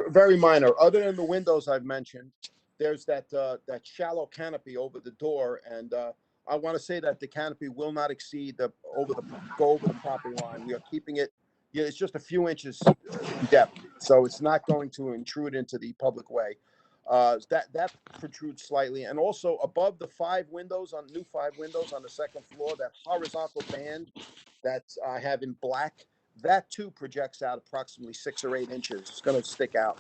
very minor. Other than the windows I've mentioned, there's that shallow canopy over the door, and I want to say that the canopy will not exceed go over the property line. We are keeping it. Yeah, it's just a few inches in depth, so it's not going to intrude into the public way. That protrudes slightly, and also above the new 5 windows on the second floor, that horizontal band that I have in black, that too projects out approximately 6 or 8 inches. It's going to stick out.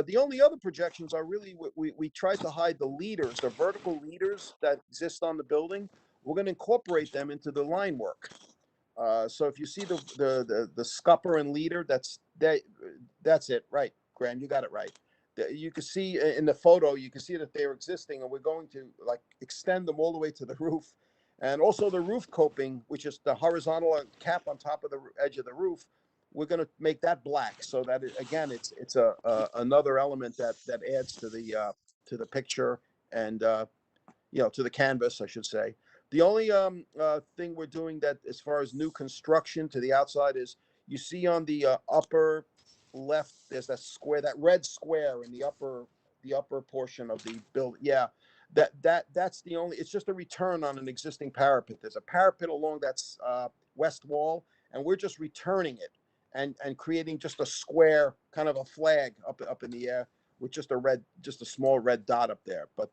The only other projections are really we tried to hide the leaders, the vertical leaders that exist on the building. We're going to incorporate them into the line work. So if you see the scupper and leader, that's it, right, Graham? You got it right. You can see in the photo, you can see that they're existing, and we're going to like extend them all the way to the roof, and also the roof coping, which is the horizontal cap on top of the edge of the roof. We're going to make that black, so that again, it's another element that adds to the picture and to the canvas, I should say. The only thing we're doing that as far as new construction to the outside is you see on the upper left, there's that red square in the upper portion of the building. Yeah, that's the only. It's just a return on an existing parapet. There's a parapet along that west wall, and we're just returning it and creating just a square, kind of a flag up in the air with just a small red dot up there. But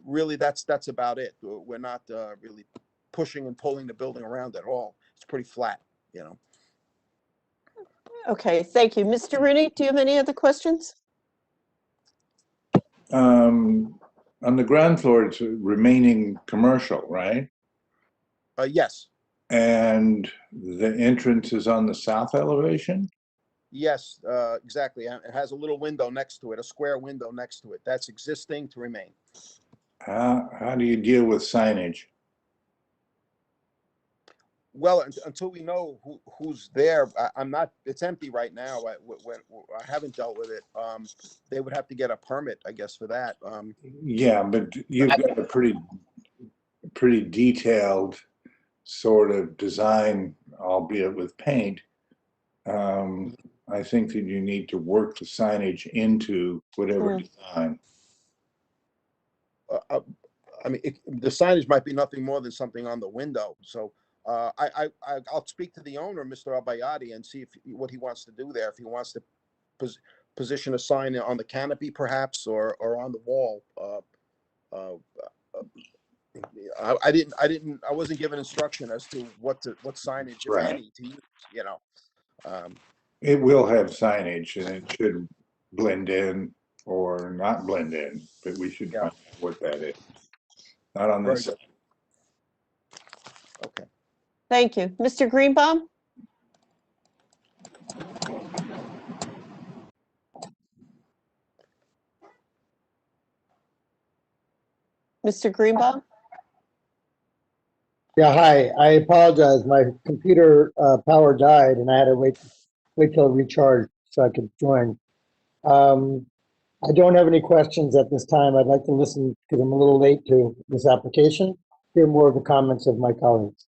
really, that's about it. We're not really pushing and pulling the building around at all. It's pretty flat, you know. Okay, thank you. Mr. Rooney, do you have any other questions? On the ground floor, it's remaining commercial, right? Yes. And the entrance is on the south elevation? Yes, exactly. And it has a little window next to it, a square window next to it. That's existing to remain. How do you deal with signage? Well, until we know who's there, I'm not. It's empty right now. I haven't dealt with it. They would have to get a permit, I guess, for that. Yeah, but you've got a pretty detailed sort of design, albeit with paint. I think that you need to work the signage into whatever design. I mean, the signage might be nothing more than something on the window. So I'll speak to the owner, Mr. Abayati, and see what he wants to do there. If he wants to position a sign on the canopy, perhaps, or on the wall. I wasn't given instruction as to what signage, if Right. any, to use. You know, It will have signage, and it should blend in or not blend in, but we should find out what that is. Not on very this. good. Okay. Thank you. Mr. Greenbaum? Mr. Greenbaum? Yeah, hi. I apologize. My computer power died and I had to wait till it recharged so I could join. I don't have any questions at this time. I'd like to listen because I'm a little late to this application. Hear more of the comments of my colleagues.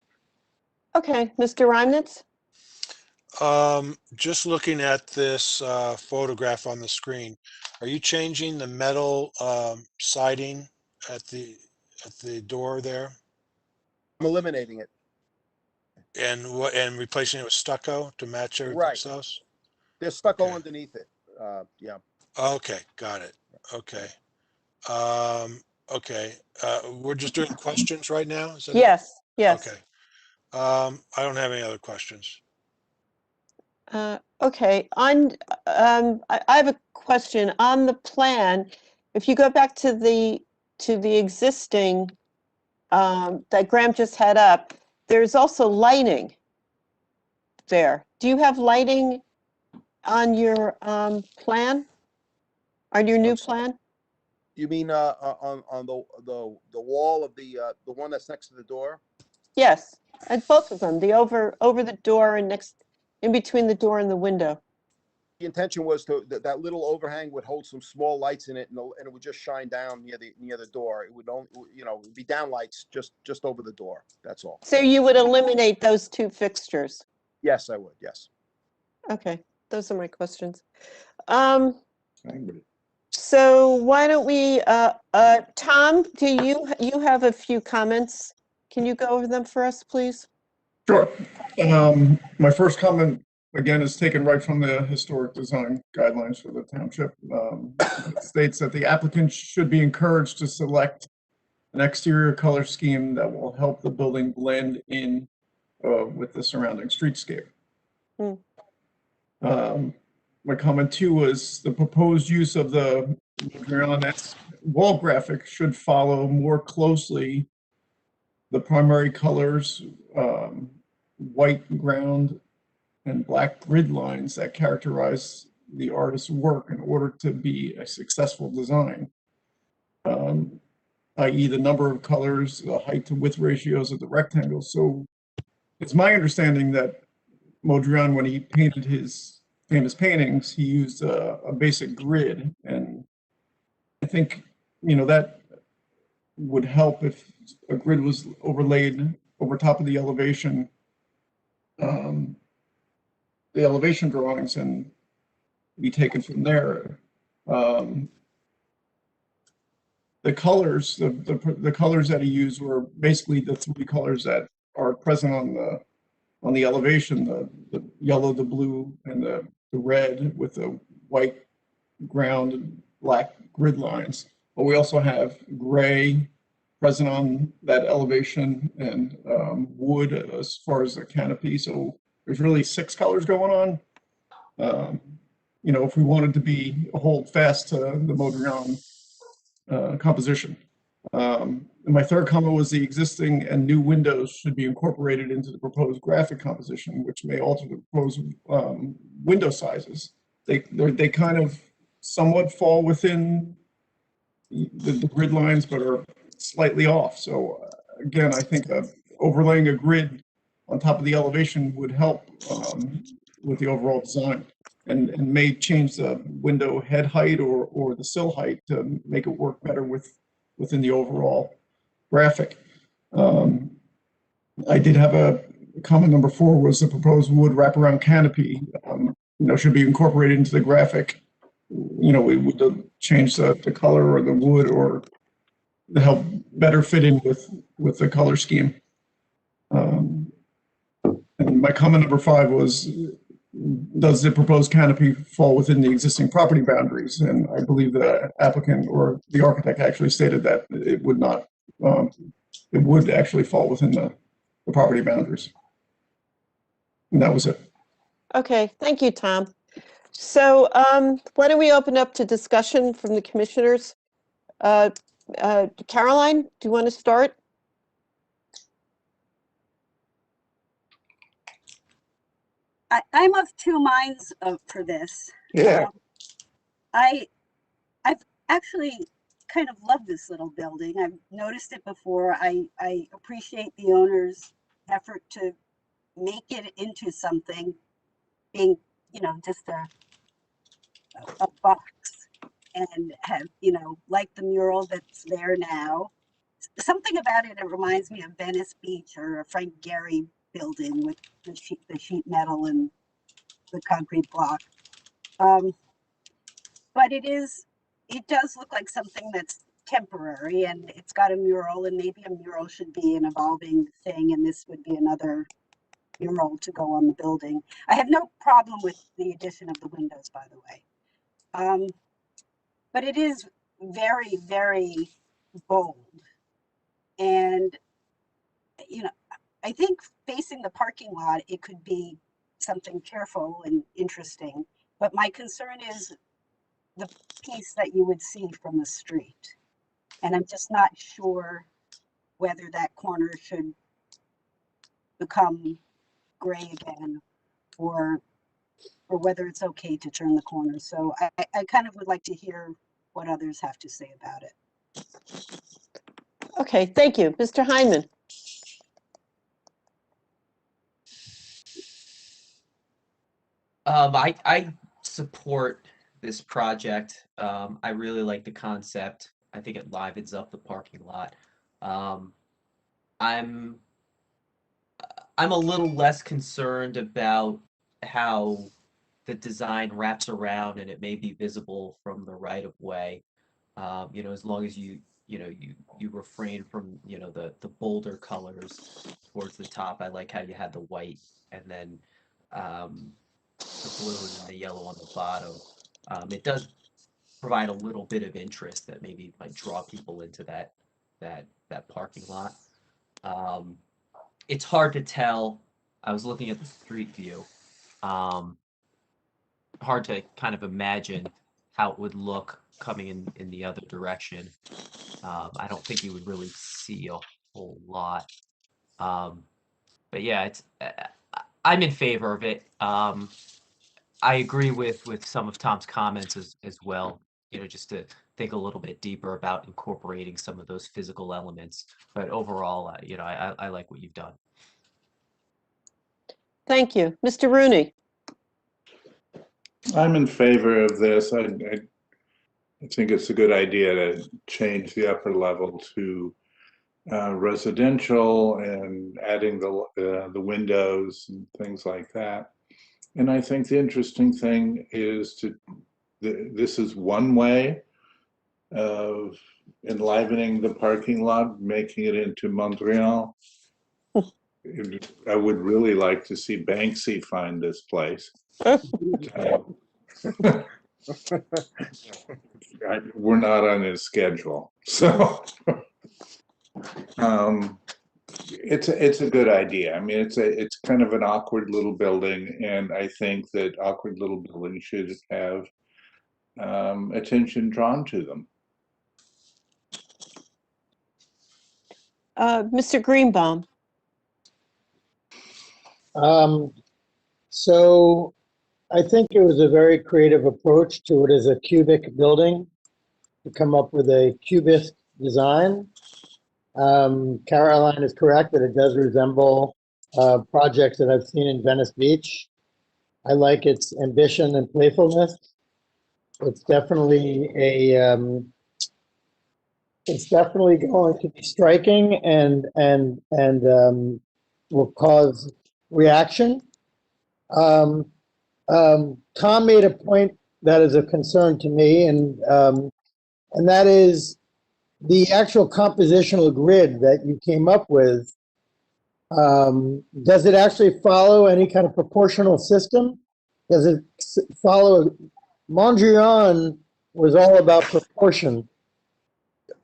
Okay, Mr. Reimnitz? Just looking at this photograph on the screen, are you changing the metal siding at the door there? I'm eliminating it. And replacing it with stucco to match everything else? There's stucco underneath it. Yeah. Okay, got it. Okay. Okay. We're just doing questions right now? Is that it? Yes, yes. Okay. I don't have any other questions. Okay, I have a question on the plan. If you go back to the existing that Graham just had up, there's also lighting there. Do you have lighting on your plan? On your new plan? You mean on the wall of the one that's next to the door? Yes, at both of them, the over the door and next in between the door and the window. The intention was that little overhang would hold some small lights in it, and it would just shine down near the door. It would only, it'd be down lights just over the door. That's all. So you would eliminate those two fixtures? Yes, I would. Yes. Okay, those are my questions. So why don't we, Tom, do you have a few comments? Can you go over them for us, please? Sure. My first comment, again, is taken right from the historic design guidelines for the township. It states that the applicant should be encouraged to select an exterior color scheme that will help the building blend in with the surrounding streetscape. My comment two was the proposed use of the wall graphic should follow more closely the primary colors, white ground and black grid lines that characterize the artist's work in order to be a successful design, i.e. the number of colors, the height to width ratios of the rectangles. So it's my understanding that Mondrian, when he painted his famous paintings, he used a basic grid, and I think that would help if a grid was overlaid over top of the elevation drawings and be taken from there. The colors, the colors that he used were basically the three colors that are present on the elevation: the yellow, the blue, and the red, with the white ground and black grid lines. But we also have gray present on that elevation, and wood as far as the canopy. So there's really 6 colors going on. If we wanted to hold fast to the Mondrian composition. And my third comment was the existing and new windows should be incorporated into the proposed graphic composition, which may alter the proposed window sizes. They kind of somewhat fall within the grid lines, but are slightly off. So again, I think overlaying a grid on top of the elevation would help with the overall design, and may change the window head height or the sill height to make it work better within the overall graphic. I did have a comment number 4 was the proposed wood wraparound canopy, should be incorporated into the graphic. We would change the color or the wood or to help better fit in with the color scheme. And my comment number 5 was, does the proposed canopy fall within the existing property boundaries? And I believe the applicant or the architect actually stated that it would not, it would actually fall within the property boundaries. And that was it. Okay, thank you, Tom. So why don't we open up to discussion from the commissioners? Caroline, do you want to start? I'm of two minds for this. Yeah. I've actually kind of loved this little building. I've noticed it before. I appreciate the owner's effort to make it into something, being, you know, just a box, and have, you know, like the mural that's there now. Something about it reminds me of Venice Beach or a Frank Gehry building with the sheet metal and the concrete block. But it does look like something that's temporary, and it's got a mural, and maybe a mural should be an evolving thing, and this would be another mural to go on the building. I have no problem with the addition of the windows, by the way. But it is very, very bold. And, you know, I think facing the parking lot, it could be something careful and interesting. But my concern is the piece that you would see from the street. And I'm just not sure whether that corner should become gray again, or whether it's okay to turn the corner. So I kind of would like to hear what others have to say about it. Okay, thank you. Mr. Hyman. I support this project. I really like the concept. I think it livens up the parking lot. I'm a little less concerned about how the design wraps around and it may be visible from the right of way. You know, as long as you refrain from, you know, the bolder colors towards the top. I like how you had the white and then the blue and the yellow on the bottom. It does provide a little bit of interest that maybe might draw people into that parking lot. It's hard to tell. I was looking at the street view. Hard to kind of imagine how it would look coming in the other direction. I don't think you would really see a whole lot. But yeah, it's I'm in favor of it. I agree with some of Tom's comments as well. You know, just to think a little bit deeper about incorporating some of those physical elements. But overall, you know, I like what you've done. Thank you. Mr. Rooney. I'm in favor of this. I think it's a good idea to change the upper level to residential and adding the windows and things like that. And I think the interesting thing is this is one way of enlivening the parking lot, making it into Montreal. I would really like to see Banksy find this place. We're not on his schedule, so it's a good idea. I mean, it's kind of an awkward little building, and I think that awkward little buildings should have attention drawn to them. Mr. Greenbaum. So I think it was a very creative approach to it as a cubic building to come up with a cubist design. Caroline is correct that it does resemble projects that I've seen in Venice Beach. I like its ambition and playfulness. It's definitely it's definitely going to be striking and will cause reaction. Tom made a point that is a concern to me, and that is the actual compositional grid that you came up with Does it actually follow any kind of proportional system? Does it follow? Mondrian was all about proportion.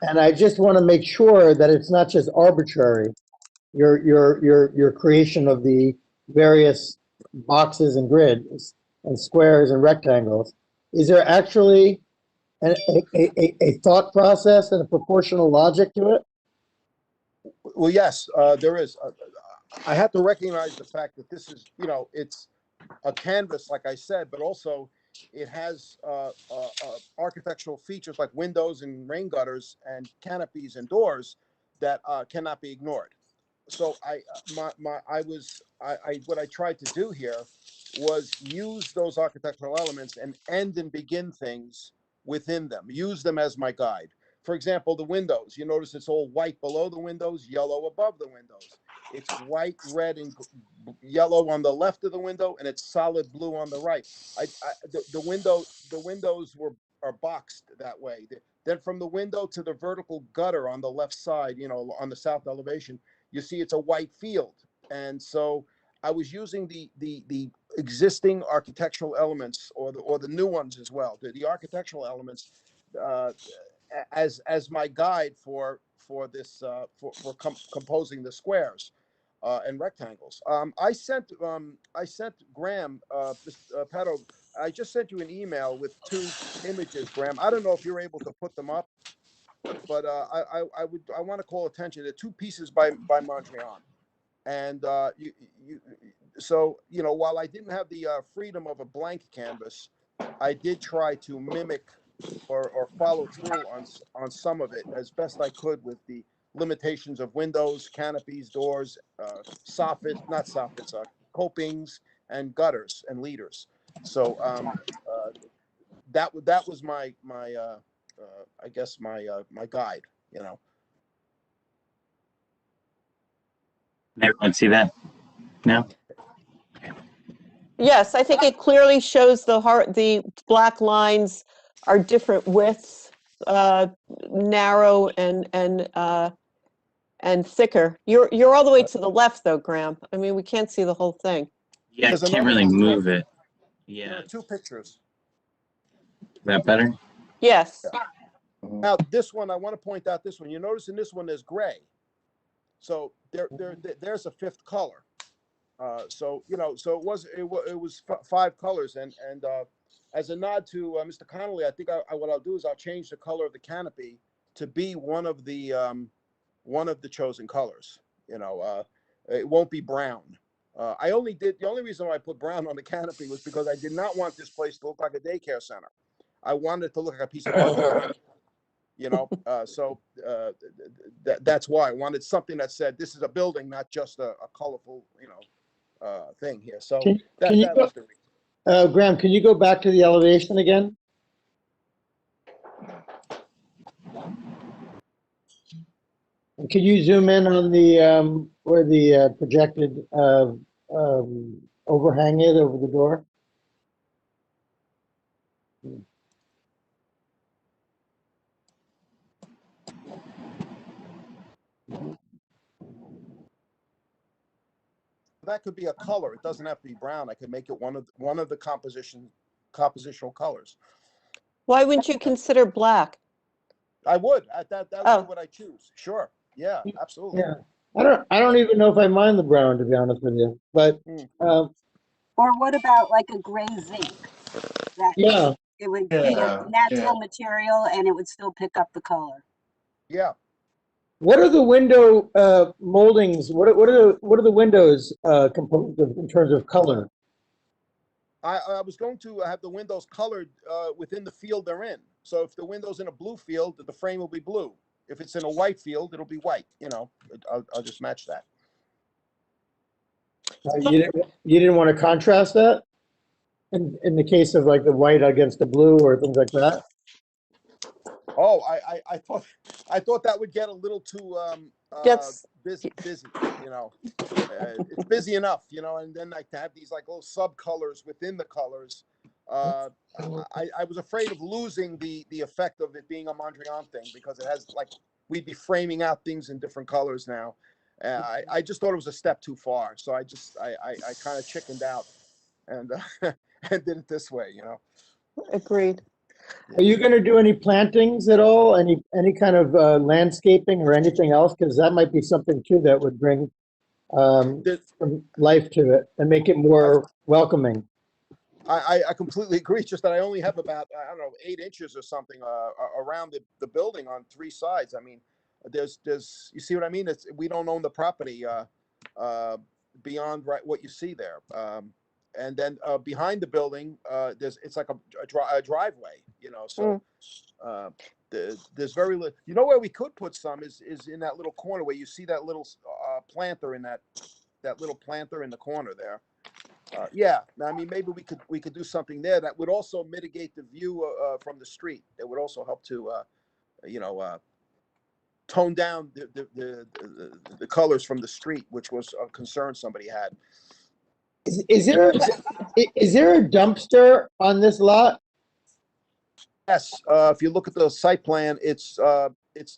And I just want to make sure that it's not just arbitrary, your creation of the various boxes and grids and squares and rectangles. Is there actually a thought process and a proportional logic to it? Well, yes, there is. I have to recognize the fact that this is, it's a canvas, like I said, but also it has architectural features like windows and rain gutters and canopies and doors that cannot be ignored. So what I tried to do here was use those architectural elements and end and begin things within them, use them as my guide. For example, the windows, you notice it's all white below the windows, yellow above the windows. It's white, red, and yellow on the left of the window, and it's solid blue on the right. The windows are boxed that way. Then from the window to the vertical gutter on the left side, on the south elevation, you see it's a white field. And so I was using the existing architectural elements or the new ones as well, the architectural elements as my guide for this composing the squares and rectangles. I sent Graham Petto. I just sent you an email with 2 images, Graham. I don't know if you're able to put them up, but I want to call attention to 2 pieces by Mondrian. And so while I didn't have the freedom of a blank canvas, I did try to mimic or follow through on some of it as best I could with the limitations of windows, canopies, doors, copings, and gutters and leaders. So that was my I guess my guide. Can everyone see that now? Yes, I think it clearly shows the black lines are different widths, narrow and thicker. You're all the way to the left though, Graham. I mean, we can't see the whole thing. Yeah, I can't really move it. Yeah. There are 2 pictures. Is that better? Yes. Yeah. Now this one, I want to point out this one. You notice in this one there's gray. So there's a 5th color. So so it was 5 colors, and as a nod to Mr. Connolly, I think what I'll do is I'll change the color of the canopy to be one of the chosen colors. It won't be brown. The only reason why I put brown on the canopy was because I did not want this place to look like a daycare center. I wanted it to look like a piece of architecture. So that's why I wanted something that said this is a building, not just a colorful, thing here. So that was the reason. Graham, can you go back to the elevation again? And can you zoom in on the where the projected overhang is over the door? That could be a color. It doesn't have to be brown. I could make it one of the compositional colors. Why wouldn't you consider black? I would. That would be what I choose. Sure. Yeah, absolutely. Yeah. I don't even know if I mind the brown, to be honest with you. But or what about like a gray zinc? Yeah. It would be a natural material and it would still pick up the color. Yeah. What are the window moldings? What are the windows composed of in terms of color? I was going to have the windows colored within the field they're in. So if the window's in a blue field, the frame will be blue. If it's in a white field, it'll be white. I'll just match that. You didn't want to contrast that in the case of like the white against the blue or things like that. Oh, I thought that would get a little too busy. It's busy enough, and then like to have these like little subcolors within the colors. I was afraid of losing the effect of it being a Mondrian thing because it has like we'd be framing out things in different colors now, I just thought it was a step too far. So I kind of chickened out and, and did it this way, you know. Agreed. Are you going to do any plantings at all? Any kind of landscaping or anything else? Because that might be something too that would bring some life to it and make it more welcoming. I completely agree. It's just that I only have about, I don't know, 8 inches or something around the building on 3 sides. I mean, there's you see what I mean? We don't own the property beyond what you see there. And then behind the building, it's like a driveway, you know. So there's very little. You know where we could put some is in that little corner where you see that little planter in that little planter in the corner there. Yeah, I mean, maybe we could do something there that would also mitigate the view from the street. It would also help to, you know, tone down the colors from the street, which was a concern somebody had. Is there a dumpster on this lot? Yes, if you look at the site plan, it's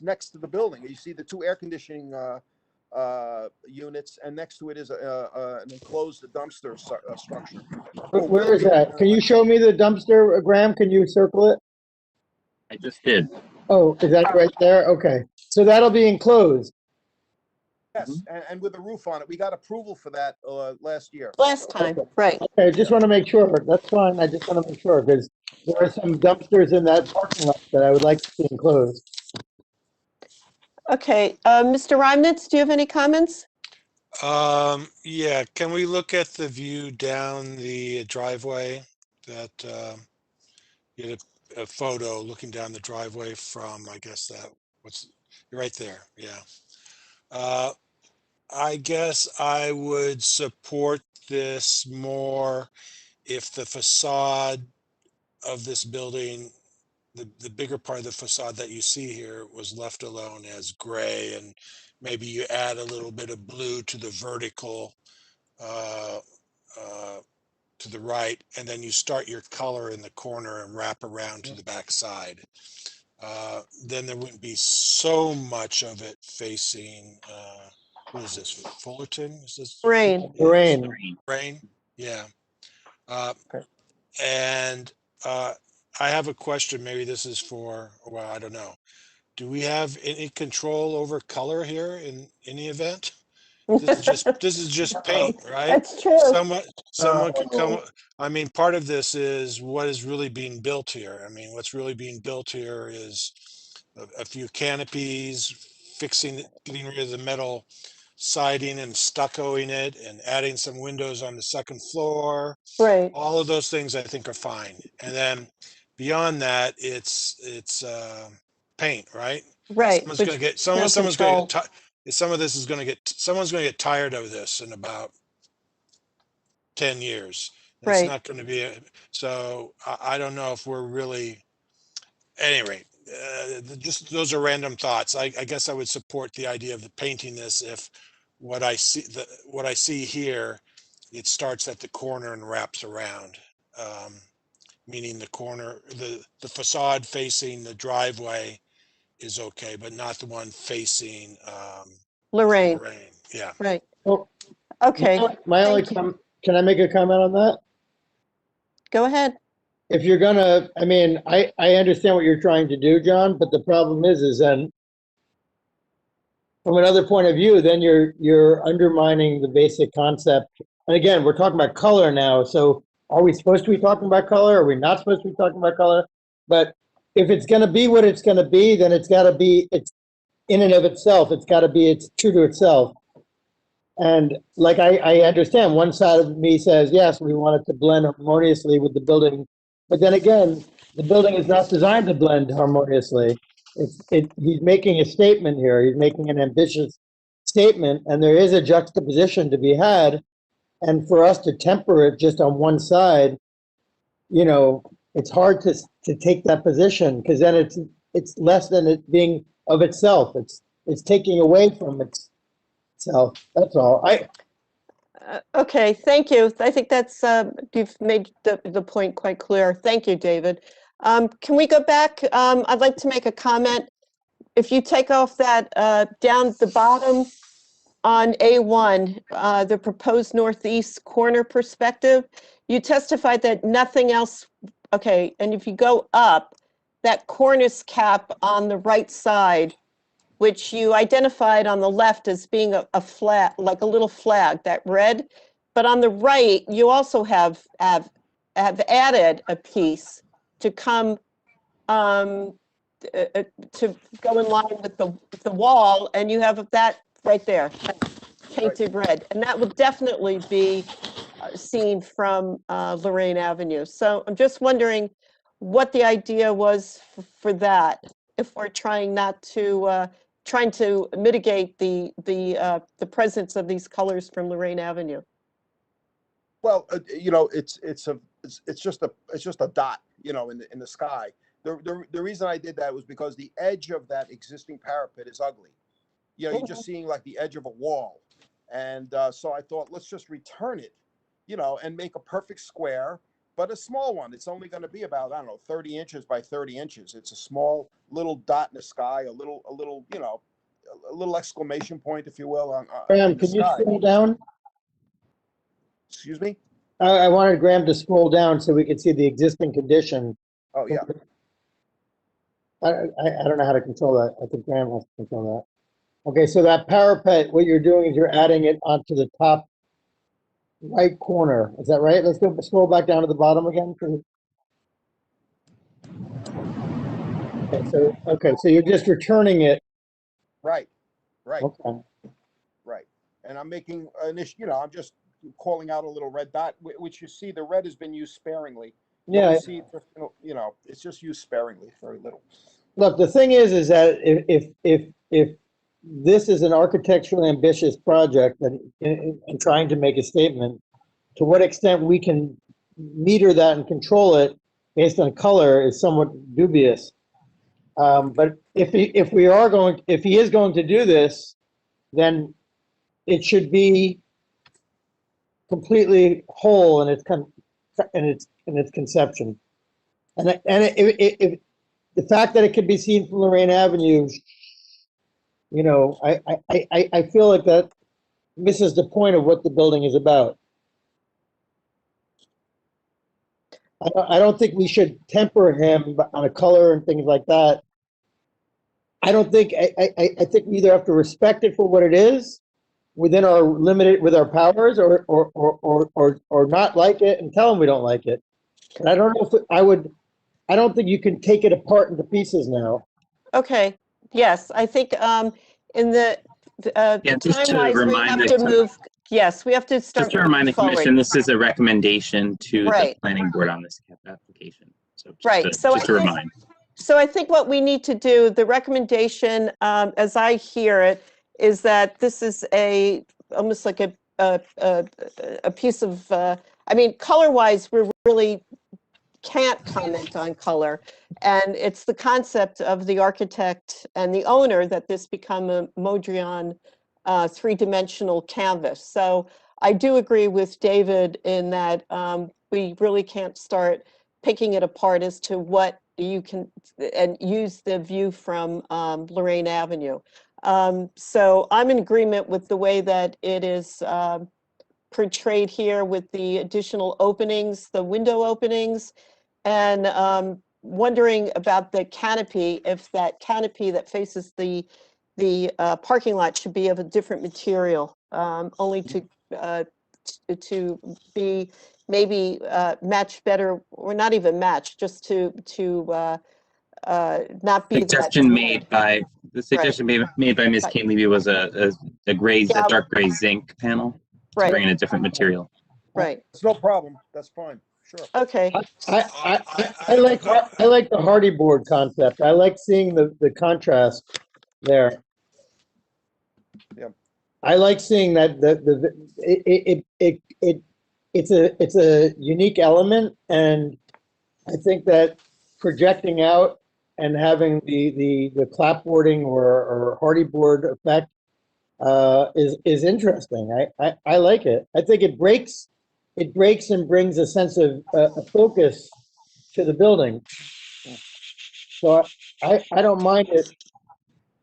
next to the building. You see the 2 air conditioning units, and next to it is an enclosed dumpster structure. Where is that? Can you show me the dumpster, Graham? Can you circle it? I just did. Oh, is that right there? Okay. So that'll be enclosed. Yes, and with a roof on it. We got approval for that last year. Last time, right. Okay, I just want to make sure. That's fine. I just want to make sure because there are some dumpsters in that parking lot that I would like to see enclosed. Okay, Mr. Reimnitz, do you have any comments? Yeah, can we look at the view down the driveway that you had a photo looking down the driveway from, I guess you're right there. Yeah. I guess I would support this more if the facade of this building, the bigger part of the facade that you see here was left alone as gray, and maybe you add a little bit of blue to the vertical to the right, and then you start your color in the corner and wrap around to the back side. Then there wouldn't be so much of it facing, what is this, Fullerton? Is this? Rain. Rain, yeah. And I have a question, maybe this is for, well, I don't know. Do we have any control over color here in any event? This is just paint, right? That's true. Someone could come. I mean, part of this is what is really being built here. I mean, what's really being built here is a few canopies, getting rid of the metal siding and stuccoing it, and adding some windows on the second floor. Right. All of those things I think are fine. And then beyond that, it's paint, right? Right. Someone's going to get someone's going to get someone's going to get tired of this in about 10 years. It's Right. not going to be so I don't know if we're really, anyway, just those are random thoughts. I guess I would support the idea of the painting this if what I see here, it starts at the corner and wraps around, meaning the corner, the facade facing the driveway is okay, but not the one facing Lorraine. Yeah. Right. Oh, Okay. Can I make a comment on that? Go ahead. If you're gonna, I mean, I understand what you're trying to do, John, but the problem is then from another point of view, then you're undermining the basic concept. And again, we're talking about color now. So are we supposed to be talking about color? Are we not supposed to be talking about color? But if it's going to be what it's going to be, then it's got to be, it's in and of itself, it's got to be, it's true to itself. And like, I understand one side of me says, yes, we want it to blend harmoniously with the building. But then again, the building is not designed to blend harmoniously. He's making a statement here. He's making an ambitious statement, and there is a juxtaposition to be had. And for us to temper it just on one side, you know, it's hard to take that position because then it's less than it being of itself. It's taking away from itself. That's all. Okay, thank you. I think that's you've made the point quite clear. Thank you, David. Can we go back? I'd like to make a comment. If you take off that down the bottom on A1, the proposed northeast corner perspective, you testified that nothing else, okay, and if you go up, that cornice cap on the right side, which you identified on the left as being a flag, like a little flag, that red, but on the right, you also have added a piece to come to go in line with the wall, and you have that right there, painted red, and that would definitely be seen from Lorraine Avenue. So I'm just wondering what the idea was for that, if we're trying not to trying to mitigate the presence of these colors from Lorraine Avenue. Well, you know, it's just a dot, you know, in the sky. The reason I did that was because the edge of that existing parapet is ugly. You know, you're just seeing like the edge of a wall. And so I thought, let's just return it, you know, and make a perfect square, but a small one. It's only going to be about, I don't know, 30 inches by 30 inches. It's a small little dot in the sky, a little, you know, a little exclamation point, if you will, on Graham, can you scroll down? Excuse me? I wanted Graham to scroll down so we could see the existing condition. Oh, yeah. I don't know how to control that. I think Graham has to control that. Okay, so that parapet, what you're doing is you're adding it onto the top right corner. Is that right? Let's go scroll back down to the bottom again. Okay, so you're just returning it. Right. Okay. Right. And I'm making an issue, you know, I'm just calling out a little red dot, which you see the red has been used sparingly. Yeah. You see, you know, it's just used sparingly, very little. Look, the thing is that if this is an architecturally ambitious project and trying to make a statement, to what extent we can meter that and control it based on color is somewhat dubious. But if he is going to do this, then it should be completely whole in its conception. And if the fact that it can be seen from Lorraine Avenue, you know, I feel like that misses the point of what the building is about. I don't think we should temper him on a color and things like that. I think we either have to respect it for what it is within our with our powers, or not like it and tell him we don't like it. And I don't know if I don't think you can take it apart into pieces now. Okay, yes, I think in the time-wise, we have to move, yes, we have to start. Just to remind the commission, this is a recommendation to Right. the planning board on this application. So just Right. just to remind. So I think what we need to do, the recommendation, as I hear it, is that this is almost like a piece of, I mean, color-wise, we really can't comment on color. And it's the concept of the architect and the owner that this become a Mondrian three-dimensional canvas. So I do agree with David in that we really can't start picking it apart as to what you can, and use the view from Lorraine Avenue. So I'm in agreement with the way that it is portrayed here with the additional openings, the window openings, and wondering about the canopy, if that canopy that faces the parking lot should be of a different material, only to be maybe match better, or not even match, just to not be Suggestion made by Ms. Kane Levy was a dark gray zinc panel to bring in a different material. Right. It's no problem. That's fine. Sure. Okay. I like the hardy board concept. I like seeing the contrast there. Yeah. I like seeing that it's a unique element, and I think that projecting out and having the clapboarding or hardy board effect is interesting. I like it. I think it breaks and brings a sense of focus to the building. So I don't mind it.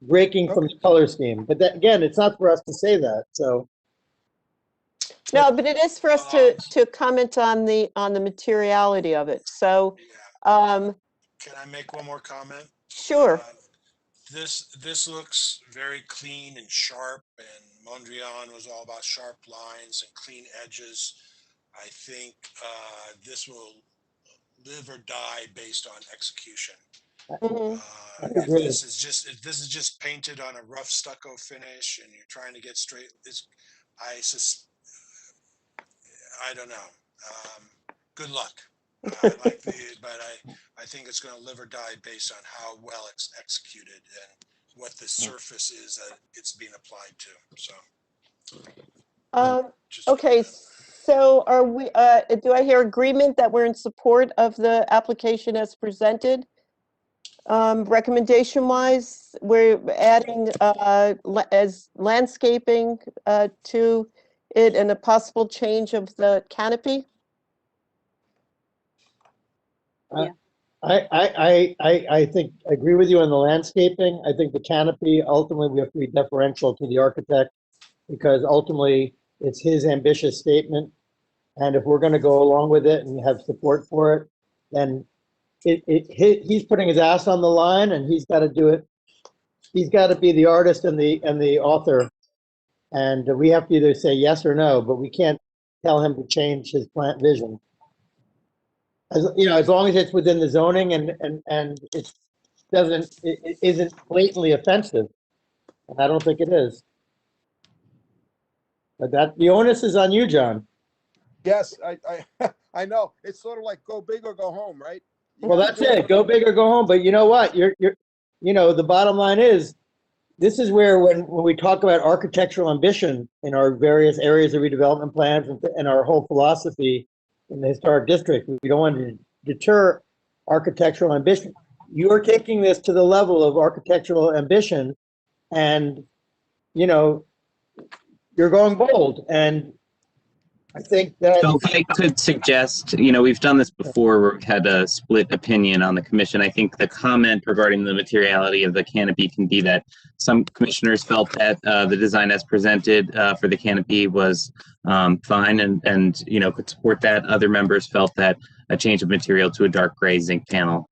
breaking from the color scheme. But that, again, it's not for us to say that, so. No, but it is for us to comment on the materiality of it. So, Can I make one more comment? sure. This looks very clean and sharp, and Mondrian was all about sharp lines and clean edges. I think this will live or die based on execution. If this is just painted on a rough stucco finish, and you're trying to get straight, I don't know. Good luck. But I think it's going to live or die based on how well it's executed and what the surface is that it's being applied to. So. Okay, so are we? Do I hear agreement that we're in support of the application as presented? Recommendation-wise, we're adding as landscaping to it and a possible change of the canopy. Yeah. I think, I agree with you on the landscaping. I think the canopy, ultimately, we have to be deferential to the architect because ultimately it's his ambitious statement. And if we're going to go along with it and have support for it, then he's putting his ass on the line and he's got to do it. He's got to be the artist and the author. And we have to either say yes or no, but we can't tell him to change his plant vision. As you know, as long as it's within the zoning and it isn't blatantly offensive. And I don't think it is. But the onus is on you, John. Yes, I know. It's sort of like go big or go home, right? Well, that's it. Go big or go home. But you know what? The bottom line is, this is where when we talk about architectural ambition in our various areas of redevelopment plans and our whole philosophy in the historic district, we don't want to deter architectural ambition. You're taking this to the level of architectural ambition, and you're going bold. And I think that. So if I could suggest, we've done this before where we've had a split opinion on the commission. I think the comment regarding the materiality of the canopy can be that some commissioners felt that the design as presented for the canopy was fine and could support that. Other members felt that a change of material to a dark gray zinc panel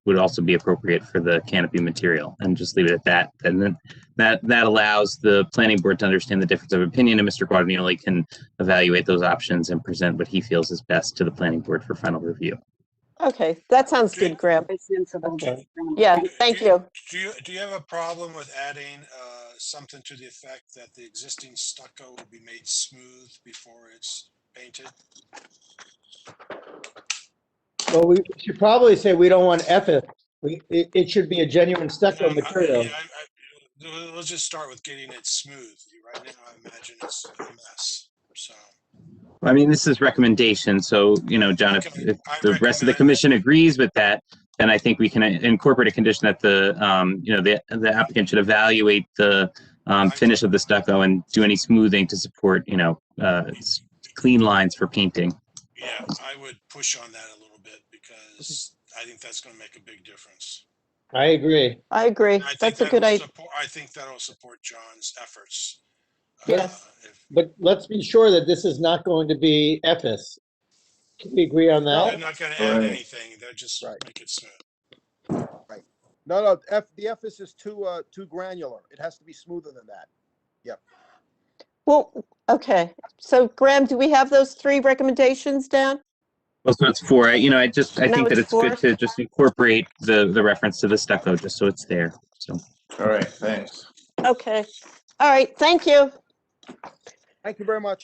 would also be appropriate for the canopy material, and just leave it at that. And then that allows the planning board to understand the difference of opinion, and Mr. Guadagnoli can evaluate those options and present what he feels is best to the planning board for final review. Okay, that sounds good, Graham. Yeah, thank you. Do you have a problem with adding something to the effect that the existing stucco will be made smooth before it's painted? Well, we should probably say we don't want FF. It should be a genuine stucco material. Let's just start with getting it smooth. Right now, I imagine it's a mess. So. I mean, this is recommendation. So, John, if the rest of the commission agrees with that, then I think we can incorporate a condition that the applicant should evaluate the finish of the stucco and do any smoothing to support, clean lines for painting. Yeah, I would push on that a little bit because I think that's going to make a big difference. I agree. That's a good idea. I think that'll support John's efforts. Yes. But let's be sure that this is not going to be FS. Can we agree on that? They're not going to add anything. They're just make it smooth. Right. No. The FS is too granular. It has to be smoother than that. Yep. Well, okay. So, Graham, do we have those 3 recommendations down? Well, so it's 4. I think that it's 4. Good to just incorporate the reference to the stucco, just so it's there. So. All right. Thanks. Okay. All right. Thank you. Thank you very much.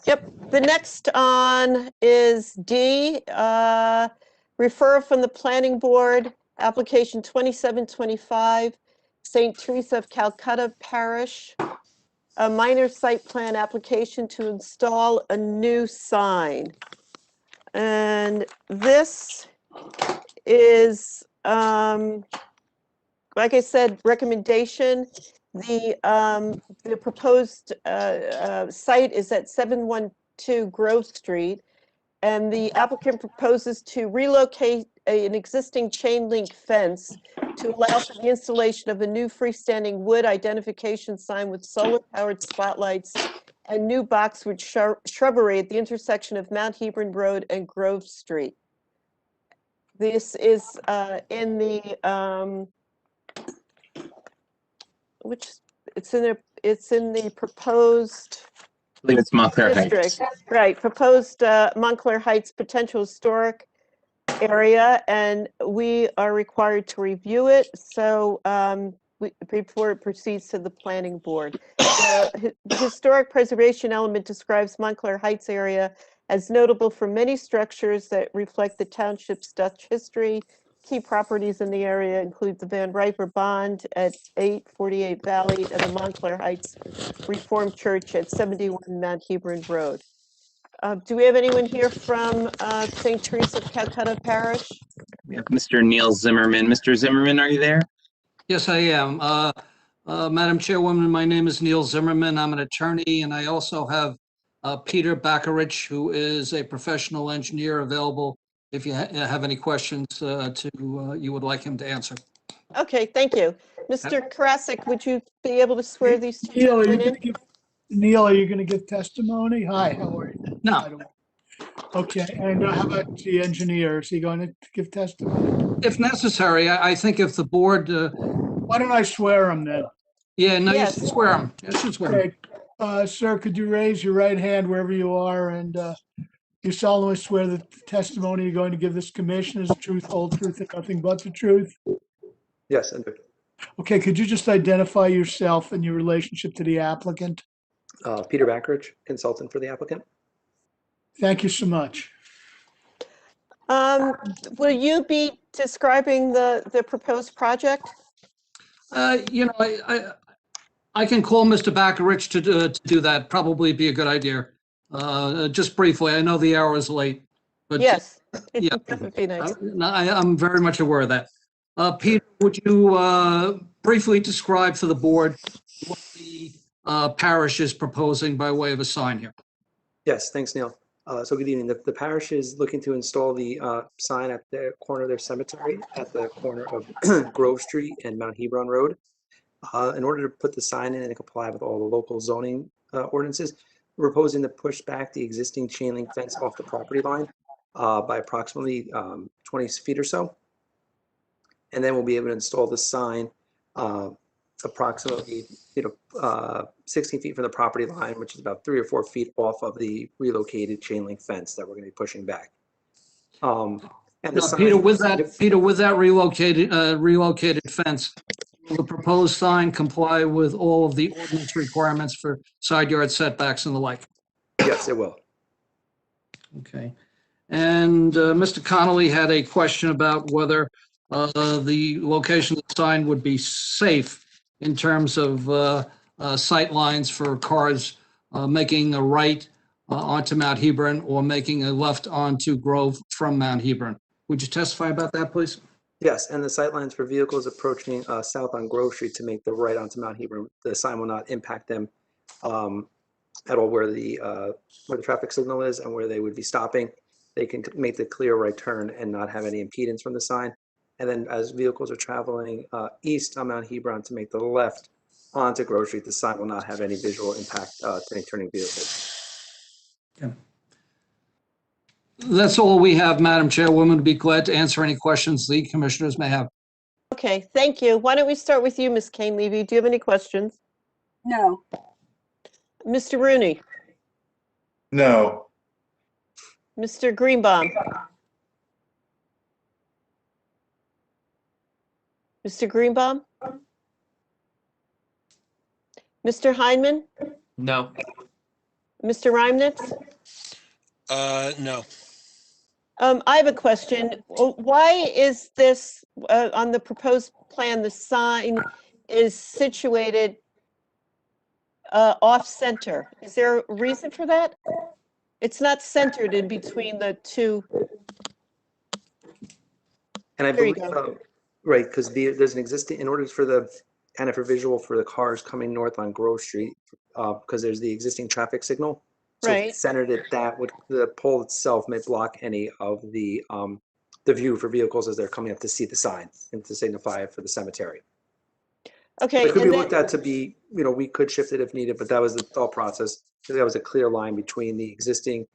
Yep. The next on is D, referral from the planning board, application 2725, St. Teresa of Calcutta Parish, a minor site plan application to install a new sign. And this is, like I said, recommendation. The proposed site is at 712 Grove Street, and the applicant proposes to relocate an existing chain link fence to allow for the installation of a new freestanding wood identification sign with solar-powered spotlights and new boxwood shrubbery at the intersection of Mount Hebron Road and Grove Street. This is in the it's in the proposed I believe it's Montclair district, Heights. right? Proposed Montclair Heights potential historic area, and we are required to review it. So before it proceeds to the planning board, the historic preservation element describes Montclair Heights area as notable for many structures that reflect the township's Dutch history. Key properties in the area include the Van Riper Bond at 848 Valley and the Montclair Heights Reformed Church at 71 Mount Hebron Road. Do we have anyone here from St. Teresa of Calcutta Parish? We have Mr. Neil Zimmerman. Mr. Zimmerman, are you there? Yes, I am. Madam Chairwoman, my name is Neil Zimmerman. I'm an attorney, and I also have Peter Packard, who is a professional engineer, available if you have any questions you would like him to answer. Okay, thank you. Mr. Karasik, would you be able to swear these two gentlemen in? Neil, are you going to give testimony? Hi, how are you? No. Okay, and how about the engineer? Is he going to give testimony? If necessary, I think if the board. Why don't I swear him then? Yeah, no, Yes. you should swear him. You should swear him. Okay, sir, could you raise your right hand wherever you are, and you solemnly swear that the testimony you're going to give this commission is the truth, whole truth, and nothing but the truth? Yes, I do. Okay, could you just identify yourself and your relationship to the applicant? Peter Backridge, consultant for the applicant. Thank you so much. Will you be describing the proposed project? You know, I can call Mr. Packard to do that. Probably be a good idea. Just briefly, I know the hour is late, but yes, yeah, that would be nice. I'm very much aware of that. Peter, would you briefly describe for the board what the parish is proposing by way of a sign here? Yes, thanks, Neil. So good evening. The parish is looking to install the sign at the corner of their cemetery at the corner of Grove Street and Mount Hebron Road. In order to put the sign in and comply with all the local zoning ordinances, we're proposing to push back the existing chain link fence off the property line by approximately 20 feet or so. And then we'll be able to install the sign approximately 16 feet from the property line, which is about 3 or 4 feet off of the relocated chain link fence that we're going to be pushing back. And the sign, Peter, with that relocated fence, will the proposed sign comply with all of the ordinance requirements for side yard setbacks and the like? Yes, it will. Okay. And Mr. Connolly had a question about whether the location of the sign would be safe in terms of sight lines for cars making a right onto Mount Hebron or making a left onto Grove from Mount Hebron. Would you testify about that, please? Yes, and the sight lines for vehicles approaching south on Grove Street to make the right onto Mount Hebron, the sign will not impact them at all where the traffic signal is and where they would be stopping. They can make the clear right turn and not have any impedance from the sign. And then as vehicles are traveling east on Mount Hebron to make the left onto Grove Street, the sign will not have any visual impact to any turning vehicles. Okay. That's all we have, Madam Chairwoman. Would be glad to answer any questions the commissioners may have. Okay, thank you. Why don't we start with you, Ms. Kane-Levy? Do you have any questions? No. Mr. Rooney? No. Mr. Greenbaum? Mr. Greenbaum? Mr. Heineman? No. Mr. Reimnitz? No. I have a question. Why is this, on the proposed plan, the sign is situated off-center? Is there a reason for that? It's not centered in between the two. And I There you believe, go. right, because there's an existing, in order for the, kind of for visual for the cars coming north on Grove Street, because there's the existing traffic signal. So Right. centered at that, would the pole itself may block any of the the view for vehicles as they're coming up to see the sign and to signify it for the cemetery. Okay. It could be and then- looked at to be, we could shift it if needed, but that was the thought process. So that was a clear line between the existing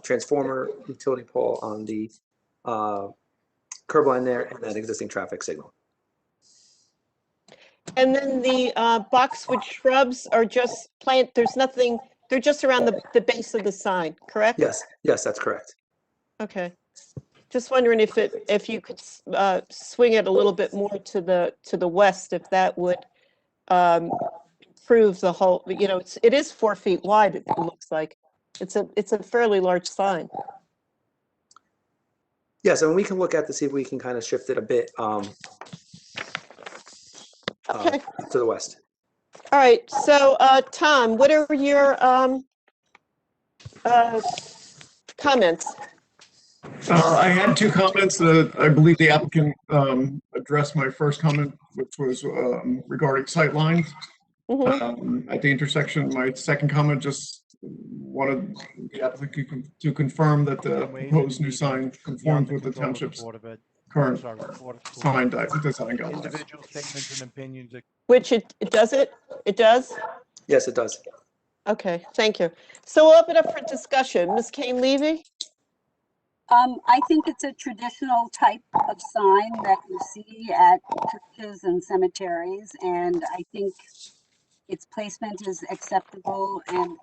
transformer utility pole on the curb line there and that existing traffic signal. And then the boxwood shrubs are just there's nothing, they're just around the base of the sign, correct? Yes, that's correct. Okay. Just wondering if you could swing it a little bit more to the west, if that would improve the whole, it is 4 feet wide, it looks like. It's a fairly large sign. Yes, and we can look at to see if we can kind of shift it a bit Okay. to the west. All right, so Tom, what are your comments? I had 2 comments that I believe the applicant addressed my first comment, which was regarding sightlines at the intersection. My second comment just wanted the applicant to confirm that the proposed new sign conforms with the township's current sign design guidelines. Individual statements and opinions. Which it does it? It does? Yes, it does. Okay, thank you. So we'll open up for discussion. Ms. Kane-Levy? I think it's a traditional type of sign that you see at churches and cemeteries, and I think its placement is acceptable, and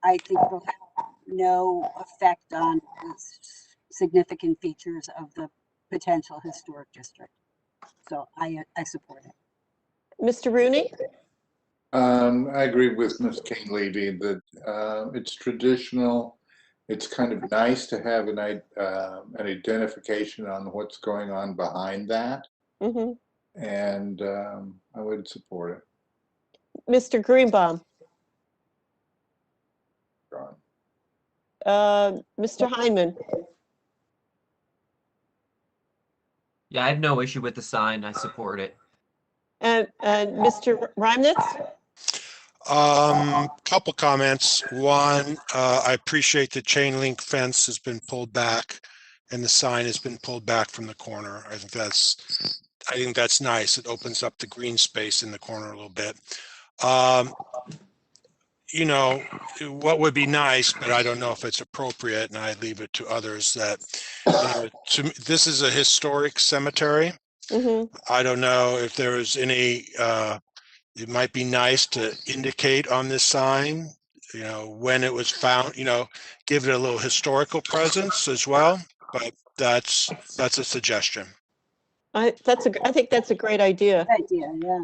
I think will have no effect on the significant features of the potential historic district. So I support it. Mr. Rooney? I agree with Ms. Kane-Levy that it's traditional. It's kind of nice to have an identification on what's going on behind that. And I would support it. Mr. Greenbaum? Mr. Hyman? Yeah, I have no issue with the sign. I support it. And Mr. Reimnitz? Couple comments. One, I appreciate the chain link fence has been pulled back and the sign has been pulled back from the corner. I think that's nice. It opens up the green space in the corner a little bit. What would be nice, but I don't know if it's appropriate, and I leave it to others, that this is a historic cemetery. I don't know if there is any it might be nice to indicate on this sign, when it was found, give it a little historical presence as well, but that's a suggestion. I think that's a great idea. Good idea, yeah.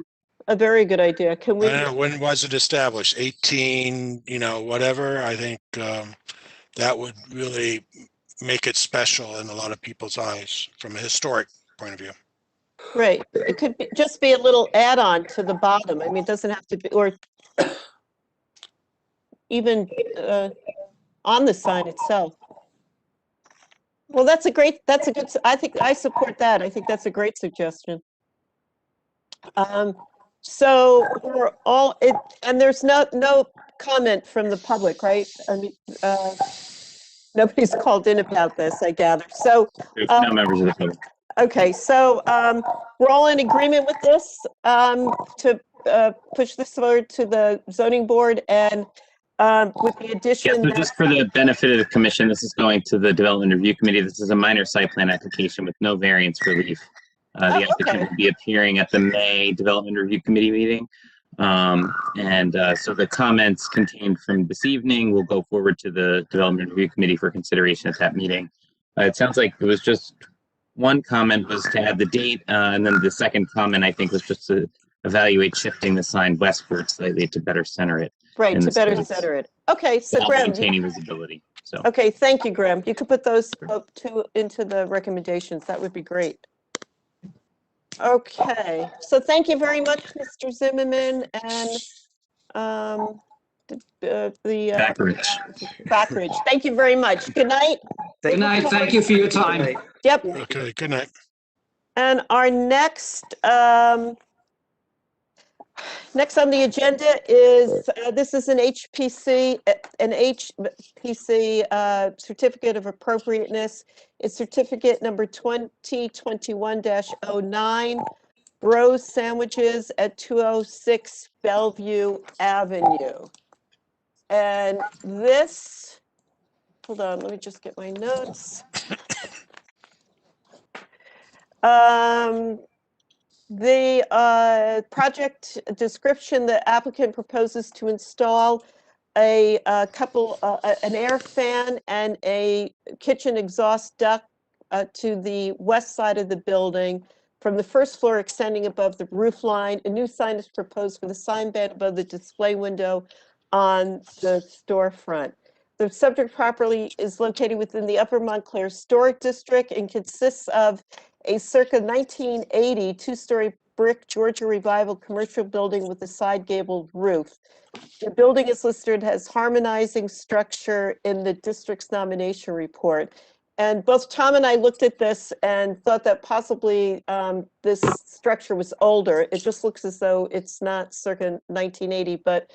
A very good idea. Can we? I don't know, when was it established? 18, whatever. I think that would really make it special in a lot of people's eyes from a historic point of view. Right. It could just be a little add-on to the bottom. I mean, it doesn't have to be, or even on the sign itself. Well, that's a good, I think I support that. I think that's a great suggestion. So we're all, and there's no comment from the public, right? I mean, nobody's called in about this, I gather. So There's no members of the public. Okay, so we're all in agreement with this to push this forward to the zoning board, and with the addition. So just for the benefit of the commission, this is going to the Development Review Committee. This is a minor site plan application with no variance relief. The applicant will be appearing at the May Development Review Committee meeting. So the comments contained from this evening will go forward to the Development Review Committee for consideration at that meeting. It sounds like it was just one comment was to add the date, and then the second comment, I think, was just to evaluate shifting the sign westward slightly to better center it. Right, to better center it. Okay, so while Graham. maintaining visibility. So. Okay, thank you, Graham. You could put those two into the recommendations. That would be great. Okay, so thank you very much, Mr. Zimmerman, and Packard. Thank you very much. Good night. Good night. Thank you for your time. Yep. Okay, good night. And our next Next on the agenda is, this is an HPC Certificate of Appropriateness. It's certificate number 2021-09, Bros Sandwiches at 206 Bellevue Avenue. And this, hold on, let me just get my notes. The project description, the applicant proposes to install an air fan and a kitchen exhaust duct to the west side of the building from the first floor extending above the roof line. A new sign is proposed for the sign bed above the display window on the storefront. The subject property is located within the Upper Montclair Historic District and consists of a circa 1980 two-story brick Georgia Revival commercial building with a side gabled roof. The building is listed as harmonizing structure in the district's nomination report. And both Tom and I looked at this and thought that possibly this structure was older. It just looks as though it's not circa 1980, but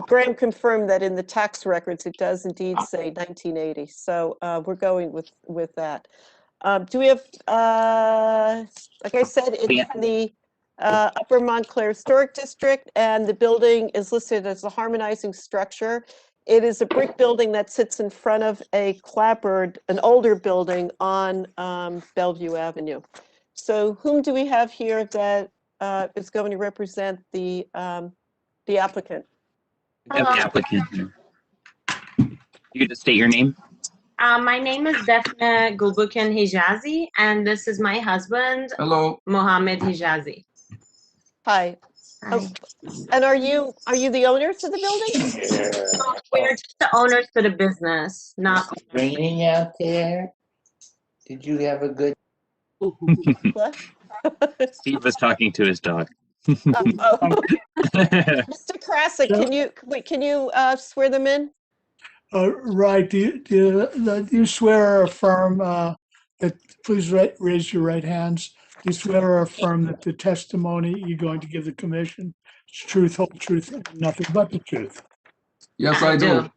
Graham confirmed that in the tax records, it does indeed say 1980. So we're going with that. Do we have, like I said, it's in the Upper Montclair Historic District, and the building is listed as a harmonizing structure. It is a brick building that sits in front of a clapboard, an older building on Bellevue Avenue. So whom do we have here that is going to represent the applicant? We have the applicant here. You just state your name. My name is Defna Gulbukan Hijazi, and this is my husband. Hello. Mohammed Hijazi. Hi. Hi. Oh, and are you the owners of the building? So we're just the owners for the business, not. Raining out there. Did you have a good? What? Steve was talking to his dog. Mr. Krasik, can you swear them in? Right. Do you swear or affirm that? Please raise your right hands. Do you swear or affirm that the testimony you're going to give the commission is truth, whole truth, and nothing but the truth? Yes, I do.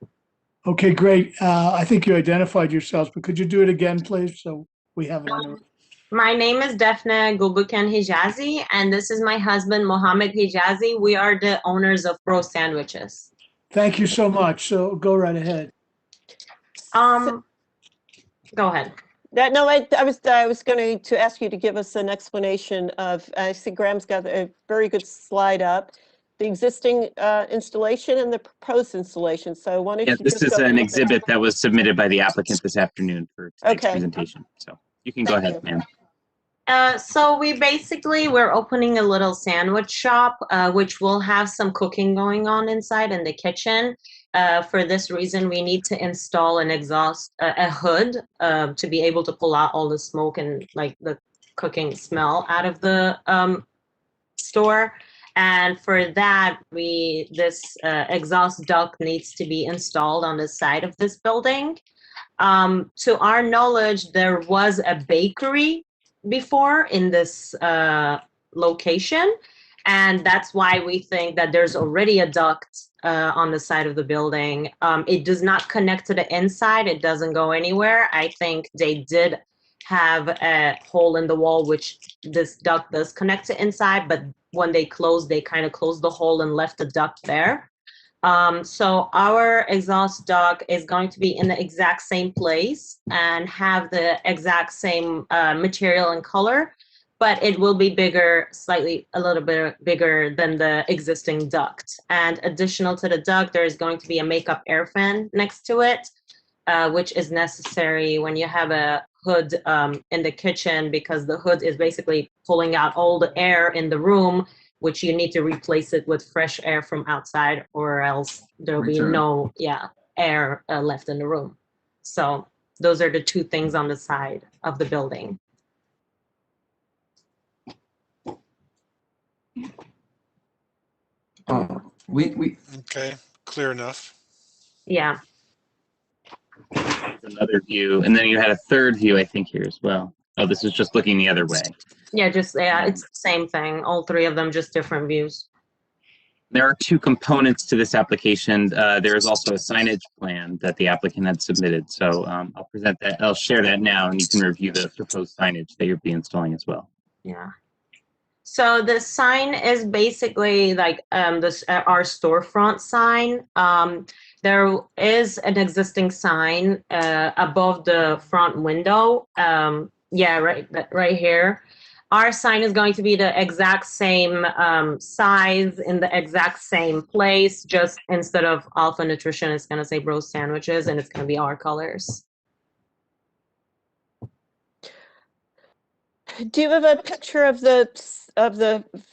Okay, great. I think you identified yourselves, but could you do it again, please, so we have it on the. My name is Defna Gulbukan Hijazi, and this is my husband, Mohammed Hijazi. We are the owners of Bros Sandwiches. Thank you so much. So go right ahead. Go ahead. No, I was going to ask you to give us an explanation of, I see Graham's got a very good slide up, the existing installation and the proposed installation. So why don't you this just is go an over exhibit that was submitted by the applicant this afternoon for tonight's Okay. presentation. So you can go ahead, ma'am. So we're opening a little sandwich shop, which will have some cooking going on inside in the kitchen. For this reason, we need to install an a hood to be able to pull out all the smoke and like the cooking smell out of the store. And for that, this exhaust duct needs to be installed on the side of this building. To our knowledge, there was a bakery before in this location, and that's why we think that there's already a duct on the side of the building. It does not connect to the inside. It doesn't go anywhere. I think they did have a hole in the wall, which this duct does connect to inside, but when they closed, they kind of closed the hole and left the duct there. So our exhaust duct is going to be in the exact same place and have the exact same material and color, but it will be bigger, a little bit bigger than the existing duct. And additional to the duct, there is going to be a makeup air fan next to it, which is necessary when you have a hood in the kitchen, because the hood is basically pulling out all the air in the room, which you need to replace it with fresh air from outside, or else there'll be no air left in the room. So those are the two things on the side of the building. Okay, clear enough. Yeah. Another view, and then you had a third view, I think, here as well. Oh, this is just looking the other way. Yeah, it's the same thing. All three of them, just different views. There are two components to this application. There is also a signage plan that the applicant had submitted. So I'll present that. I'll share that now, and you can review the proposed signage that you'll be installing as well. Yeah. So the sign is basically like our storefront sign. There is an existing sign above the front window. Yeah, right here. Our sign is going to be the exact same size in the exact same place. Just instead of Alpha Nutrition, it's going to say Bros Sandwiches, and it's going to be our colors. Do you have a picture of the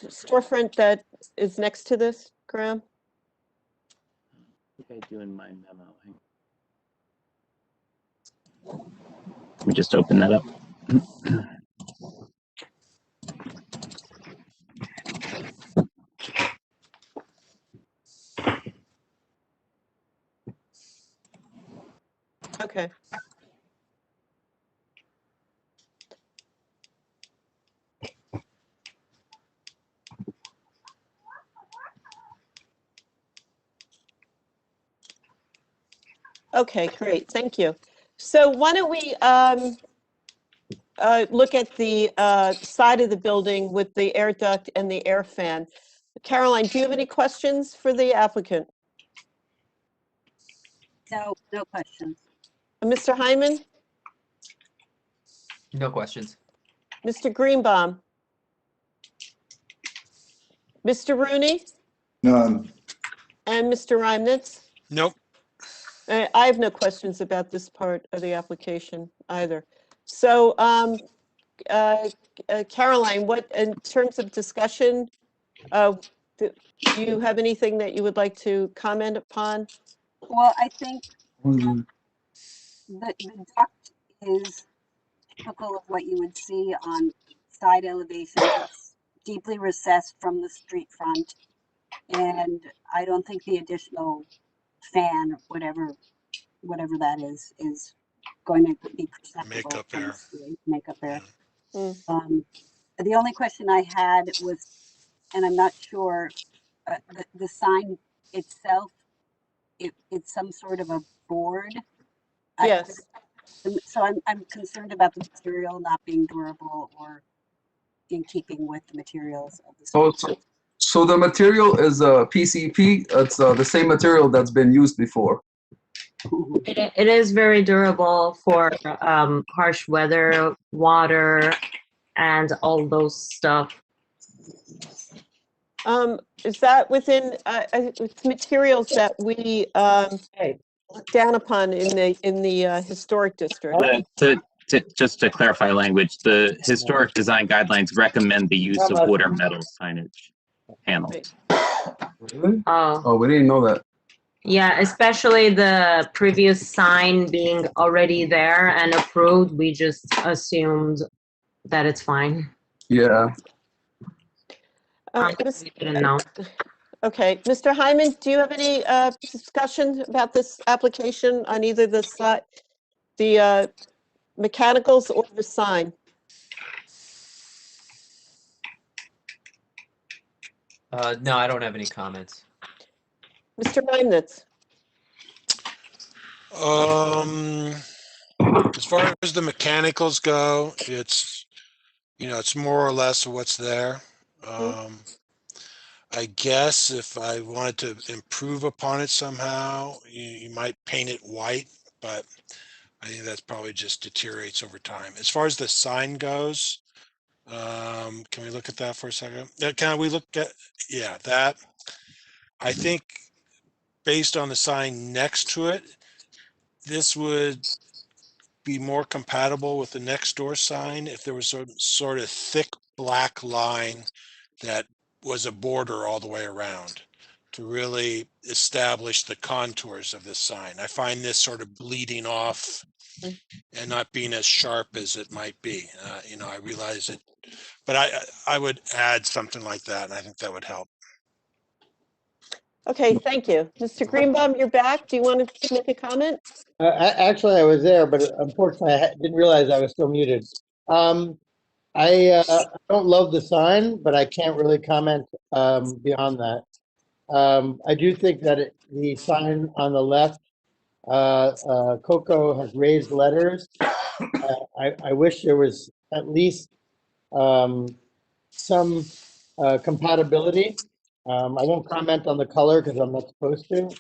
storefront that is next to this, Graham? I think I do in my memo. Let me just open that up. Okay. Okay, great. Thank you. So why don't we look at the side of the building with the air duct and the air fan. Caroline, do you have any questions for the applicant? No, no questions. Mr. Hyman? No questions. Mr. Greenbaum? Mr. Rooney? None. And Mr. Reimnitz? Nope. I have no questions about this part of the application either. So, Caroline, what, in terms of discussion, do you have anything that you would like to comment upon? Well, I think the duct is typical of what you would see on side elevations. It's deeply recessed from the street front. And I don't think the additional fan, whatever that is going to be perceptible. Makeup air. Makeup air. The only question I had was, and I'm not sure, the sign itself, it's some sort of a board. Yes. So I'm concerned about the material not being durable or in keeping with the materials of the sign. So the material is PCP. It's the same material that's been used before. It is very durable for harsh weather, water, and all those stuff. Is that within materials that we look down upon in the historic district? Just to clarify language, the historic design guidelines recommend the use of wood or metal signage panels. Oh. Oh, we didn't know that. Yeah, especially the previous sign being already there and approved, we just assumed that it's fine. Yeah. We didn't know. Okay, Mr. Hyman, do you have any discussion about this application on either the mechanicals or the sign? No, I don't have any comments. Mr. Reimnitz? As far as the mechanicals go, it's more or less what's there. I guess if I wanted to improve upon it somehow, you might paint it white, but I think that's probably just deteriorates over time. As far as the sign goes, can we look at that for a second? Can we look at, yeah, that? I think based on the sign next to it, this would be more compatible with the next door sign if there was some sort of thick black line that was a border all the way around to really establish the contours of this sign. I find this sort of bleeding off and not being as sharp as it might be. I realize it, but I would add something like that, and I think that would help. Okay, thank you. Mr. Greenbaum, you're back. Do you want to make a comment? Actually, I was there, but unfortunately, I didn't realize I was still muted. I don't love the sign, but I can't really comment beyond that. I do think that the sign on the left, Coco has raised letters. I wish there was at least some compatibility. I won't comment on the color because I'm not supposed to.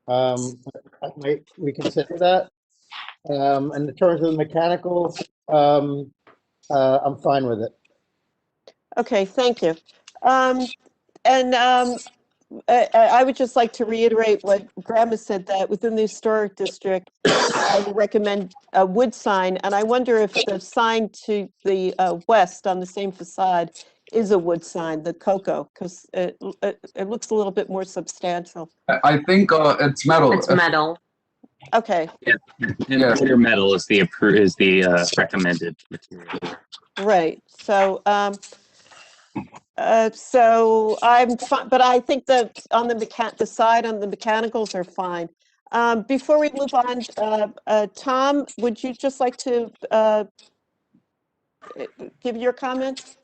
But I might reconsider that. And in terms of the mechanical, I'm fine with it. Okay, thank you. I would just like to reiterate what Graham has said, that within the historic district, I would recommend a wood sign. And I wonder if the sign to the west on the same facade is a wood sign, the Coco, because it looks a little bit more substantial. I think it's metal. It's metal. Okay. Yeah, and clear metal is the recommended material. Right. So I'm fine, but I think that on the side on the mechanicals are fine. Before we move on, Tom, would you just like to give your comments?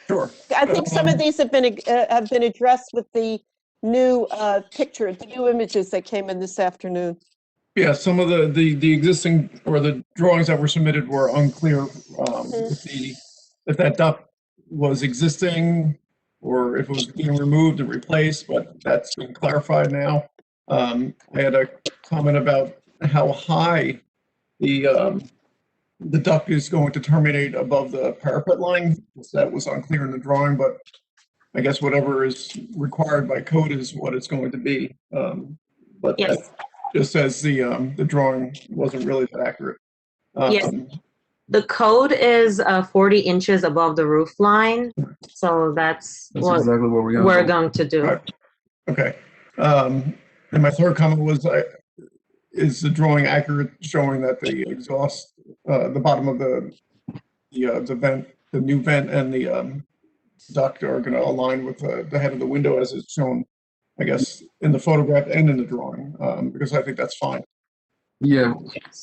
Sure. I think some of these have been addressed with the new the new images that came in this afternoon. Yeah, some of the existing or the drawings that were submitted were unclear if that duct was existing or if it was being removed and replaced, but that's been clarified now. I had a comment about how high the duct is going to terminate above the parapet line. That was unclear in the drawing, but I guess whatever is required by code is what it's going to be. But Yes. that just says the drawing wasn't really that accurate. Yes. The code is 40 inches above the roof line, so that's what exactly what we're going to do. Right. Okay. And my third comment was, is the drawing accurate, showing that the exhaust, the bottom of the vent, the new vent, and the duct are going to align with the head of the window as it's shown, I guess, in the photograph and in the drawing, because I think that's fine. Yeah,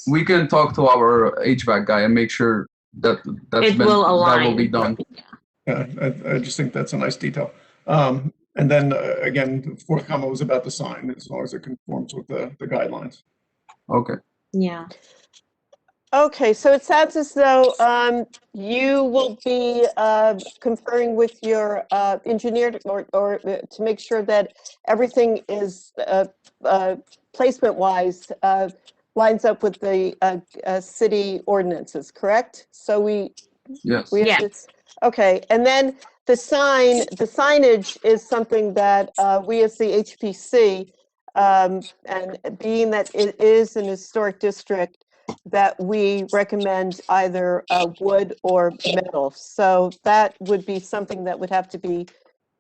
we can talk to our HVAC guy and make sure that that will be done. Yeah, I just think that's a nice detail. And then again, the fourth comment was about the sign, as long as it conforms with the guidelines. Okay. Yeah. Okay, so it sounds as though you will be conferring with your engineer or to make sure that everything is placement-wise lines up with the city ordinances, correct? So we have this. Okay, and then the signage is something that we as the HPC, and being that it is an historic district, that we recommend either wood or metal. So that would be something that would have to be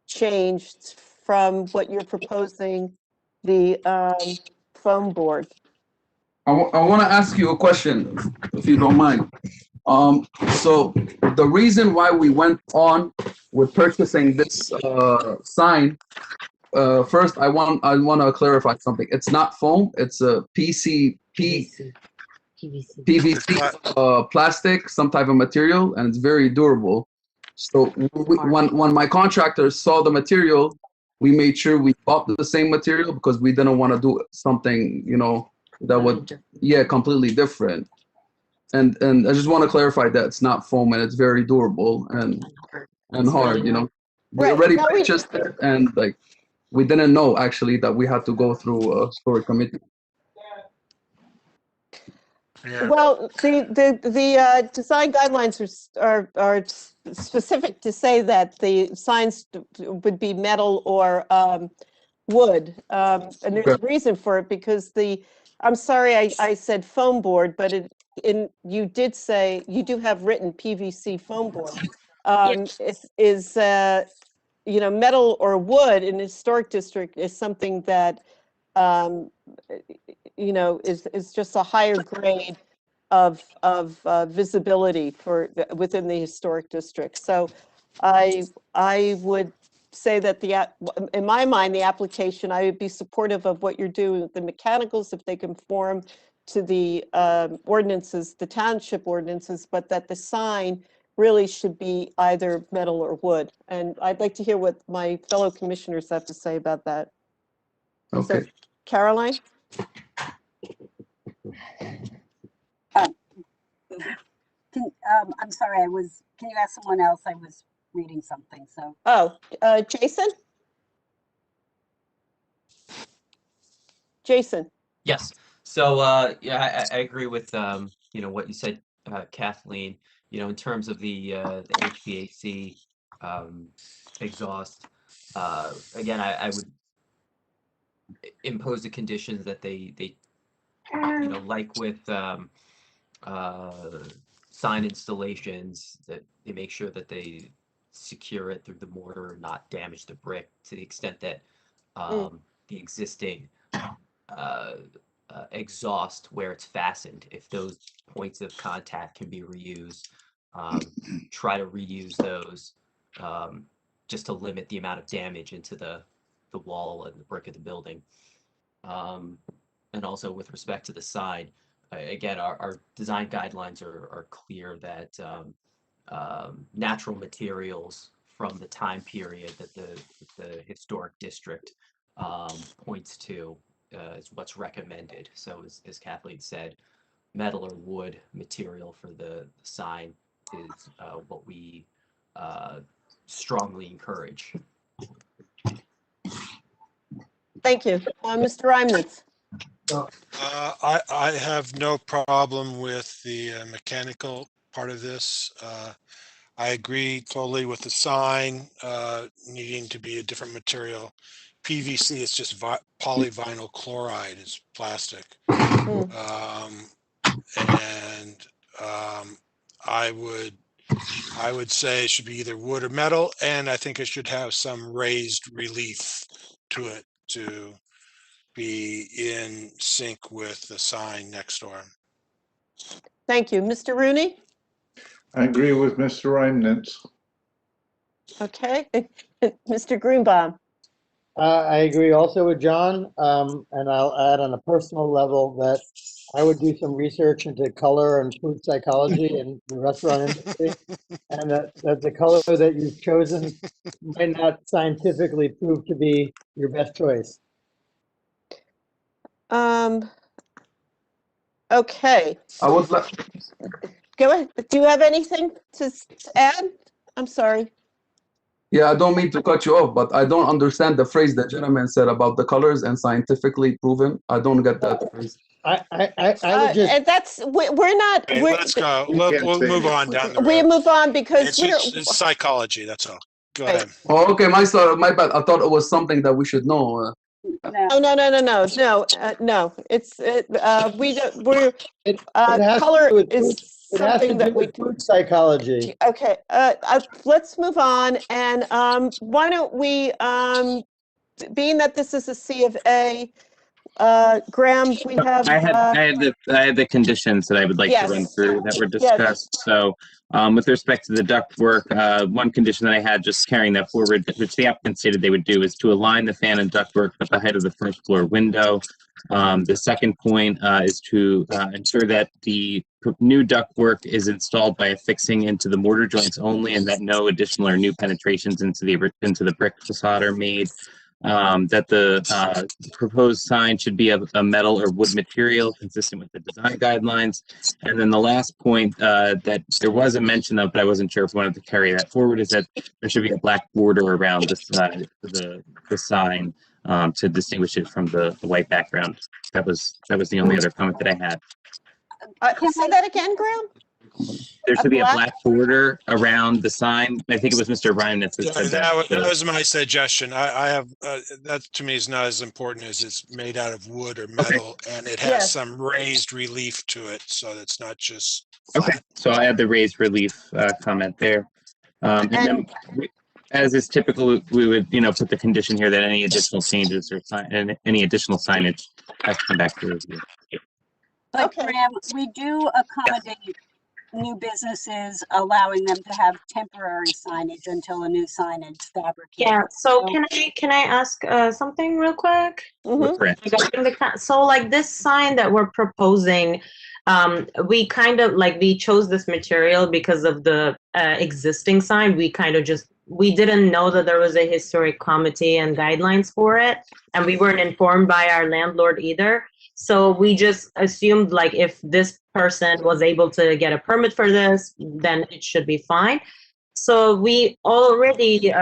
changed from what you're proposing, the foam board. I want to ask you a question, if you don't mind. So the reason why we went on with purchasing this sign, first I want to clarify something. It's not foam. It's a PVC plastic, some type of material, and it's very durable. So when my contractors saw the material, we made sure we bought the same material because we didn't want to do something, that would, completely different. And I just want to clarify that it's not foam and it's very durable and hard, We already purchased it, and we didn't know actually that we had to go through a storage committee. Yeah. Well, the design guidelines are specific to say that the signs would be metal or wood, and there's a reason for it because I'm sorry I said foam board, but you did say you do have written PVC foam board. Is metal or wood in a historic district is something that is just a higher grade of visibility within the historic district. So I would say that in my mind, the application, I would be supportive of what you're doing with the mechanicals if they conform to the ordinances, the township ordinances, but that the sign really should be either metal or wood. And I'd like to hear what my fellow commissioners have to say about that. Okay. So, Caroline? I'm sorry, can you ask someone else? I was reading something, so. Oh, Jason? Jason? Yes. So yeah, I agree with you know, what you said, Kathleen. You know, in terms of the HVAC exhaust. Again, I would impose the conditions that they you know, like with sign installations, that they make sure that they secure it through the mortar and not damage the brick to the extent that the existing exhaust where it's fastened, if those points of contact can be reused, try to reuse those, just to limit the amount of damage into the wall and the brick of the building. And also with respect to the sign, again, our design guidelines are clear that natural materials from the time period that the historic district points to is what's recommended. So as Kathleen said, metal or wood material for the sign is what we strongly encourage. Thank you. Mr. Reimnitz? I have no problem with the mechanical part of this. I agree totally with the sign needing to be a different material. PVC is just polyvinyl chloride, is plastic. And I would say it should be either wood or metal, and I think it should have some raised relief to it to be in sync with the sign next door. Thank you. Mr. Rooney? I agree with Mr. Reimnitz. Okay. Mr. Greenbaum? I agree also with John, and I'll add on a personal level that I would do some research into color and food psychology in the restaurant industry, and that the color that you've chosen might not scientifically prove to be your best choice. Okay. I would like. Go ahead. Do you have anything to add? I'm sorry. Yeah, I don't mean to cut you off, but I don't understand the phrase the gentleman said about the colors and scientifically proven. I don't get that phrase. I would just. And that's we're not. Hey, let's go. We'll move on down the road. We move on because it's psychology. That's all. Go ahead. Oh, okay. My bad. I thought it was something that we should know. No. It's color is something that we food psychology. Okay. Let's move on, and why don't we, being that this is a C of A, Graham, we have. I had the conditions that I would like to run through that were discussed. Yes. So, with respect to the ductwork, one condition that I had, just carrying that forward, which the applicant stated they would do, is to align the fan and ductwork with the height of the first floor window. The second point is to ensure that the new ductwork is installed by affixing into the mortar joints only, and that no additional or new penetrations into the brick facade are made. That the proposed sign should be of a metal or wood material consistent with the design guidelines. And then the last point that there was a mention of, but I wasn't sure if we wanted to carry that forward, is that there should be a black border around the sign to distinguish it from the white background. That was the only other comment that I had. Say that again, Graham? There should be a black border around the sign. I think it was Mr. Reimnitz that said that. That was my suggestion. I have that, to me, is not as important as it's made out of wood or metal, and it has some raised relief to it, so it's not just flat. Okay, so I had the raised relief comment there. And then as is typical, we would put the condition here that any additional changes or any additional signage has to come back to review. But Graham, we do accommodate new businesses, allowing them to have temporary signage until a new signage fabricated. Yeah. So can I ask something real quick? Mm-hmm. So like this sign that we're proposing, We kind of like, we chose this material because of the existing sign. We didn't know that there was a historic committee and guidelines for it, and we weren't informed by our landlord either. So we just assumed like if this person was able to get a permit for this, then it should be fine. So we already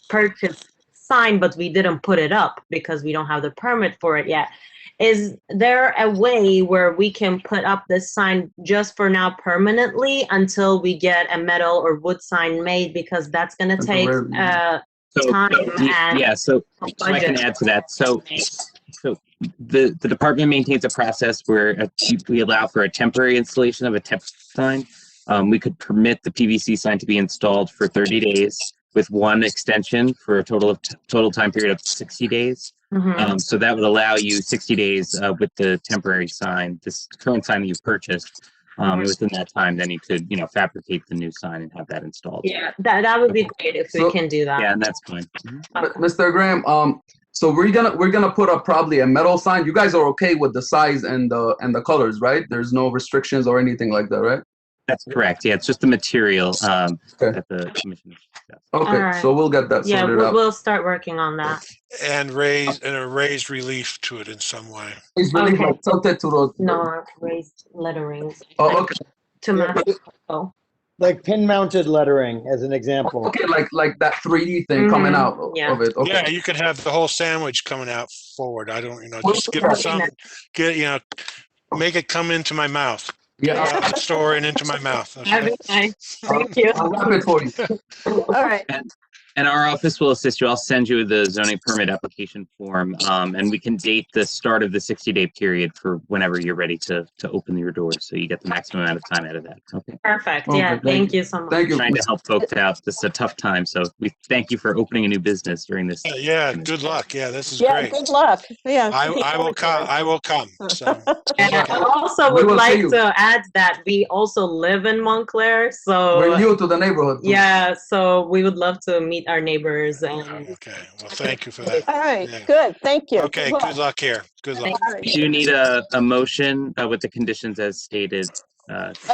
purchased sign, but we didn't put it up because we don't have the permit for it yet. Is there a way where we can put up this sign just for now permanently until we get a metal or wood sign made? Because that's going to take time and so I can add to that. So the department maintains a process where we allow for a temporary installation of a temp sign. We could permit the PVC sign to be installed for 30 days with one extension for a total time period of 60 days. So that would allow you 60 days with the temporary sign, this current sign that you've purchased. Within that time, then you could, fabricate the new sign and have that installed. Yeah, that would be great if we can do that. Yeah, and that's fine. Mr. Graham, so we're gonna put up probably a metal sign. You guys are okay with the size and the colors, right? There's no restrictions or anything like that, right? That's correct. Yeah, it's just the material that the commission. Okay, Alright. so we'll get that sorted out. We'll start working on that. And a raised relief to it in some way. It's really like tilted to the. No, raised letterings. Oh, okay. To match. Oh. Like pin mounted lettering as an example. Okay, like that 3D thing coming out of it. Okay. Yeah, you could have the whole sandwich coming out forward. I don't, just give it some, make it come into my mouth. Yeah. Store and into my mouth. Okay. Thank you. I'll wrap it for you. All right. And our office will assist you. I'll send you the zoning permit application form, and we can date the start of the 60-day period for whenever you're ready to open your doors, so you get the maximum amount of time out of that. Okay. Perfect. Yeah. Thank you so much. Thank you. Trying to help folks out. This is a tough time, so we thank you for opening a new business during this. Yeah. Good luck. Yeah, this is Yeah, great. good luck. Yeah. I will come. I will come. So. And I also would like to add that we also live in Montclair, so we're new to the neighborhood. Yeah, so we would love to meet our neighbors. And okay, well, thank you for that. All right, good. Thank you. Okay, good luck here. Good luck. Do you need a motion with the conditions as stated?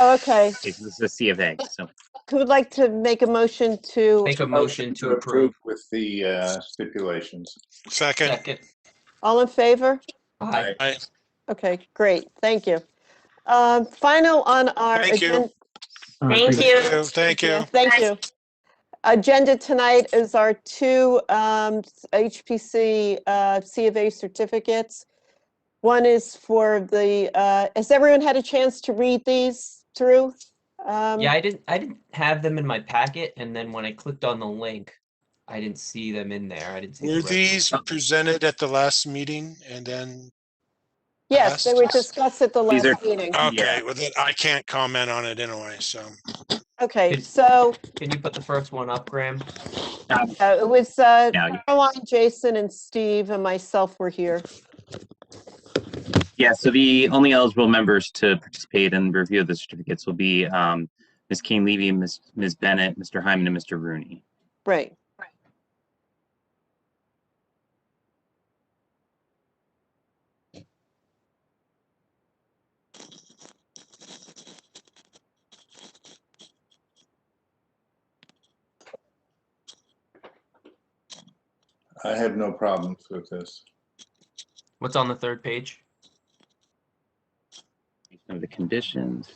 Okay. This is a C of A. So Who would like to make a motion to? Make a motion to approve. With the stipulations. Second. All in favor? Aye. Okay, great. Thank you. Final on our agenda. Thank you. Thank you. Thank you. Agenda tonight is our two HPC C of A certificates. One is for the, has everyone had a chance to read these through? Yeah, I didn't have them in my packet, and then when I clicked on the link, I didn't see them in there. I didn't see. Were these presented at the last meeting and then? Yes, they were discussed at the last meeting. Okay, well then I can't comment on it anyway, so. Okay, so Can you put the first one up, Graham? it was Caroline, Jason, and Steve, and myself were here. yeah, so the only eligible members to participate in the review of the certificates will be Ms. Kane-Levy, Ms. Bennett, Mr. Hyman, and Mr. Rooney. Right. I have no problems with this. What's on the third page? Of the conditions.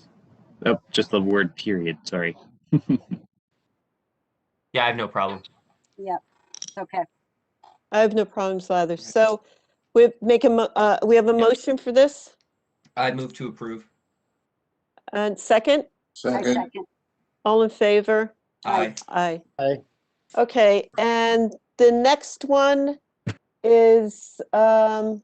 Oh, just the word period. Sorry. Yeah, I have no problem. Yep, okay. I have no problems either. So we have a motion for this? I move to approve. And second? Second. All in favor? Aye. Aye. Aye. Okay, and the next one is, Yeah,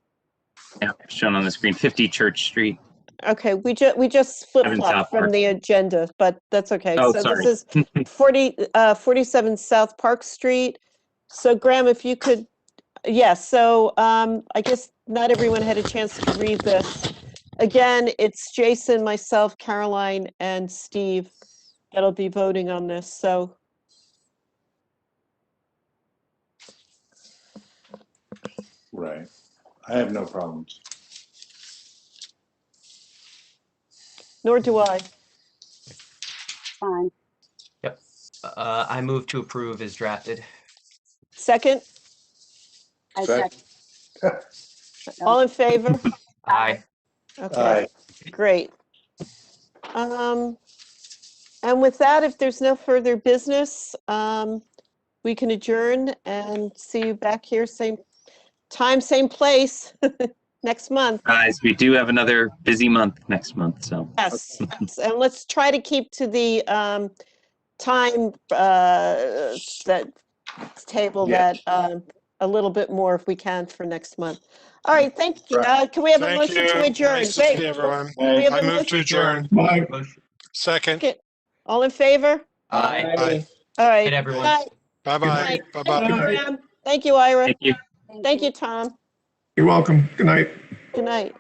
shown on the screen, 50 Church Street. okay, we just flip-flopped from the agenda, but that's okay. Oh, So sorry. this is 47 South Park Street. So Graham, if you could, so I guess not everyone had a chance to read this. Again, it's Jason, myself, Caroline, and Steve that'll be voting on this, so. Right. I have no problems. Nor do I. Fine. Yep. I move to approve as drafted. Second, I Second. all in favor? Aye. Okay, great. And with that, if there's no further business, we can adjourn and see you back here, same time, same place, next month. Guys, we do have another busy month next month, so. Yes, and let's try to keep to the time that table Yes. that a little bit more if we can for next month. All right, thank you. Can we have a Thank motion you. to adjourn? Nice to see everyone. We have I a move to motion? adjourn. Bye. Second. All in favor? Aye. Aye. All right. Good, everyone. Bye. Bye-bye. Thank you, Bye-bye. Graham. Thank you, Ira. Thank you. Thank you, Tom. You're welcome. Good night. Good night.